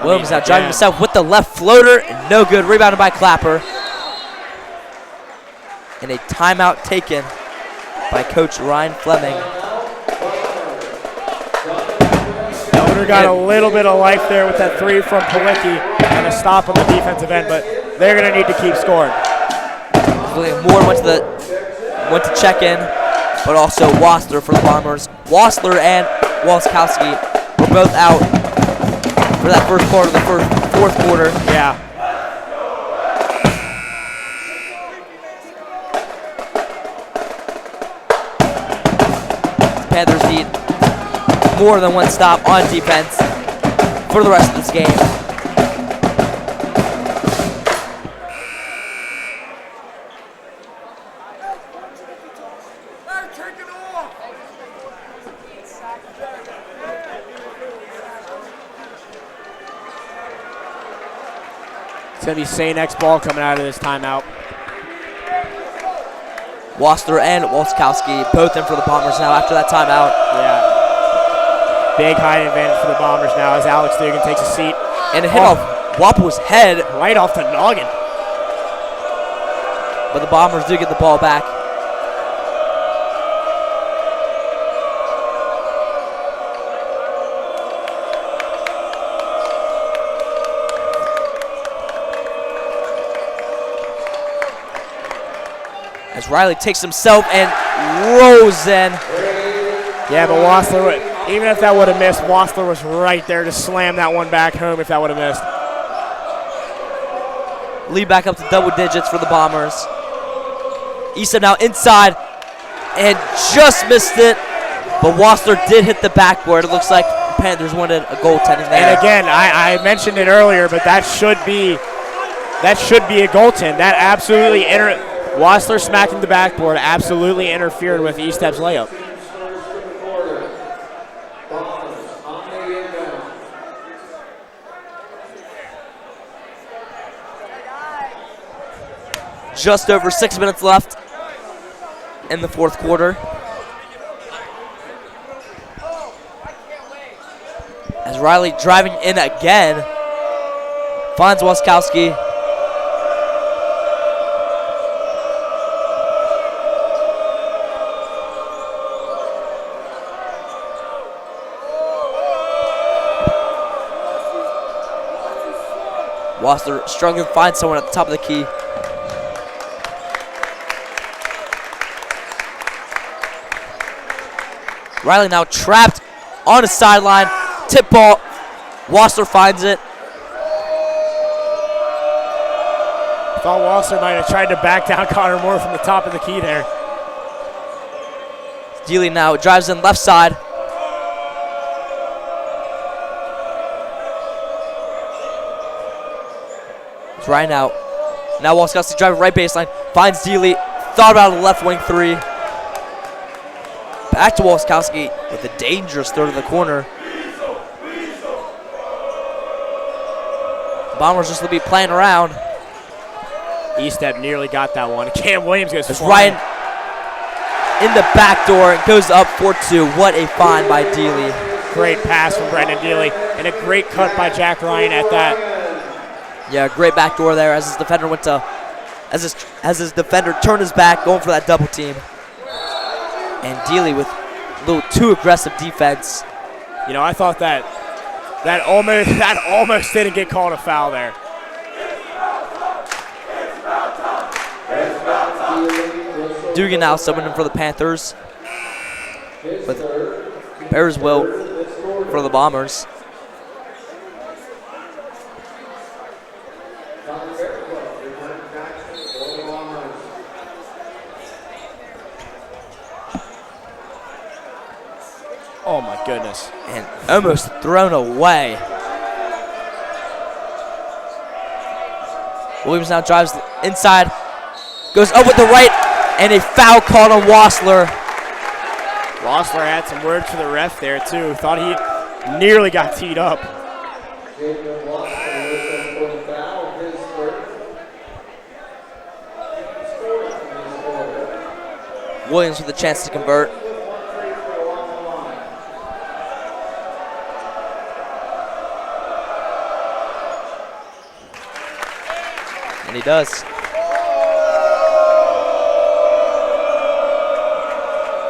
Williams now driving himself with the left floater. No good. Rebounded by Clapper. And a timeout taken by Coach Ryan Fleming. Elder got a little bit of life there with that three from Palicki and a stop on the defensive end, but they're going to need to keep scoring. Moore went to check in, but also Wassler for the Bombers. Wassler and Walskowski were both out for that first part of the fourth quarter. Yeah. Panthers need more than one stop on defense for the rest of this game. It's going to be St. X ball coming out of this timeout. Wassler and Walskowski both in for the Bombers now after that timeout. Yeah. Big height advantage for the Bombers now as Alex Dugan takes a seat. And a hit off Wapple's head. Right off the noggin. But the Bombers do get the ball back. As Riley takes himself and rolls in. Yeah, but Even if that would have missed, Wassler was right there to slam that one back home if that would have missed. Lead back up to double digits for the Bombers. Eastham now inside and just missed it, but Wassler did hit the backboard. It looks like the Panthers wanted a goaltending there. And again, I mentioned it earlier, but that should be a goaltend. That absolutely Wassler smacking the backboard absolutely interfered with Eastep's layup. Just over 6 minutes left in the fourth quarter. As Riley driving in again, finds Waskowski. Wassler struggling to find someone at the top of the key. Riley now trapped on the sideline. Tip ball. Wassler finds it. Thought Wassler might have tried to back down Connor Moore from the top of the key there. Dealey now drives in left side. It's right now. Now Waskowski driving right baseline. Finds Dealey. Thought about a left wing three. Back to Waskowski with a dangerous throw to the corner. The Bombers just will be playing around. Eastep nearly got that one. Cam Williams goes It's flying. right in the back door. It goes up 4-2. What a find by Dealey. Great pass from Brendan Dealey, and a great cut by Jack Ryan at that. Yeah, great back door there as his defender went to, as his defender turned his back, going for that double team. And Dealey with a little too aggressive defense. You know, I thought that almost didn't get called a foul there. Dugan now summoning for the Panthers. With Bears will for the Bombers. Oh my goodness. And almost thrown away. Williams now drives inside, goes up with the right, and a foul called on Wassler. Wassler had some words for the ref there too. Thought he nearly got teed up. Williams with a chance to convert. And he does.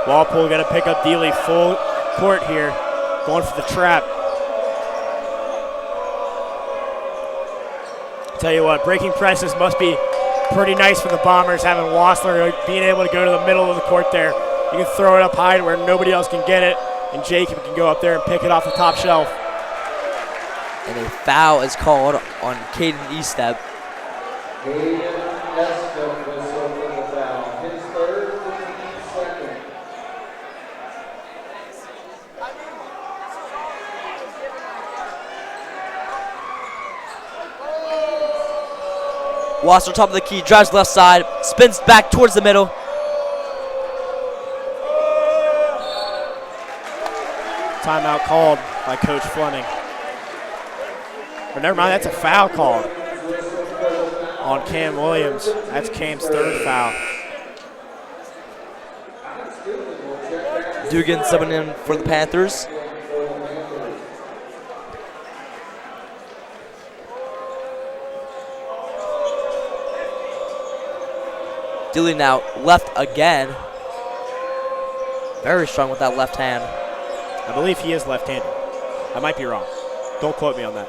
Walpole got to pick up Dealey full court here, going for the trap. Tell you what, breaking presses must be pretty nice for the Bombers, having Wassler being able to go to the middle of the court there. You can throw it up high to where nobody else can get it, and Jacob can go up there and pick it off the top shelf. And a foul is called on Caden Eastep. Caden Estep was over the foul. His third, his second. Wassler top of the key, drives left side, spins back towards the middle. Timeout called by Coach Fleming. But never mind, that's a foul called on Cam Williams. That's Cam's third foul. Dugan subbing in for the Panthers. Dealey now left again. Very strong with that left hand. I believe he is left-handed. I might be wrong. Don't quote me on that.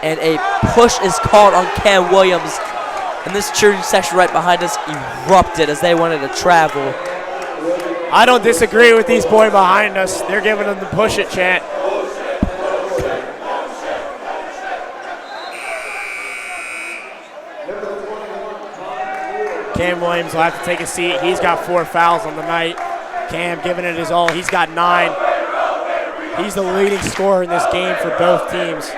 And a push is called on Cam Williams. And this cheering section right behind us erupted as they wanted to travel. I don't disagree with these boys behind us. They're giving them the push it chant. Cam Williams will have to take a seat. He's got 4 fouls on the night. Cam giving it his all. He's got 9. He's the leading scorer in this game for both teams.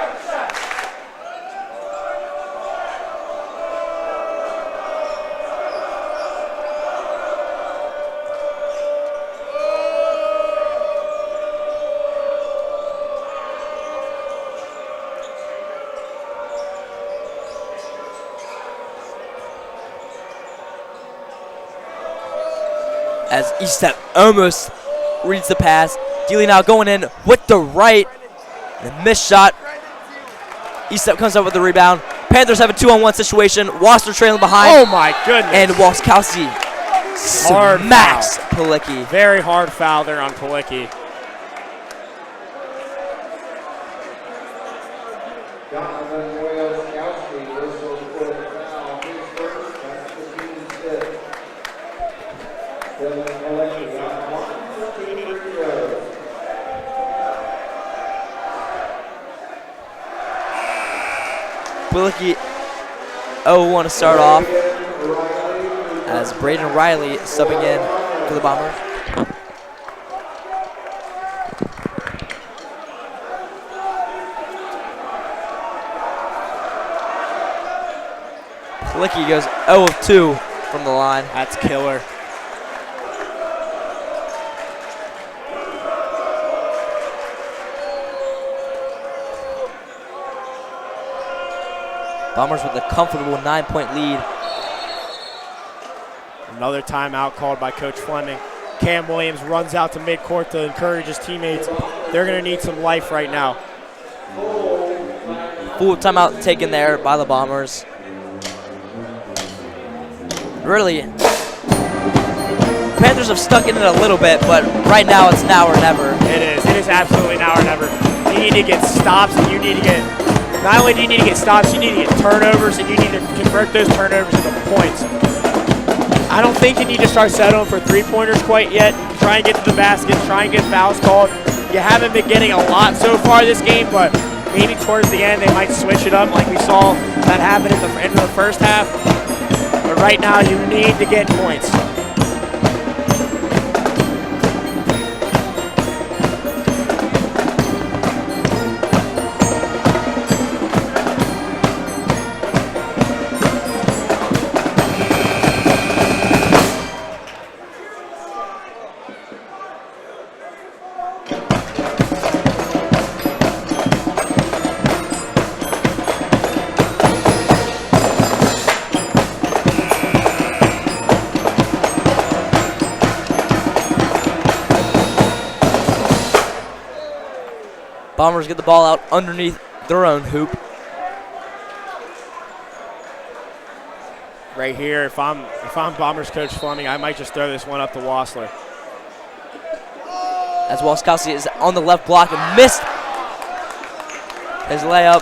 As Estep almost reads the pass. Dealey now going in with the right. And a missed shot. Estep comes up with the rebound. Panthers have a 2-on-1 situation. Wasser trailing behind. Oh my goodness. And Waskowski smacks Palicki. Very hard foul there on Palicki. Palicki 0-1 to start off as Braden Riley subbing in for the Bombers. Palicki goes 0 of 2 from the line. That's killer. Bombers with a comfortable 9-point lead. Another timeout called by Coach Fleming. Cam Williams runs out to midcourt to encourage his teammates. They're going to need some life right now. Full timeout taken there by the Bombers. Really, Panthers have stuck in it a little bit, but right now it's now or never. It is. It is absolutely now or never. You need to get stops, and you need to get, not only do you need to get stops, you need to get turnovers, and you need to convert those turnovers into points. I don't think you need to start settling for three-pointers quite yet. Try and get to the basket, try and get fouls called. You haven't been getting a lot so far this game, but maybe towards the end they might switch it up like we saw that happen at the end of the first half. But right now you need to get points. Bombers get the ball out underneath their own hoop. Right here, if I'm Bombers coach Fleming, I might just throw this one up to Wassler. As Waskowski is on the left block and missed his layup.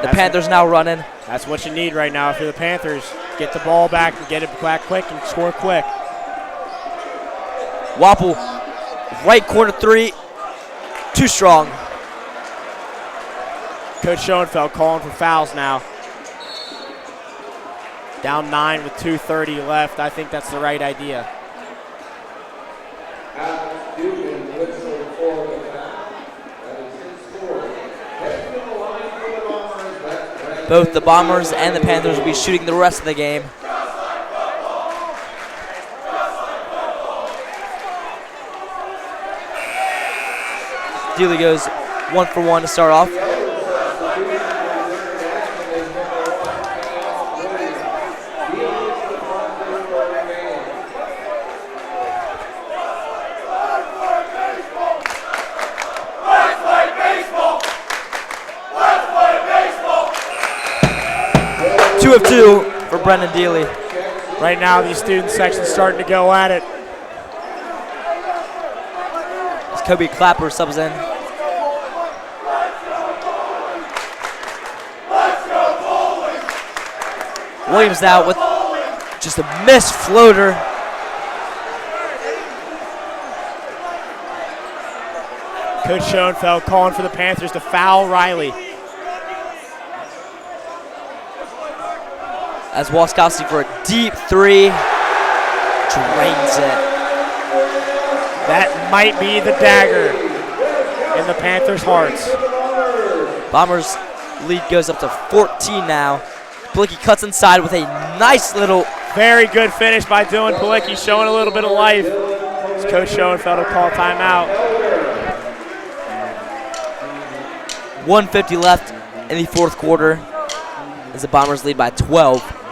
The Panthers now running. That's what you need right now if you're the Panthers. Get the ball back and get it back quick and score quick. Wapple, right corner three, too strong. Coach Schoenfeld calling for fouls now. Down 9 with 2:30 left. I think that's the right idea. Both the Bombers and the Panthers will be shooting the rest of the game. Dealey goes 1 for 1 to start off. 2 of 2 for Brendan Dealey. Right now, these student sections starting to go at it. As Kobe Clapper subs in. Williams now with just a missed floater. Coach Schoenfeld calling for the Panthers to foul Riley. As Waskowski for a deep three. Drains it. That might be the dagger in the Panthers' hearts. Bombers lead goes up to 14 now. Blicky cuts inside with a nice little. Very good finish by Dylan Palicki, showing a little bit of life. As Coach Schoenfeld will call timeout. 1:50 left in the fourth quarter as the Bombers lead by 12.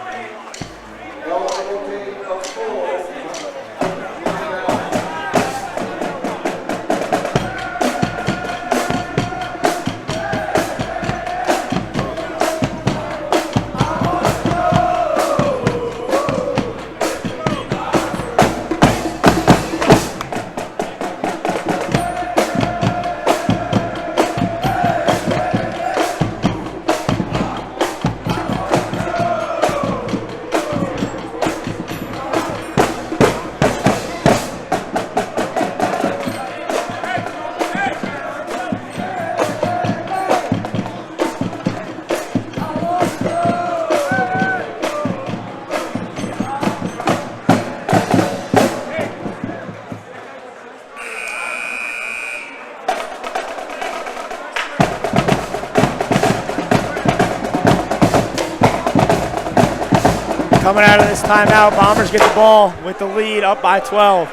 Coming out of this timeout, Bombers get the ball with the lead up by 12.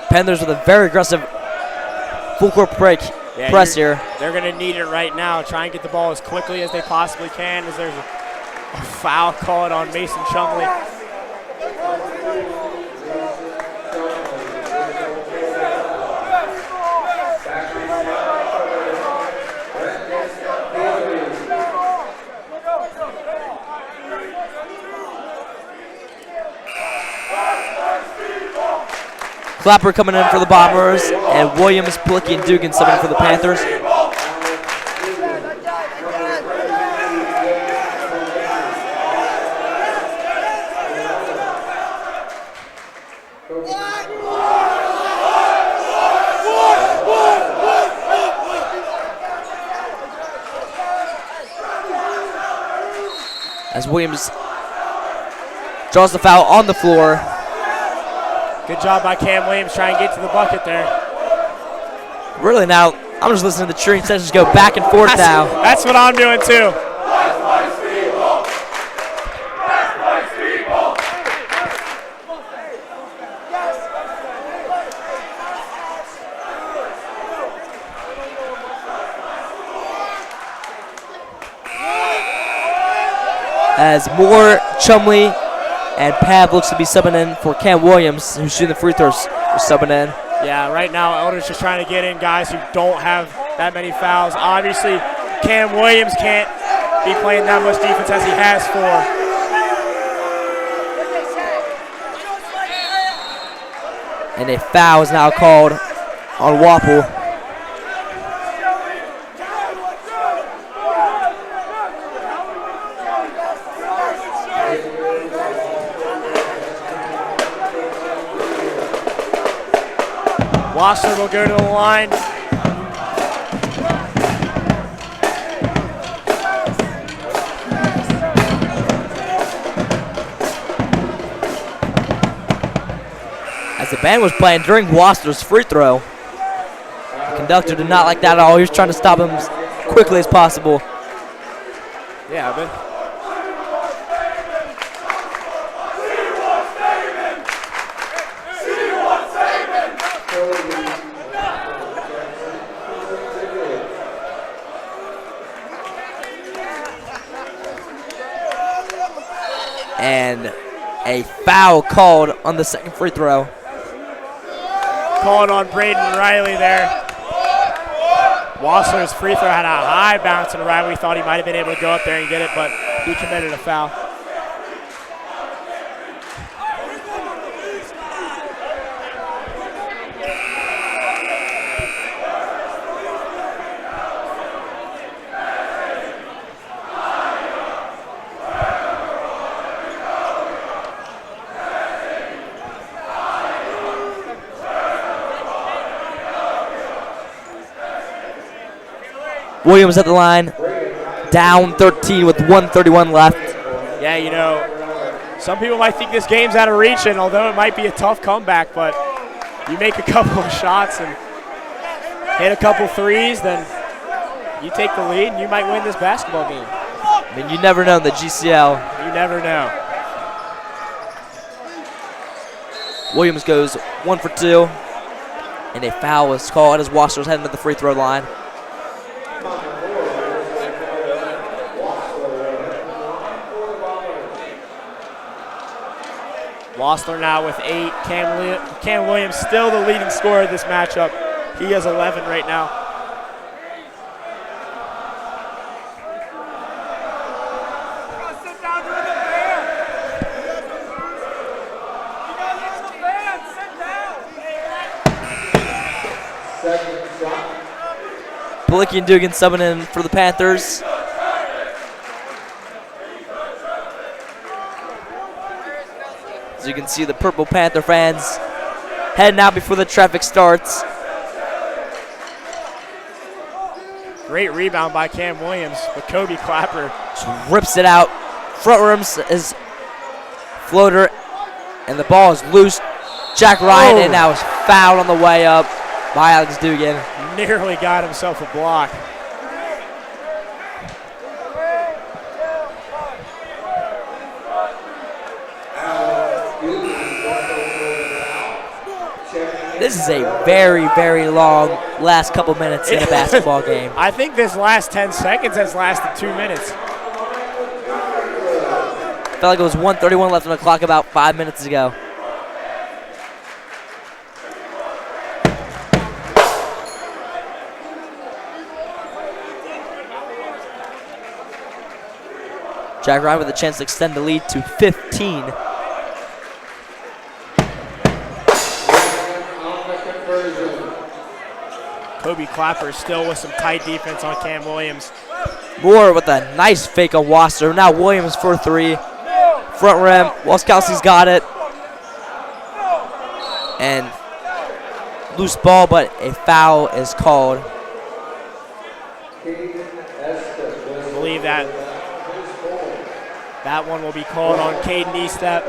Panthers with a very aggressive full court break press here. They're going to need it right now. Try and get the ball as quickly as they possibly can, as there's a foul called on Mason Chumley. Clapper coming in for the Bombers, and Williams, Blicky, and Dugan subbing for the Panthers. As Williams draws the foul on the floor. Good job by Cam Williams trying to get to the bucket there. Really now, I'm just listening to the cheering sessions go back and forth now. That's what I'm doing too. As more Chumley and Pav looks to be subbing in for Cam Williams, who's shooting the free throws, is subbing in. Yeah, right now Elder's just trying to get in guys who don't have that many fouls. Obviously, Cam Williams can't be playing that much defense as he has for. And a foul is now called on Wapple. Wasser will go to the line. As the band was playing during Wasser's free throw, the conductor did not like that at all. He was trying to stop him as quickly as possible. Yeah, but And a foul called on the second free throw. calling on Braden Riley there. Wassler's free throw had a high bounce, and Riley thought he might have been able to go up there and get it, but he committed a foul. Williams at the line, down 13 with 1:31 left. Yeah, you know, some people might think this game's out of reach, and although it might be a tough comeback, but you make a couple of shots and hit a couple threes, then you take the lead and you might win this basketball game. I mean, you never know in the GCL. You never know. Williams goes 1 for 2, and a foul is called as Wasser's heading to the free throw line. Wassler now with 8. Cam Williams still the leading scorer of this matchup. He has 11 right now. Palicki and Dugan subbing in for the Panthers. As you can see, the Purple Panther fans heading out before the traffic starts. Great rebound by Cam Williams, but Kobe Clapper Just rips it out. Front rims is floater, and the ball is loose. Jack Ryan, and now is fouled on the way up by Alex Dugan. nearly got himself a block. This is a very, very long last couple minutes in a basketball game. I think this last 10 seconds has lasted 2 minutes. Felt like it was 1:31 left on the clock about 5 minutes ago. Jack Ryan with a chance to extend the lead to 15. Kobe Clapper still with some tight defense on Cam Williams. Moore with a nice fake on Wasser. Now Williams for three. Front rim. Waskowski's got it. And loose ball, but a foul is called. I believe that one will be called on Caden Estep.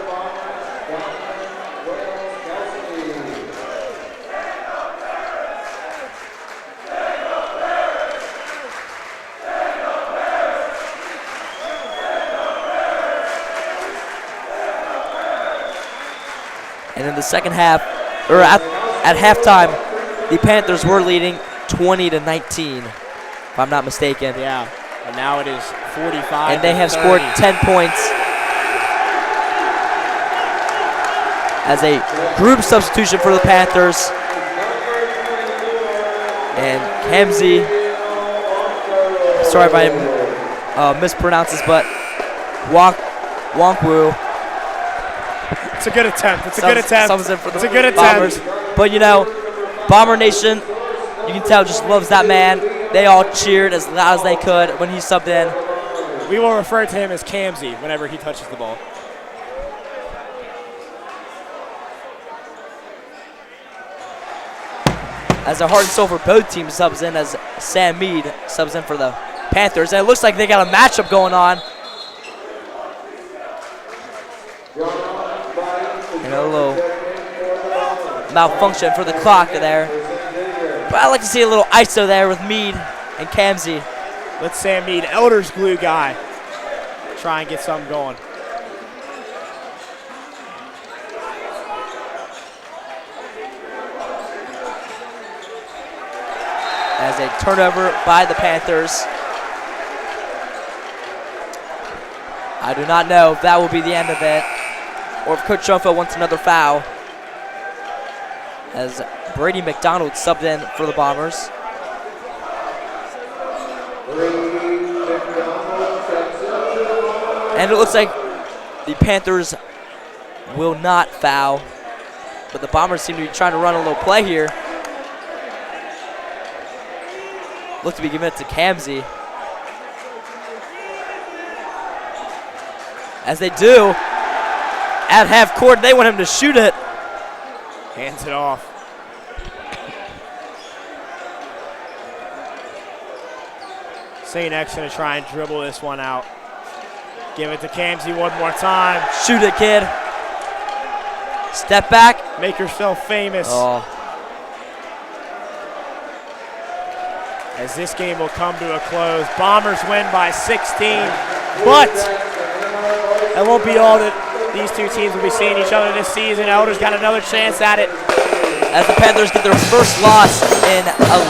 And in the second half, or at halftime, the Panthers were leading 20-19, if I'm not mistaken. Yeah, and now it is 45. And they have scored 10 points as a group substitution for the Panthers. And Kamzi, sorry if I mispronounce this, but Wonkwu. It's a good attempt. It's a good attempt. It's a good attempt. But you know, Bomber Nation, you can tell, just loves that man. They all cheered as loud as they could when he subbed in. We will refer to him as Kamzi whenever he touches the ball. As a heart and soul for both teams subs in, as Sam Mead subs in for the Panthers. And it looks like they got a matchup going on. And a little malfunction for the clock there. But I like to see a little ISO there with Mead and Kamzi. Let Sam Mead, Elder's glue guy, try and get something going. As a turnover by the Panthers. I do not know if that will be the end of it, or if Coach Schoenfeld wants another foul. As Brady McDonald subbed in for the Bombers. And it looks like the Panthers will not foul, but the Bombers seem to be trying to run a little play here. Look to be giving it to Kamzi. As they do, at half court, they want him to shoot it. Hands it off. St. X going to try and dribble this one out. Give it to Kamsey one more time. Shoot it, kid. Step back. Make yourself famous. Oh. As this game will come to a close. Bombers win by 16. But that won't be all that these two teams will be seeing each other this season. Elders got another chance at it. As the Panthers get their first loss in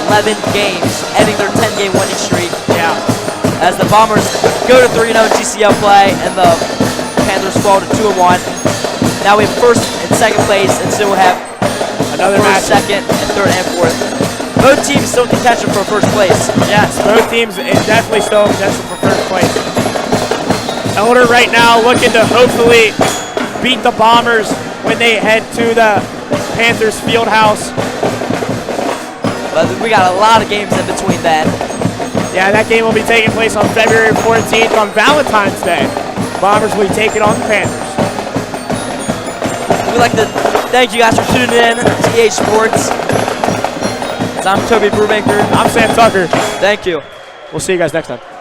11 games, ending their 10-game winning streak. Yeah. As the Bombers go to 3-0 GCL play, and the Panthers fall to 2-1. Now we have first and second place, and so we'll have Another first, match. second, and third and fourth. Both teams still in contention for first place. Yes, both teams definitely still in contention for first place. Elder right now looking to hopefully beat the Bombers when they head to the Panthers field house. But we got a lot of games in between then. Yeah, that game will be taking place on February 14th on Valentine's Day. Bombers will be taking on the Panthers. We'd like to thank you guys for tuning in to EA Sports. I'm Toby Brubaker. I'm Sam Tucker. Thank you. We'll see you guys next time.